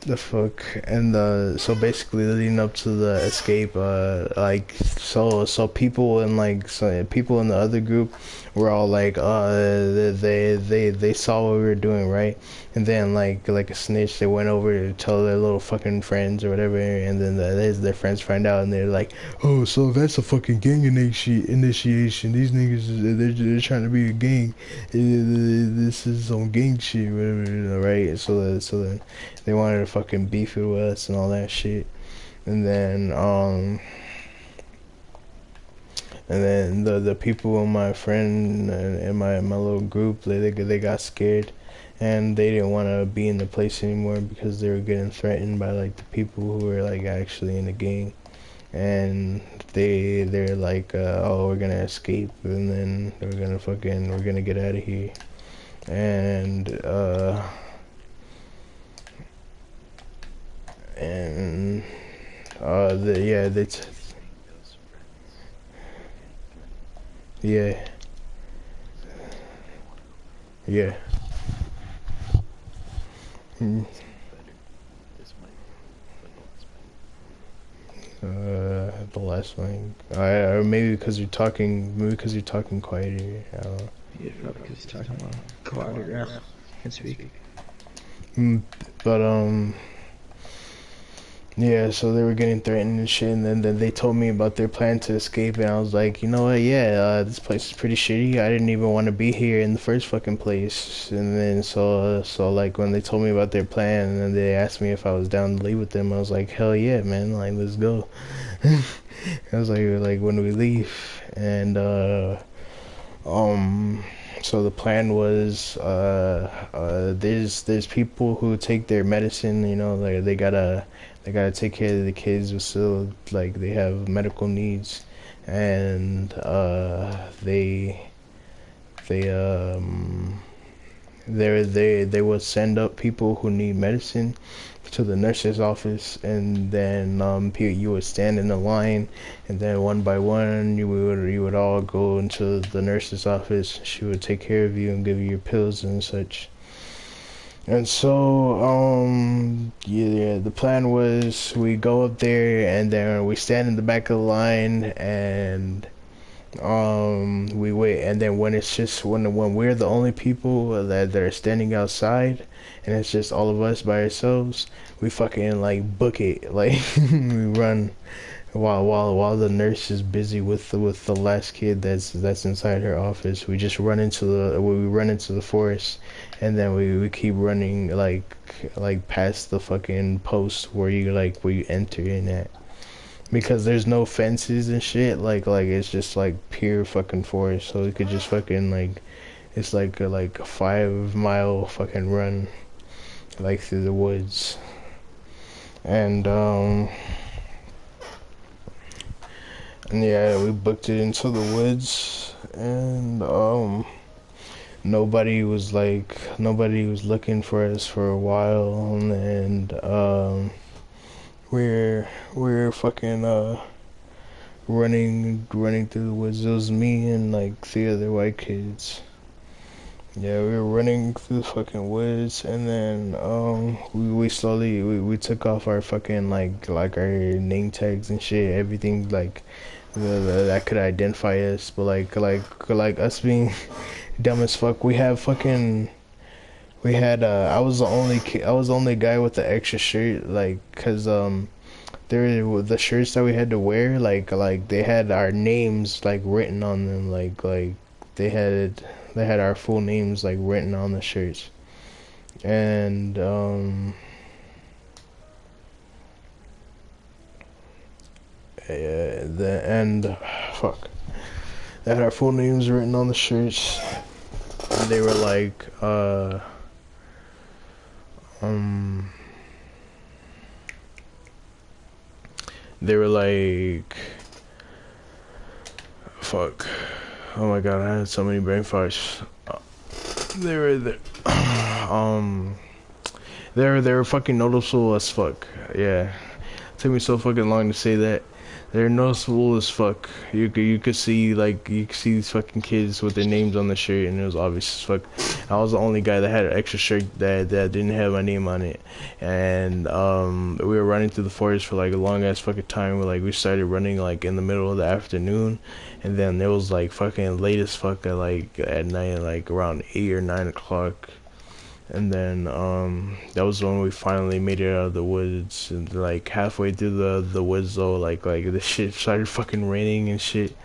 The fuck, and so basically leading up to the escape, like so people in like people in the other group were all like, they saw what we were doing, right? And then like a snitch, they went over to tell their little fucking friends or whatever, and then their friends find out, and they're like, oh, so that's a fucking gang initiation. These niggas, they're trying to be a gang. This is some gang shit, whatever, right? So then they wanted to fucking beef it with us and all that shit. And then the people in my friend and my little group, they got scared, and they didn't want to be in the place anymore because they were getting threatened by like the people who were like actually in the gang. And they're like, oh, we're gonna escape, and then we're gonna get out of here. And and yeah, yeah, yeah. Mm. The last one. Or maybe because you're talking quieter. I don't know. Yeah, probably because you're talking about quieter. I can speak. But yeah, so they were getting threatened and shit, and then they told me about their plan to escape, and I was like, you know what, yeah, this place is pretty shitty. I didn't even want to be here in the first fucking place. And then so like when they told me about their plan, and then they asked me if I was down to leave with them, I was like, hell yeah, man, like let's go. I was like when we leave, and so the plan was there's people who take their medicine, you know, like they gotta take care of the kids who still like they have medical needs, and they they would send up people who need medicine to the nurse's office, and then you would stand in a line, and then one by one you would all go into the nurse's office. She would take care of you and give you your pills and such. And so yeah, the plan was we go up there, and then we stand in the back of the line, and we wait, and then when it's just when we're the only people that are standing outside, and it's just all of us by ourselves, we fucking like book it, like we run while the nurse is busy with the last kid that's inside her office. We just run into the forest, and then we keep running like past the fucking post where you enter in at. Because there's no fences and shit, like it's just like pure fucking forest, so we could just fucking like, it's like a 5 mile fucking run, like through the woods. And yeah, we booked it into the woods, and nobody was looking for us for a while, and we're fucking running through the woods. It was me and like 3 other white kids. Yeah, we were running through the fucking woods, and then we slowly we took off our fucking like our name tags and shit, everything like that could identify us. But like us being dumb as fuck, we had I was the only guy with the extra shirt, like, cause there were the shirts that we had to wear, like they had our names like written on them, like they had our full names like written on the shirts. And fuck, they had our full names written on the shirts, and they were like they were like, fuck, oh my god, I had so many brain farts. They were they were fucking noticeable as fuck. Yeah, it took me so fucking long to say that. They're noticeable as fuck. You could see like you could see these fucking kids with their names on the shirt, and it was obvious as fuck. I was the only guy that had an extra shirt that didn't have my name on it, and we were running through the forest for like a long ass fucking time. We started running like in the middle of the afternoon, and then it was like fucking late as fuck at night, like around 8 or 9 o'clock. And then that was when we finally made it out of the woods. And like halfway through the woods though, like the shit started fucking raining and shit.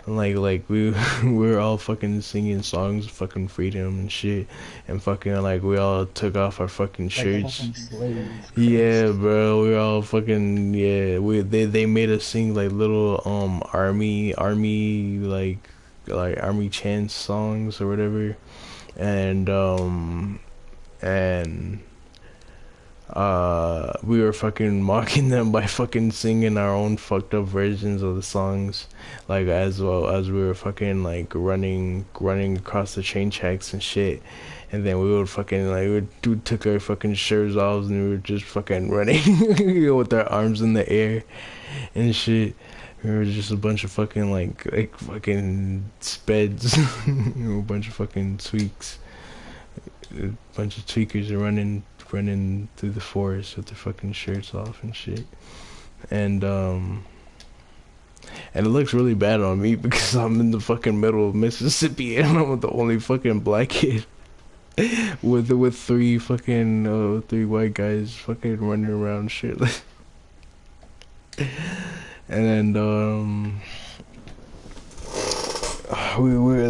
And like we we were all fucking singing songs of fucking freedom and shit. And fucking like we all took off our fucking Like shirts. fucking slaves. Yeah, bro, we were all fucking yeah. They made us sing like little army like army chants songs or whatever. And and we were fucking mocking them by fucking singing our own fucked up versions of the songs, like as well as we were fucking like running across the train tracks and shit. And then we would fucking like we took our fucking shirts off and we were just fucking running with our arms in the air and shit. We were just a bunch of fucking like fucking speds, a bunch of fucking tweaks, a bunch of tweakers are running through the forest with their fucking shirts off and shit. And it looks really bad on me because I'm in the fucking middle of Mississippi and I'm the only fucking black kid with three white guys fucking running around shit. And then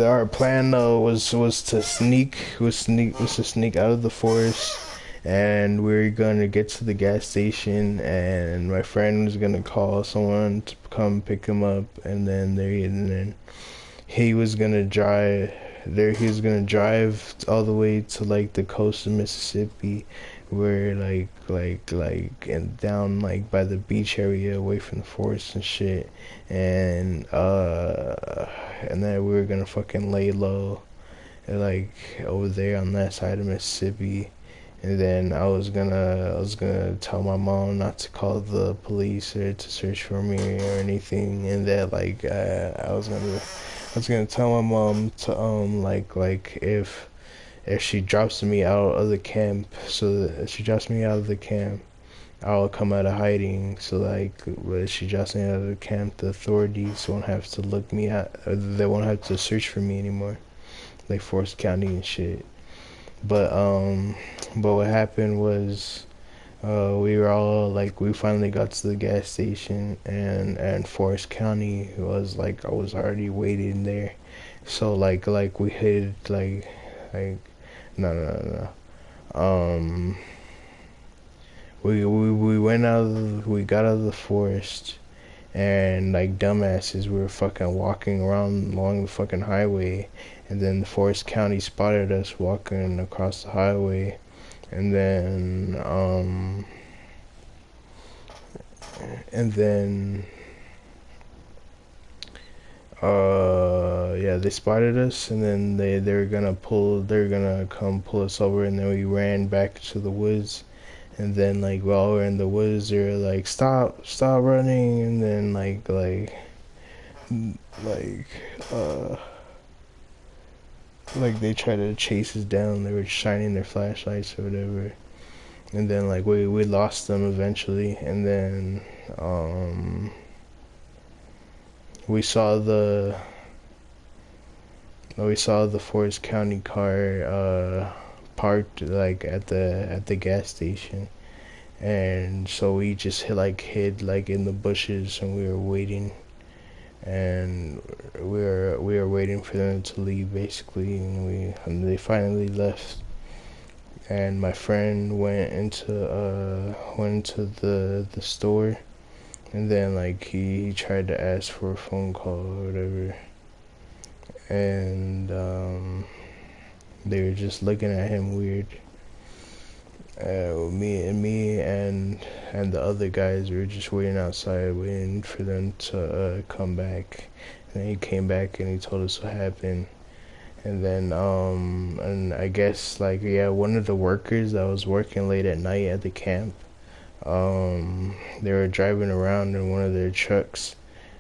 our plan was to sneak out of the forest, and we were gonna get to the gas station, and my friend was gonna call someone to come pick him up, and then he was gonna drive there. He was gonna drive all the way to like the coast of Mississippi, where and down like by the beach area, away from the forest and shit, and then we were gonna fucking lay low, like over there on that side of Mississippi. And then I was gonna tell my mom not to call the police or to search for me or anything, and that I was gonna tell my mom to if she drops me out of the camp, so that if she drops me out of the camp, I'll come out of hiding. So like when she drops me out of the camp, the authorities won't have to look me out. They won't have to search for me anymore, like Forest County and shit. But what happened was, we finally got to the gas station, and Forest County I was already waiting there. So we hid like no. We got out of the forest, and like dumbasses we were fucking walking around along the fucking highway, and then the Forest County spotted us walking across the highway, and then yeah, they spotted us, and then they were gonna come pull us over, and then we ran back to the woods. And then like while we're in the woods, they're like, stop running. And then like uh like they try to chase us down. They were shining their flashlights or whatever. And then like we lost them eventually. And then we saw the Forest County car parked like at the gas station, and so we just hid like in the bushes, and we were waiting, and we were waiting for them to leave basically, and they finally left, and my friend went into the store, and then like he tried to ask for a phone call or whatever, and they were just looking at him weird. Me and the other guys were just waiting outside, waiting for them to come back. And he came back and he told us what happened. And then and I guess one of the workers that was working late at night at the camp They were driving around in one of their trucks,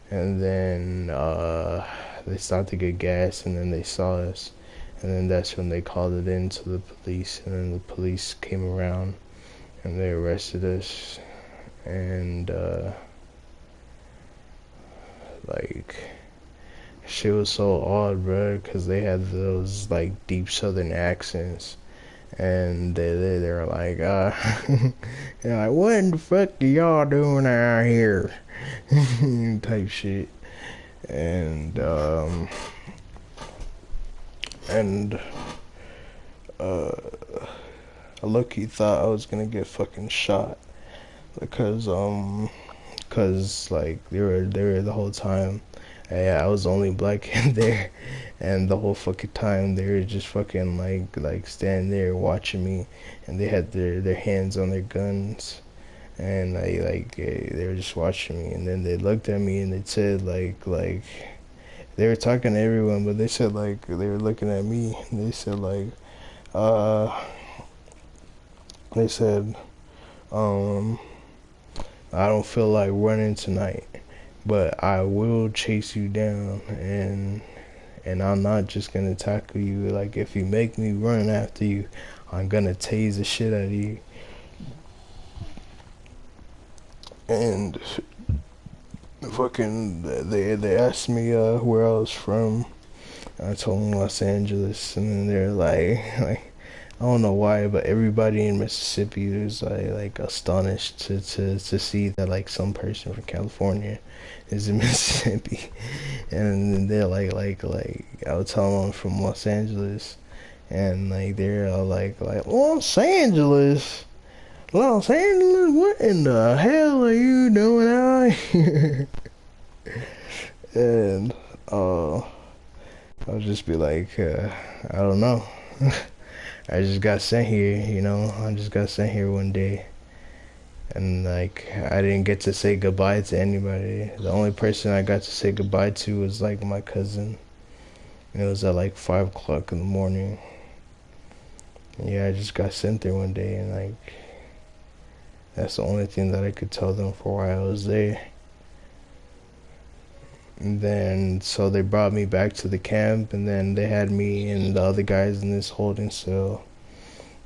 and then they stopped to get gas, and then they saw us, and then that's when they called it in to the police, and then the police came around and they arrested us, and like shit was so odd, bro, because they had those like deep southern accents, and they were like, they're like, what in the fuck are y'all doing out here, type shit, and and uh, I low-key thought I was gonna get fucking shot because like they were the whole time. Yeah, I was the only black kid there, and the whole fucking time they were just fucking like standing there watching me, and they had their hands on their guns, and they were just watching me, and then they looked at me and they said like they were talking to everyone, but they said like they were looking at me, and they said like uh they said um I don't feel like running tonight, but I will chase you down, and I'm not just gonna tackle you. Like if you make me run after you, I'm gonna tase the shit out of you. And fucking they asked me where I was from. I told them Los Angeles, and then they're like I don't know why, but everybody in Mississippi was like astonished to see that like some person from California is in Mississippi, and then they're like I would tell them I'm from Los Angeles, and like they're all like Los Angeles, Los Angeles, what in the hell are you doing out here? And I'll just be like I don't know. I just got sent here, you know. I just got sent here one day, and like I didn't get to say goodbye to anybody. The only person I got to say goodbye to was like my cousin. And it was at like 5 o'clock in the morning. And yeah, I just got sent there one day, and like that's the only thing that I could tell them for why I was there. And then so they brought me back to the camp, and then they had me and the other guys in this holding cell.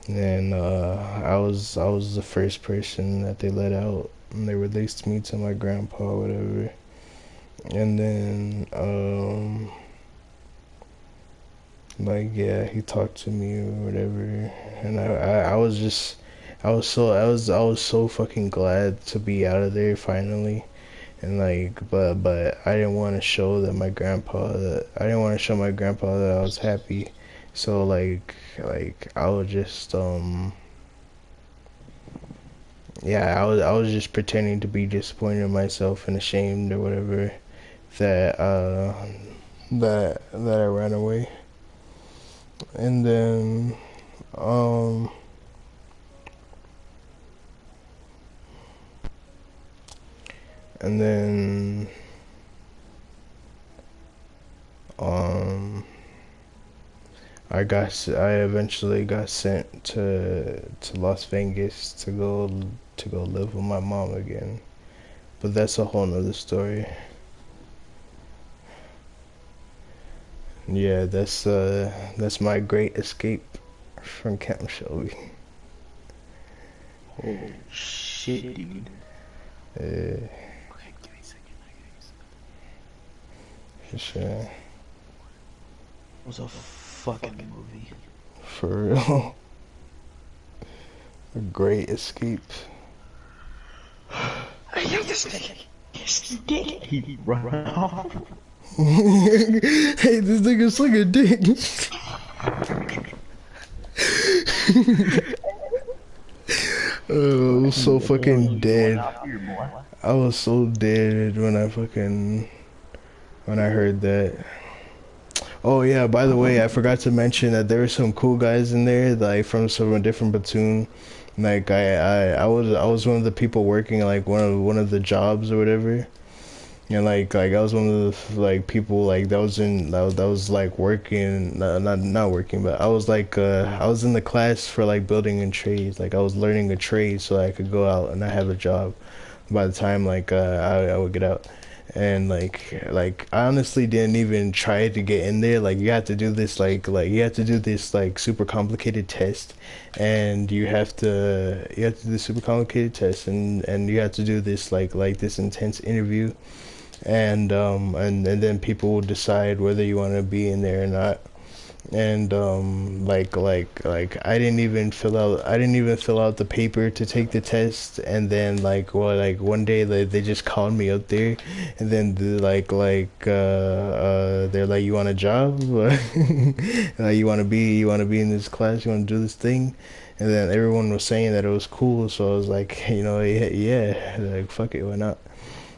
And then I was the first person that they let out, and they released me to my grandpa or whatever. And then like yeah, he talked to me or whatever, and I was so fucking glad to be out of there finally. And like, but I didn't want to show that my grandpa that I didn't want to show my grandpa that I was happy. So like I was just yeah, I was just pretending to be disappointed in myself and ashamed or whatever that that I ran away. And then and then I eventually got sent to Las Vegas to go live with my mom again. But that's a whole nother story. Yeah, that's my great escape from Camp Shelby. Holy shit, dude. Yeah, Okay, give me a second. for sure. It was a fucking movie. For real. A great escape. I hate this thing. This dick. He run off. Hey, this nigga's like a dick. I was so fucking dead. I was so dead when I heard that. Oh yeah, by the way, I forgot to mention that there were some cool guys in there, like from a different platoon. Like I was one of the people working like one of the jobs or whatever. And like I was one of the like people like that was like working not working, but I was like I was in the class for like building and trades. Like I was learning a trade so I could go out and I have a job by the time like I would get out. And like I honestly didn't even try to get in there. Like you have to do this like you have to do this like super complicated test, and you have to do this super complicated test, and you have to do this like this intense interview, and then people will decide whether you want to be in there or not. And like I didn't even fill out the paper to take the test. And then like one day they just called me up there, and then they're like, you want a job? Like you want to be in this class, you want to do this thing. And then everyone was saying that it was cool, so I was like, yeah, like fuck it, why not?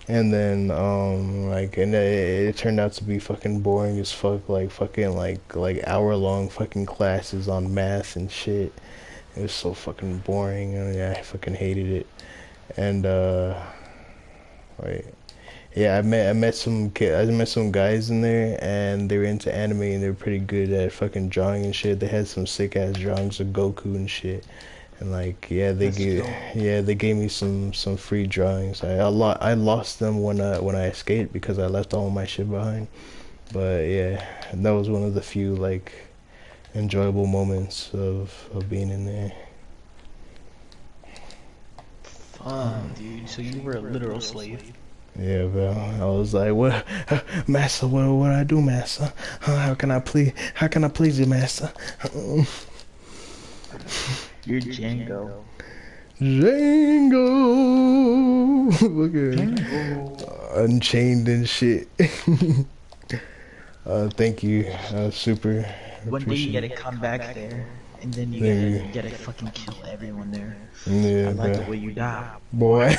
And then and it turned out to be fucking boring as fuck, like fucking like hour long fucking classes on math and shit. It was so fucking boring, and yeah, I fucking hated it. And wait, yeah, I met some guys in there, and they were into anime, and they were pretty good at fucking drawing and shit. They had some sick ass drawings of Goku and shit. And like That's dope. they gave me some free drawings. I lost them when I escaped because I left all my shit behind. But yeah, that was one of the few like enjoyable moments of being in there. Fuck, dude. So you were a literal slave. Yeah, bro. I was like, what, master? What do I do, master? How can I please you, master? You're Django. Django. Look at him. Django. Unchained and shit. Thank you. Super One day you appreciate gotta it. come back there, and then Thank you you. gotta fucking kill everyone there. Yeah, I like the bro. way you die. Boy.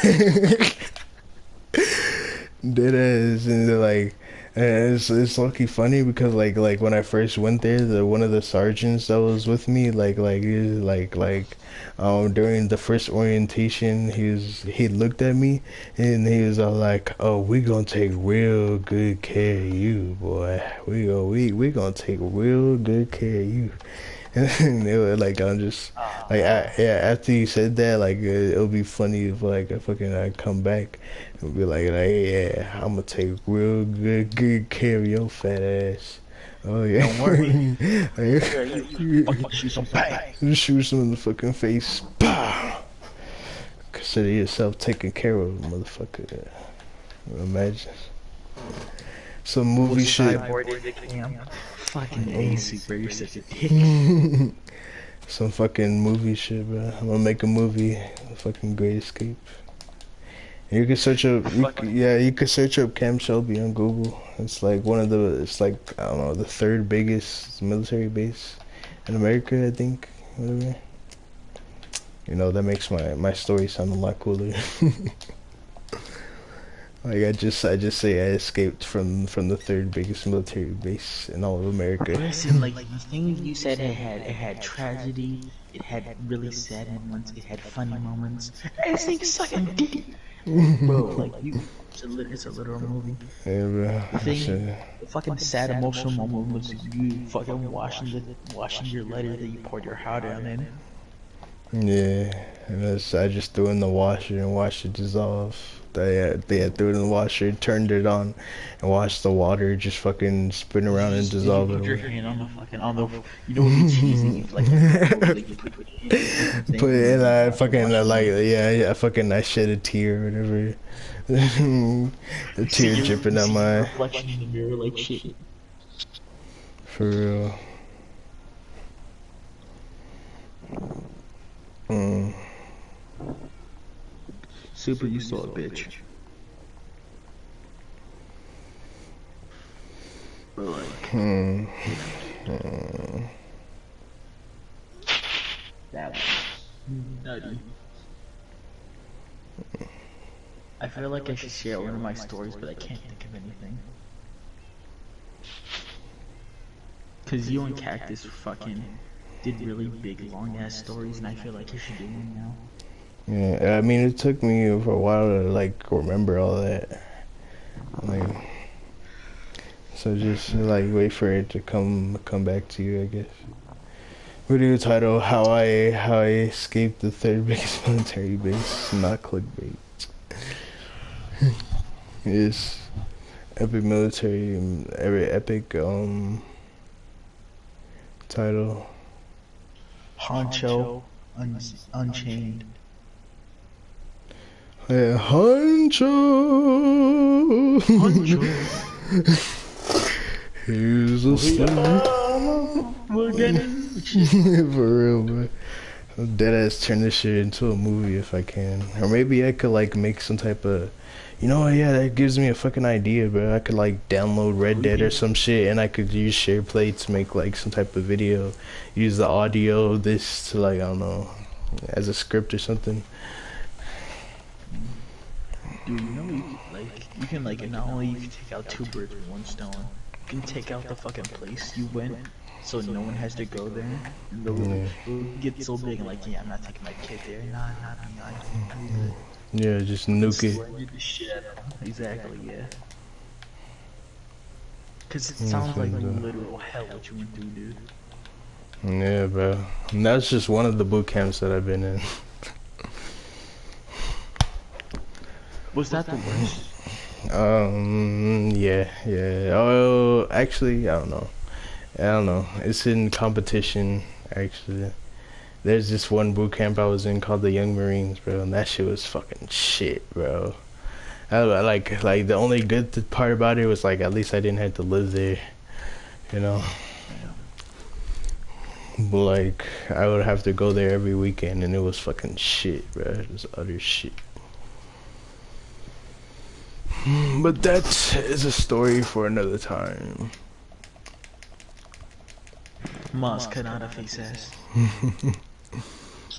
Dead ass. And they're like, it's lucky funny because like when I first went there, the one of the sergeants that was with me, he was during the first orientation, he looked at me and he was all like, "Oh, we gonna take real good care of you, boy. We gonna take real good care of you." And they were like, I'm just yeah. After you said that, like it'll be funny if like I come back and be like, yeah, I'm gonna take real good care of your fat ass. Oh yeah. Don't worry. Like, Sure, you fucking shoot some bang. just shoot some in the fucking face. Pow! Consider yourself taken care of, motherfucker. Imagine some movie What's shit. cyborg in the camp? Fucking A super, you're such a dick. Some fucking movie shit, bro. I'm gonna make a movie, fucking Great Escape. You can search up, you can search up Camp Shelby on Google. It's like it's like, I don't know, the third biggest military base in America, I think. Whatever. You know, that makes my story sound a lot cooler. Like I just say I escaped from the third biggest military base in all of America. Listen, like the thing you said, it had tragedy, it had really sad moments, it had funny moments. This thing sucking dick, bro. Like it's a literal movie. Yeah, bro. The thing, Shit. the fucking sad emotional moment was you fucking washing your letter that you poured your heart out in. Yeah, and I just threw it in the washer and watched it dissolve. They had threw it in the washer, turned it on, and watched the water just fucking spin around and dissolve You it put your away. hand on the fucking you know what be teasing you like you put your hand Put it in, I fucking I shed a tear or whatever. The tear dripping out my reflection in the mirror like shit. for real. Mm. Super, you saw a bitch. But like, that was nutty. I feel like I should share one of my stories, but I can't think of anything. Cause you and Cactus fucking did really big, long ass stories, and I feel like you should do one now. Yeah, I mean it took me for a while to like remember all that. Like, so just like wait for it to come back to you, I guess. Video title: How I escaped the third biggest military base. Not clickbait. It's epic military, every epic title. Honcho, Unchained. Yeah, Honcho. Here's a story. We're getting For real, bro. I'll deadass turn this shit into a movie if I can. Or maybe I could like make some type of, you know, yeah, that gives me a fucking idea, bro. I could like download Red Dead or some shit, and I could use SharePlay to make like some type of video. Use the audio of this to like, I don't know, as a script or something. Dude, you know, you can like not only you can take out two birds with one stone. You can take out the fucking place you went, so no one has to go there. And they'll get so big and like, yeah, I'm not taking my kid there. Nah, Yeah, just nuke it. the shit out of them. Exactly, yeah. Cause it sounds like literal hell what you went through, dude. Yeah, bro. And that's just one of the boot camps that I've been in. Was that the worst? Yeah. Oh, actually, I don't know. It's in competition, actually. There's this one boot camp I was in called the Young Marines, bro, and that shit was fucking shit, bro. Like the only good part about it was like at least I didn't have to live there, you know. But like I would have to go there every weekend, and it was fucking shit, bro. It was utter shit. But that is a story for another time. Mas Canada faces.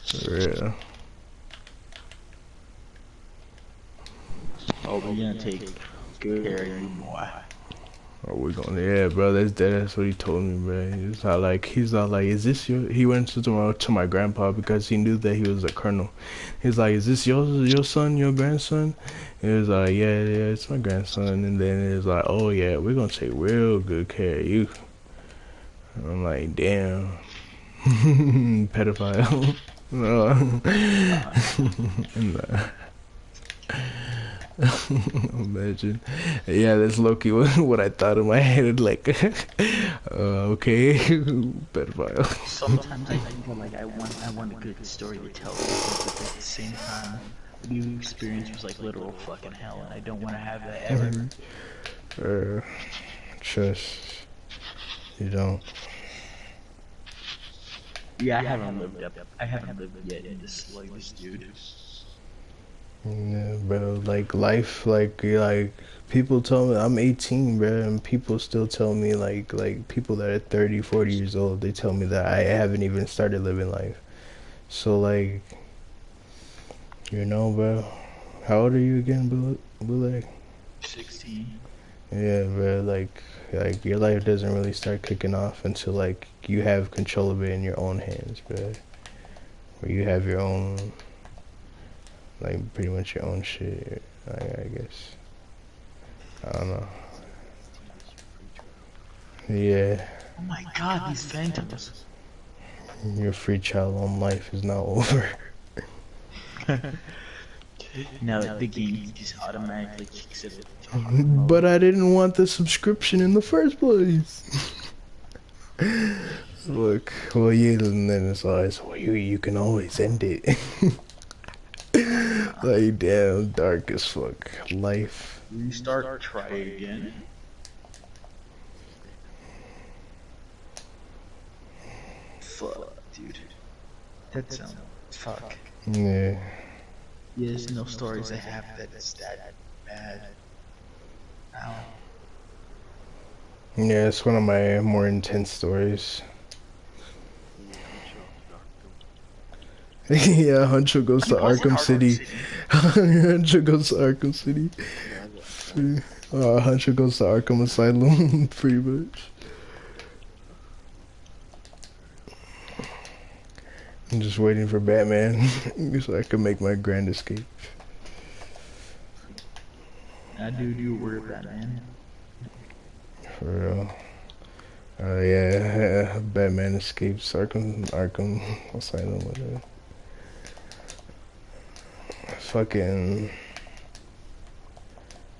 For real. Oh, we're gonna take good care of you, boy. Oh, we're gonna, yeah, bro. That's what he told me, bro. He's all like, is this your? He went to my grandpa because he knew that he was a colonel. He's like, is this your son, your grandson? He was like, yeah, it's my grandson. And then it was like, oh yeah, we're gonna take real good care of you. And I'm like, damn, pedophile. Imagine. Yeah, that's low-key what I thought in my head. Like, okay, pedophile. Sometimes I think like I want a good story to tell, but at the same time, the new experience was like literal fucking hell, and I don't want to have that ever. Trust. You don't. Yeah, I haven't lived yet in this dude. Yeah, bro. Like life, like people tell me I'm 18, bro, and people still tell me like people that are 30, 40 years old, they tell me that I haven't even started living life. So like, you know, bro. How old are you again, Bullet? 16. Yeah, bro. Like your life doesn't really start kicking off until like you have control of it in your own hands, bro. Where you have your own. Like, pretty much your own shit, I guess. I don't know. Yeah. Oh my god, these phantoms. Your free trial on life is now over. Now the game just automatically kicks it. But I didn't want the subscription in the first place. Look, well, and then it's always, well, you can always end it. Like, damn, dark as fuck. Life. Restart, try again. Fuck, dude. That sounds fuck. Yeah. There's no stories I have that's that bad. Ow. Yeah, it's one of my more intense stories. Yeah, Huncho goes to Arkham City. Huncho goes to Arkham City. Huncho goes to Arkham Asylum, pretty much. I'm just waiting for Batman so I can make my grand escape. Dude, you were Batman. For real. Yeah, Batman escapes Arkham Asylum with it. Fucking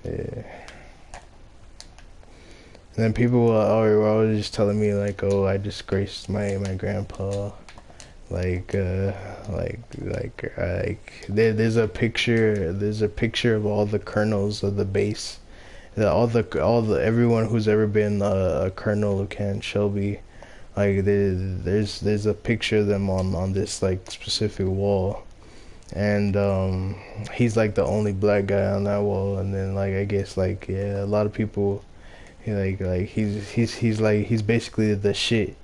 yeah. And then people were always just telling me like, oh, I disgraced my grandpa. There's a picture of all the colonels of the base, all the everyone who's ever been a colonel of Camp Shelby. Like there's a picture of them on this like specific wall, and he's like the only black guy on that wall. And then like I guess like yeah, a lot of people he's basically the shit,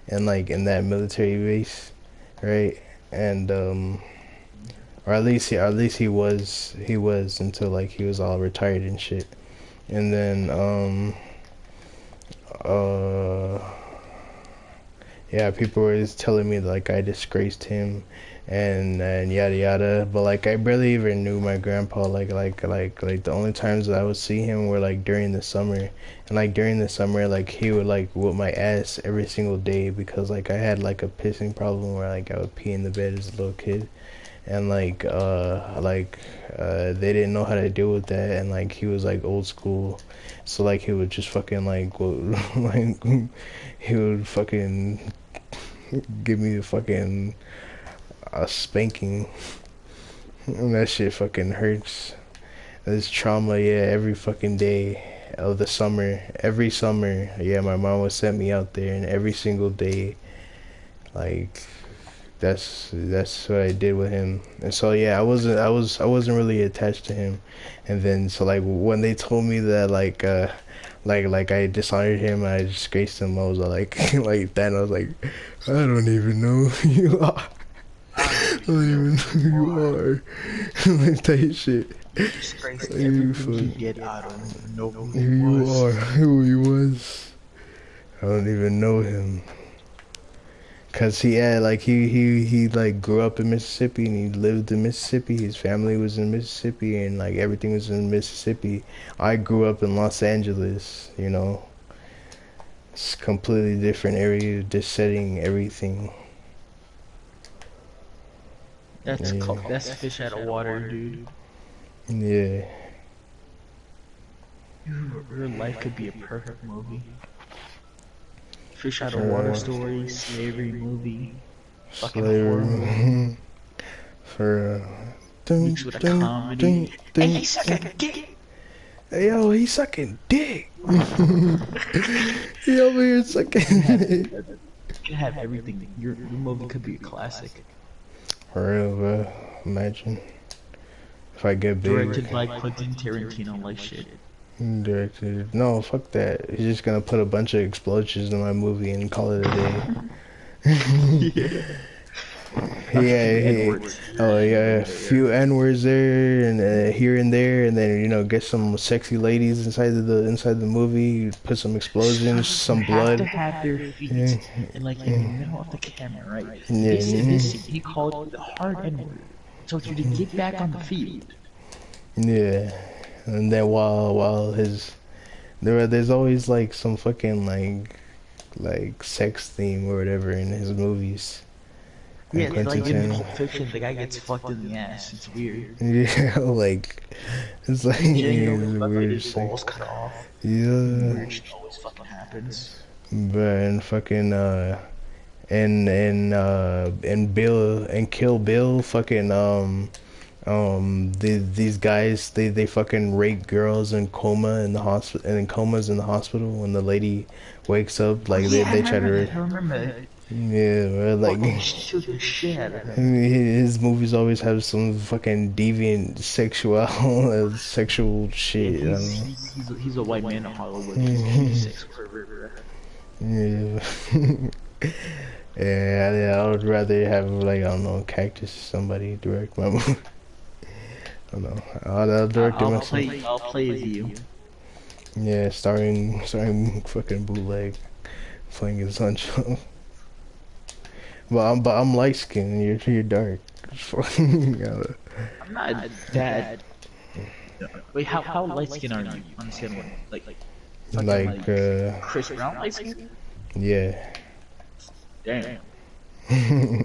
and like in that military base, right? And or at least he was until like he was all retired and shit. And then uh yeah, people were just telling me like I disgraced him and yada yada, but like I barely even knew my grandpa. Like the only times that I would see him were like during the summer, and like during the summer like he would like whoop my ass every single day because like I had like a pissing problem where like I would pee in the bed as a little kid, and they didn't know how to deal with that, and like he was like old school, so like he would just fucking like like he would fucking give me the fucking a spanking, and that shit fucking hurts. This trauma, yeah, every fucking day of the summer, every summer, yeah, my mom would send me out there, and every single day, like, that's what I did with him. And so yeah, I wasn't really attached to him, and then so like when they told me that like I dishonored him, I disgraced him, I was like like that, and I was like, I don't even know who you are. I don't even know who you are. Like that shit. Disgrace Like, everything you get. I don't even know who who he you was. are, who he was. I don't even know him. Cause he had like he like grew up in Mississippi and he lived in Mississippi. His family was in Mississippi and like everything was in Mississippi. I grew up in Los Angeles, you know. It's completely different area, just setting everything. Yeah. That's fish out of water, dude. Yeah. Your life could be a perfect movie. Fish out of water story, slavery movie, fucking horror movie, Slavery. For mixed with a comedy. Hey, he suck a dick. Hey, yo, he's sucking dick. He over here sucking dick. You can have everything. Your movie could be a classic. For real, bro. Imagine if I get big. Directed by Quentin Tarantino, like shit. Directed. No, fuck that. He's just gonna put a bunch of explosions in my movie and call it a day. Yeah. Oh yeah, a few N-words there and here and there, and then you know get some sexy ladies inside the movie. Put some explosions, some blood. You have to have their feet and like in the middle of the camera, right? Yeah. This he called the hard N-word, so you to get back on the field. Yeah, and then while there's always like some fucking like sex theme or whatever in his movies. Yeah, like in Pulp Fiction, the guy gets fucked in the ass. It's weird. Yeah, like it's like His balls cut off. Yeah. Weird shit always fucking happens. But and fucking and Bill and Kill Bill fucking these guys they fucking rape girls in coma in the hospital and in comas in the hospital when the lady wakes up like they try to I remember that. yeah, bro, like Shoot the shit out of him. his movies always have some fucking deviant sexual shit. Yeah, I don't know. he's a white man in Hollywood. He's a sex pervert. Yeah. Yeah, I would rather have like I don't know Cactus or somebody direct my movie. I don't know. I'll direct it myself. I'll play as you. Yeah, starring fucking bootleg, playing his Sancho. But I'm light skinned and you're dark. I'm not that Wait, how light skin are you on the scale of 1? Like fucking Like, like Chris Brown light skin? yeah. Damn.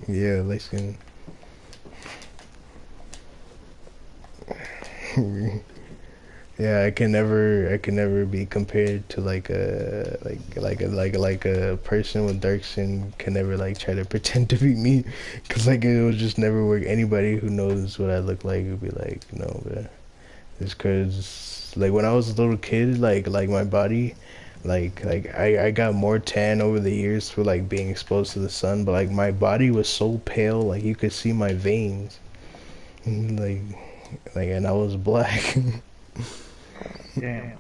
Yeah, light skin. Yeah, I can never be compared to like a person with dark skin can never like try to pretend to be me, cause like it will just never work. Anybody who knows what I look like would be like, no, but it's cause like when I was a little kid, like my body, I got more tan over the years for like being exposed to the sun, but like my body was so pale, like you could see my veins, like and I was black. Damn.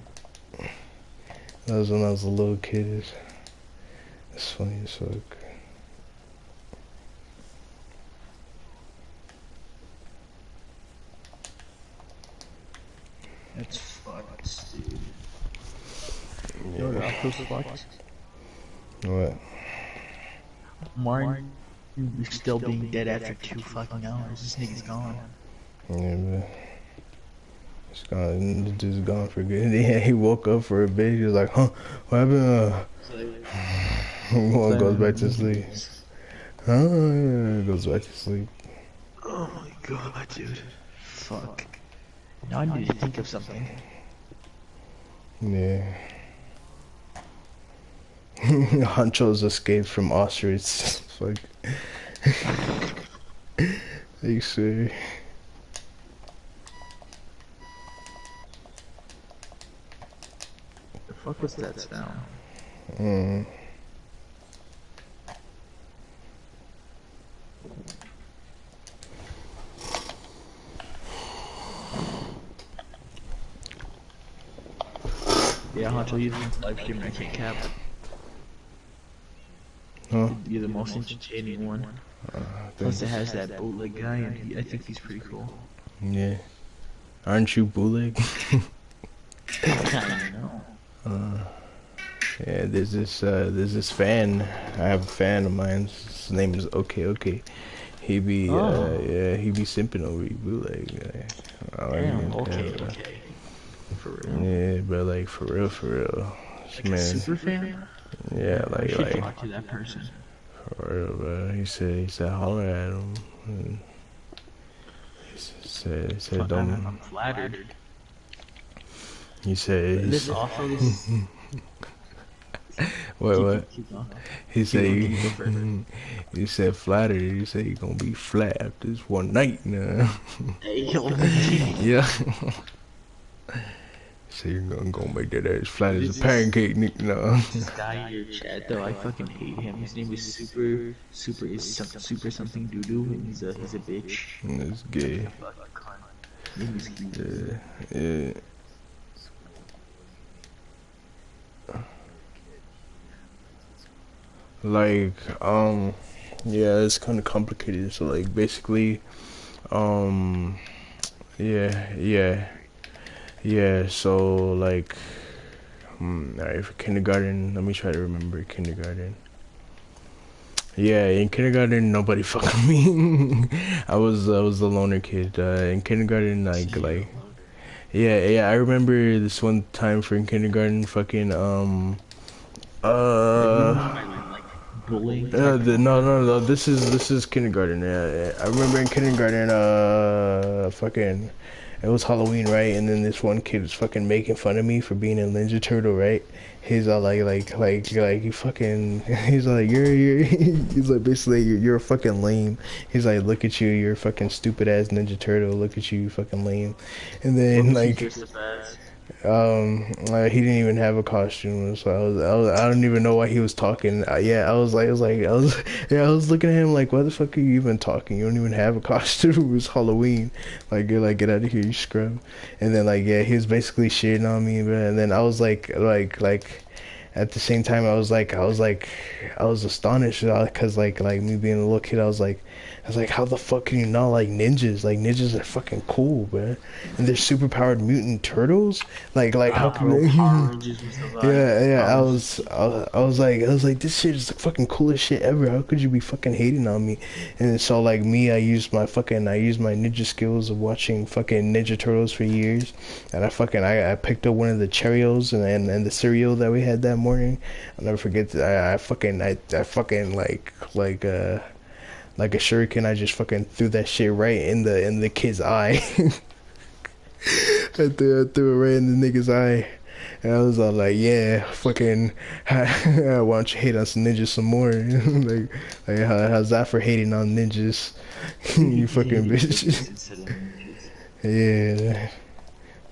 That was when I was a little kid. It's funny as fuck. That's fucked, dude. You know what else was fucked? What? Martin still being dead after 2 fucking hours. This nigga's gone. Yeah, but it's gone. The dude's gone for good. Yeah, he woke up for a bit. He was like, huh? What happened? One goes back to sleep. Huh? Goes back to sleep. Oh my god, dude. Fuck. Now I need to think of something. Yeah. Honcho's escaped from Auschwitz. Fuck. Are you sure? The fuck was that sound? Mm. Yeah, Honcho, you think live streaming, I can't cap. Huh? You're the most entertaining one. Plus, it has that bootleg guy, and I think he's pretty cool. Yeah. Aren't you bootleg? I know. Yeah, there's this fan. I have a fan of mine. His name is Okay. He be yeah, he be simping over you bootleg. I like Damn, him, okay. bro. For real. Yeah, but like for real. Like Man, a super fan? yeah, I should like talk to that person. for real, bro. He said holler at him. And he said don't. I'm flattered. He said This also this. what? Keep going. He said Keep going, go further. he said flattered. He said he gonna be flat after this one night now. Hey, yo, Yeah. So you're gonna make that ass flat as a pancake, Nick. No. this guy in your chat though, I fucking hate him. His name is super something doo doo, and he's a bitch. It's gay. Yeah. Like, yeah, it's kind of complicated. So, like, basically, um, yeah. So, like, alright, for kindergarten, let me try to remember kindergarten. Yeah, in kindergarten, nobody fucked with me. I was the loner kid. In kindergarten, yeah. I remember this one time for in kindergarten, fucking Bullying. no. This is kindergarten. Yeah. I remember in kindergarten. Fucking, it was Halloween, right? And then this one kid was fucking making fun of me for being a Ninja Turtle, right? He's all like you fucking. He's like you're. He's like basically you're a fucking lame. He's like, look at you, you're a fucking stupid ass Ninja Turtle. Look at you, you fucking lame. And then like. He didn't even have a costume, so I don't even know why he was talking. I was looking at him like, why the fuck are you even talking? You don't even have a costume. It was Halloween. Like, you're like, get out of here, you scrub. And then like, yeah, he was basically shitting on me, but and then I was like, at the same time, I was astonished because like me being a little kid, I was like, how the fuck can you not like ninjas? Like ninjas are fucking cool, man. And they're super powered mutant turtles. Like how can Bro, they? Power Rangers was the vibe. Yeah, yeah. Power Rangers. I was like, this shit is the fucking coolest shit ever. How could you be fucking hating on me? And so like me, I used my ninja skills of watching fucking Ninja Turtles for years, and I picked up one of the Cheerios and the cereal that we had that morning. I'll never forget that. I fucking like a shuriken. I just fucking threw that shit right in the kid's eye. I threw it right in the nigga's eye. And I was all like, yeah, fucking, why don't you hate on some ninjas some more? How's that for hating on ninjas? You fucking bitch. Instead of ninjas. Yeah,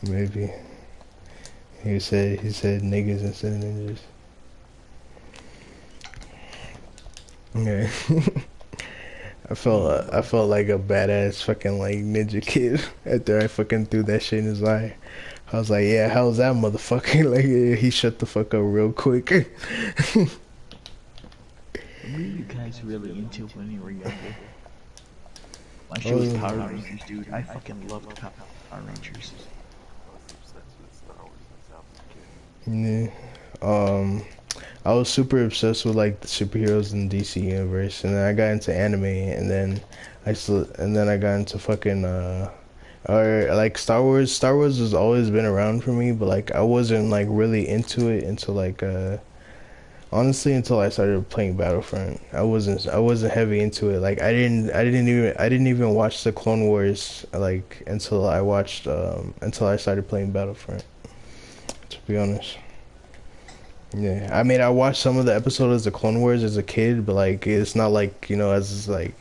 maybe. He said niggas instead of ninjas. Yeah. I felt like a badass fucking like ninja kid after I fucking threw that shit in his eye. I was like, yeah, how's that motherfucker? Like, yeah, he shut the fuck up real quick. What were you guys really into when you were younger? My shit was Power Rangers, dude. I fucking loved Power Rangers. Yeah. I was super obsessed with like the superheroes in the DC universe, and then I got into anime, and then I got into fucking or like Star Wars. Star Wars has always been around for me, but like I wasn't like really into it until like honestly until I started playing Battlefront. I wasn't heavy into it. Like I didn't even watch the Clone Wars like until I started playing Battlefront. To be honest. Yeah, I mean, I watched some of the episodes of the Clone Wars as a kid, but like, it's not like, you know, as like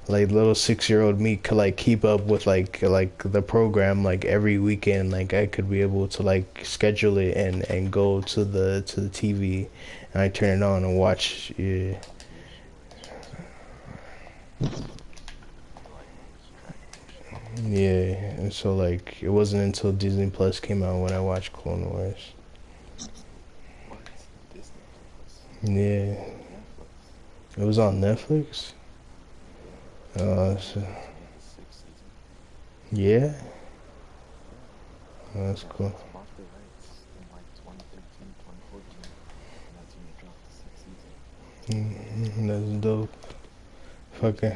little 6-year-old me could like keep up with like the program like every weekend. Like I could be able to like schedule it and go to the TV, and I turn it on and watch. Yeah, yeah. And so like, it wasn't until Disney Plus came out when I watched Clone Wars. Yeah, it was on Netflix. So, yeah, that's cool. That's dope. Fucking.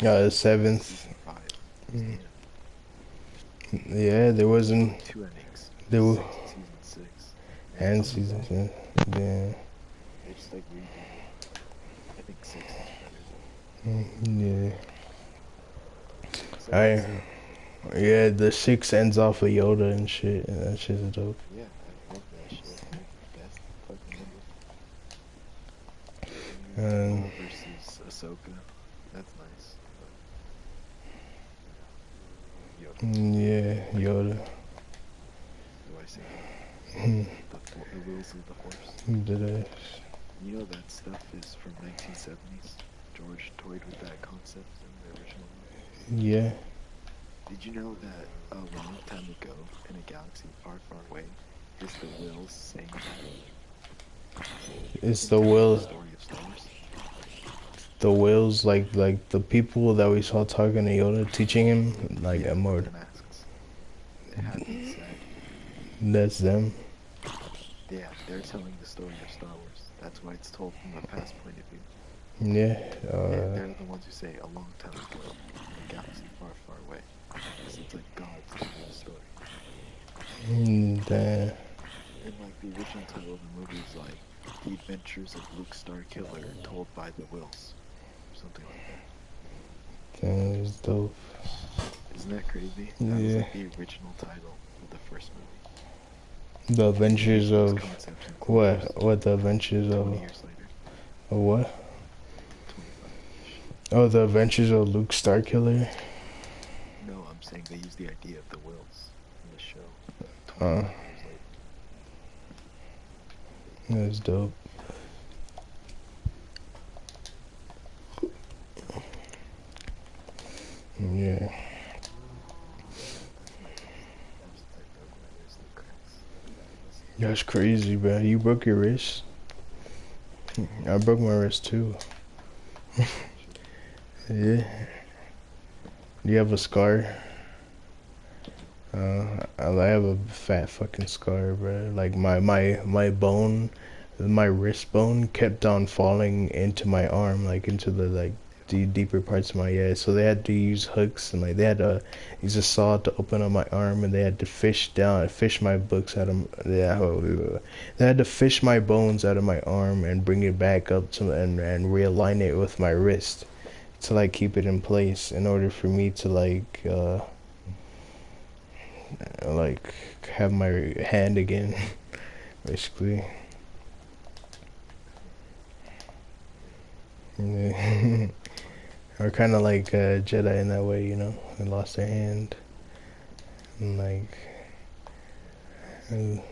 The seventh. Yeah, there wasn't. Two endings. There were. Season 6. And season 6. Yeah. They just like redid it. I think 6 is better. Yeah. Yeah, the 6 ends off with Yoda and shit, and that shit's dope. Yeah, I love that shit. Best fucking number. Versus Ahsoka. That's nice. Yeah, Yoda. Do I say that? The wheels of the horse. Did I? You know that stuff is from 1970s. George toyed with that concept in the original movie. Yeah. Did you know that a long time ago, in a galaxy far, far away, is the Wills saying that? It's the will. Story of Star Wars. The Wills, like the people that we saw talking to Yoda, teaching him, like Yeah, more. the masks. It had been said. That's them. Yeah, they're telling the story of Star Wars. That's why it's told from a past point of view. Yeah. And they're the ones who say a long time ago, in a galaxy far, far away. So it's like God telling the story. Damn. And like the original title of the movie is like The Adventures of Luke Starkiller Told by the Wills. Or something like that. Damn, that's dope. Isn't that crazy? That was like the original title of the first movie. The Adventures of what? What the Adventures 20 of? years later. Of what? 25-ish. Oh, the Adventures of Luke Starkiller. No, I'm saying they used the idea of the Wills in the show. 25 years later. That's dope. Yeah. That's crazy, bro. You broke your wrist? I broke my wrist too. Yeah. Do you have a scar? I have a fat fucking scar, bro. Like my bone, my wrist bone kept on falling into my arm, like into the deeper parts of my, yeah. So they had to use hooks and like they had to use a saw to open up my arm, and they had to fish my books out of, yeah. They had to fish my bones out of my arm and bring it back up to and realign it with my wrist to like keep it in place in order for me to like have my hand again, basically. Yeah. Or kind of like a Jedi in that way, you know. They lost their hand, and like, and,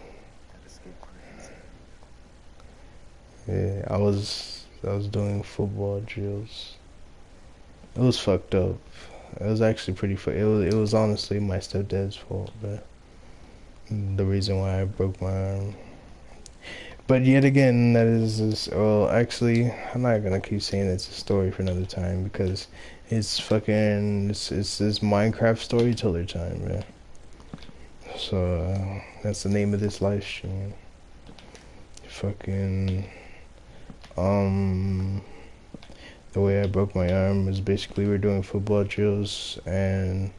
yeah, I was doing football drills. It was fucked up. It was actually pretty. It was honestly my stepdad's fault, but the reason why I broke my arm. But yet again, that is well, actually, I'm not gonna keep saying it's a story for another time because it's this Minecraft storyteller time, man. So that's the name of this live stream. Fucking um, the way I broke my arm was basically we're doing football drills and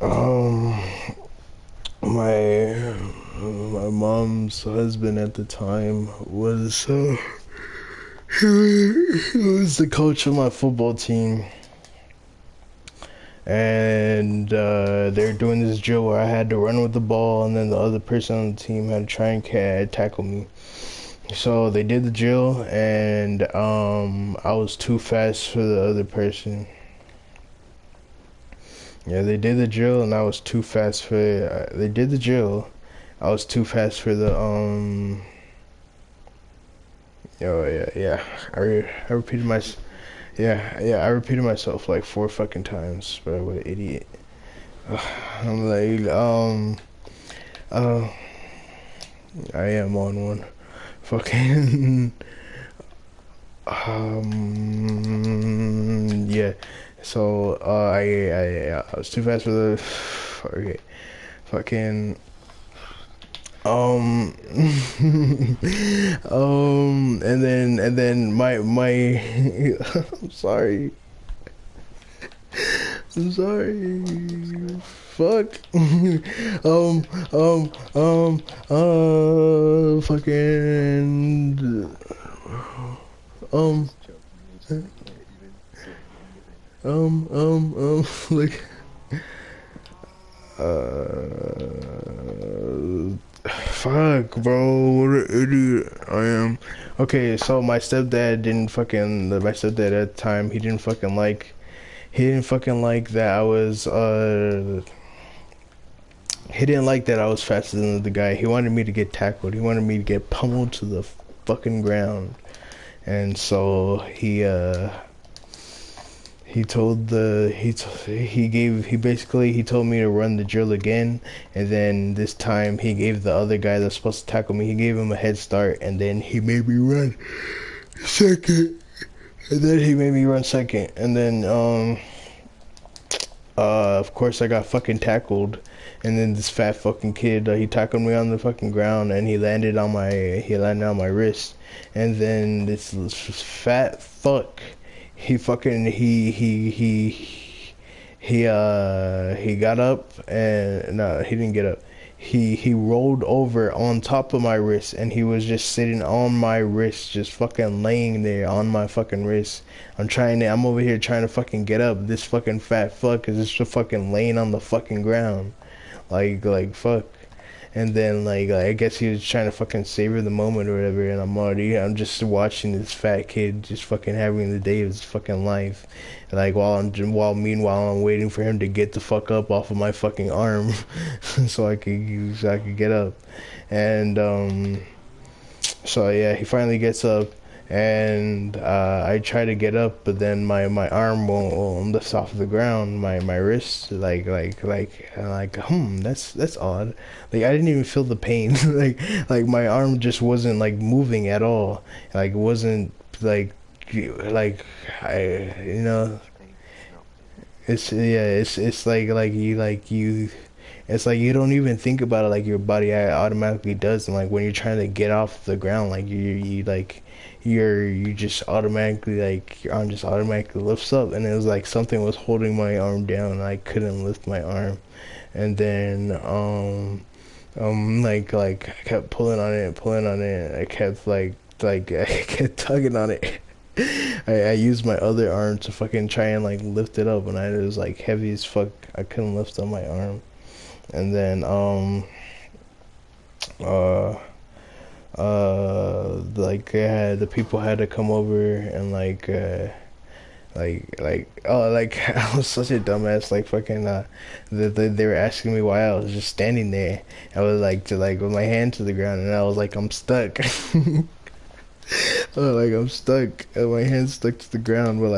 um my mom's husband at the time was he was the coach of my football team, and they were doing this drill where I had to run with the ball, and then the other person on the team had to try and tackle me. So they did the drill, and I was too fast for the other person. Yeah, they did the drill, and I was too fast for. They did the drill. I was too fast for the Oh yeah. I repeated my. Yeah. I repeated myself like 4 fucking times, but what an idiot. I'm like uh, I am on one. Fucking. Yeah. So I was too fast for the. Okay. Fucking. And then my I'm sorry. I'm sorry. Fuck. Fucking. Um. Like. Fuck, bro. What an idiot I am. Okay, so my stepdad at the time, he didn't fucking like that I was, he didn't like that I was faster than the guy. He wanted me to get tackled. He wanted me to get pummeled to the fucking ground. And so he told me to run the drill again, and then this time he gave the other guy that's supposed to tackle me, he gave him a head start, and then he made me run second. And then of course I got fucking tackled, and then this fat fucking kid, he tackled me on the fucking ground, and he landed on my wrist, and then this fat fuck, he fucking he got up, and no, he didn't get up. He rolled over on top of my wrist, and he was just sitting on my wrist, just fucking laying there on my fucking wrist. I'm over here trying to fucking get up. This fucking fat fuck is just fucking laying on the fucking ground. Like fuck. And then like I guess he was trying to fucking savor the moment or whatever, and I'm just watching this fat kid just fucking having the day of his fucking life. Like meanwhile I'm waiting for him to get the fuck up off of my fucking arm so I could get up. And so yeah, he finally gets up, and I try to get up, but then my arm won't lift off the ground. My wrist, that's odd. Like I didn't even feel the pain. like my arm just wasn't like moving at all. Like it wasn't like I it's like you it's like you don't even think about it, like your body automatically does, and like when you're trying to get off the ground, like you just automatically, like your arm just automatically lifts up, and it was like something was holding my arm down and I couldn't lift my arm. And then like I kept pulling on it, I kept like I kept tugging on it. I used my other arm to fucking try and like lift it up, and it was like heavy as fuck. I couldn't lift up my arm. And then uh like the people had to come over and I was such a dumbass, like fucking they were asking me why I was just standing there. I was like to like with my hand to the ground, and I was like, I'm stuck. Like I'm stuck and my hand's stuck to the ground, but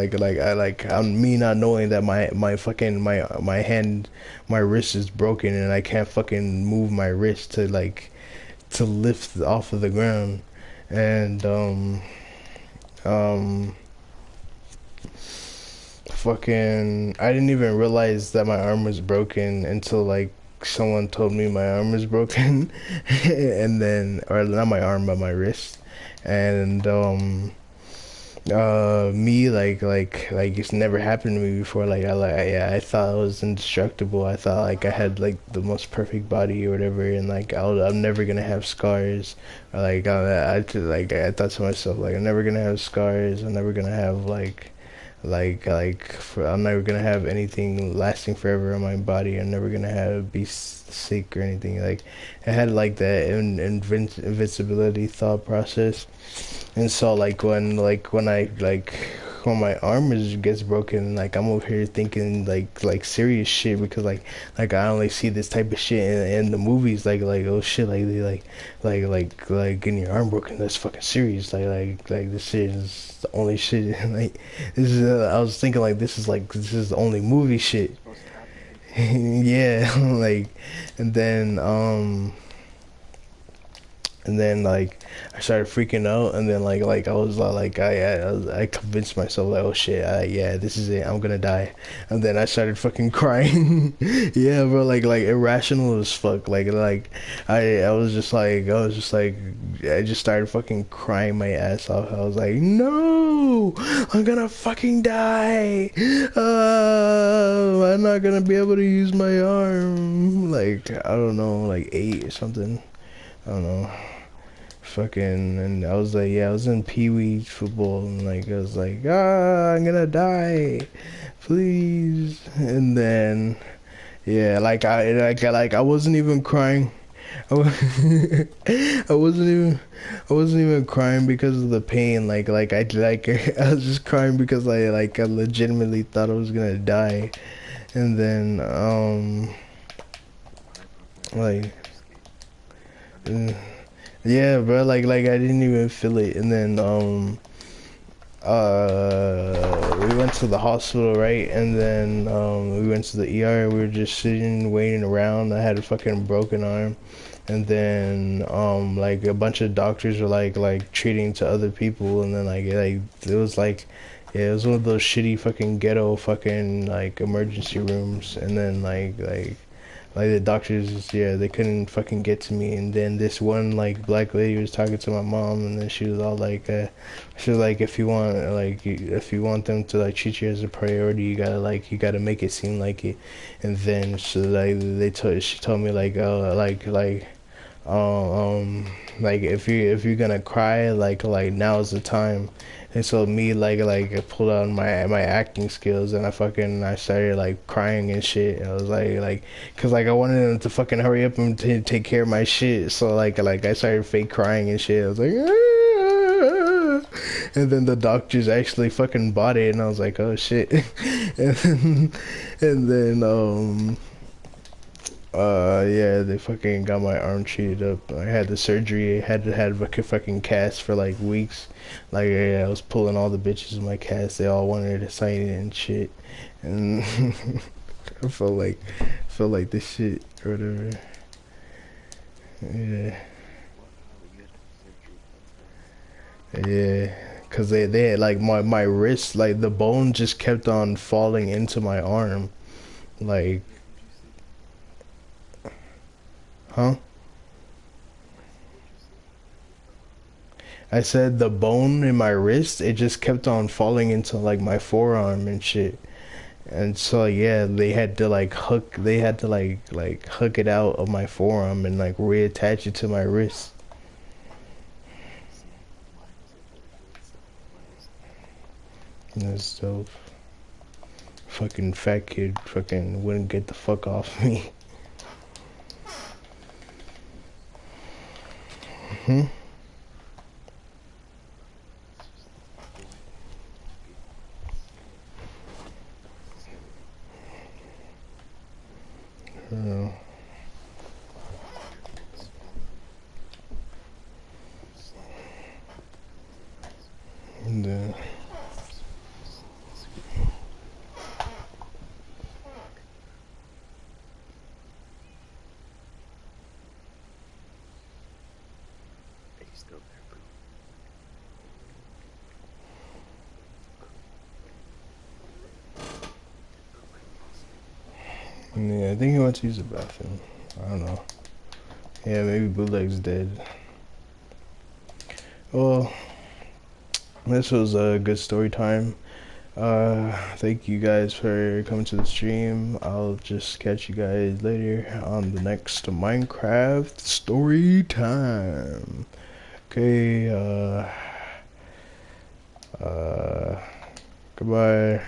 I'm me not knowing that my hand, my wrist is broken, and I can't fucking move my wrist to lift off of the ground. And fucking I didn't even realize that my arm was broken until like someone told me my arm was broken. And then, or not my arm but my wrist. And me like it's never happened to me before. I thought I was indestructible. I thought like I had like the most perfect body or whatever, and like I'm never gonna have scars. Or, I thought to myself, like I'm never gonna have scars. I'm never gonna have I'm never gonna have anything lasting forever on my body. I'm never gonna be sick or anything. Like I had like that invincibility thought process. And so when my arm gets broken, like I'm over here thinking like serious shit, because like I only see this type of shit in the movies, like oh shit, like they like getting your arm broken, that's fucking serious, like this shit is the only shit. Like this is I was thinking like this is the only movie shit. Yeah. Like and then like I started freaking out, and then I was I convinced myself like, oh shit, yeah, this is it, I'm gonna die. And then I started fucking crying. Yeah, bro, like irrational as fuck. I was just I just started fucking crying my ass off. I was like, no, I'm gonna fucking die. I'm not gonna be able to use my arm. Like I don't know, like 8 or something. I don't know. Fucking, and I was like, yeah, I was in Pee-wee football, and like I was like, I'm gonna die, please. And then yeah, I wasn't even crying. I I wasn't even crying because of the pain. I was just crying because I legitimately thought I was gonna die. And then like yeah, bro, like I didn't even feel it. And then we went to the hospital, right? And then we went to the ER. We were just sitting waiting around. I had a fucking broken arm. And then like a bunch of doctors were like treating to other people, and then it was like, yeah, it was one of those shitty fucking ghetto fucking like emergency rooms. And then like the doctors, yeah, they couldn't fucking get to me. And then this one like black lady was talking to my mom, and then she was all like, she was like, if you want them to like treat you as a priority, you gotta make it seem like it. And then she told me like, oh, if you're gonna cry, like now's the time. And so me I pulled out my acting skills, and I started like crying and shit. And I was like cause I wanted them to fucking hurry up and take care of my shit. So like I started fake crying and shit. I was like, ah! And then the doctors actually fucking bought it, and I was like, oh shit. And then Yeah, they fucking got my arm cheated up. I had the surgery, had like a fucking cast for like weeks. Like, yeah, I was pulling all the bitches in my cast. They all wanted to sign it and shit. And I felt like this shit or whatever. Yeah, yeah. Cause they had like my wrist, like the bone just kept on falling into my arm. Like, huh? I said the bone in my wrist, it just kept on falling into like my forearm and shit. And so yeah, they had to like hook it out of my forearm and like reattach it to my wrist. That's dope. Fucking fat kid fucking wouldn't get the fuck off me. Hmm? Uh, and, yeah, I think he went to use the bathroom. I don't know. Yeah, maybe Bootleg's dead. Well, this was a good story time. Thank you guys for coming to the stream. I'll just catch you guys later on the next Minecraft story time. Okay, goodbye.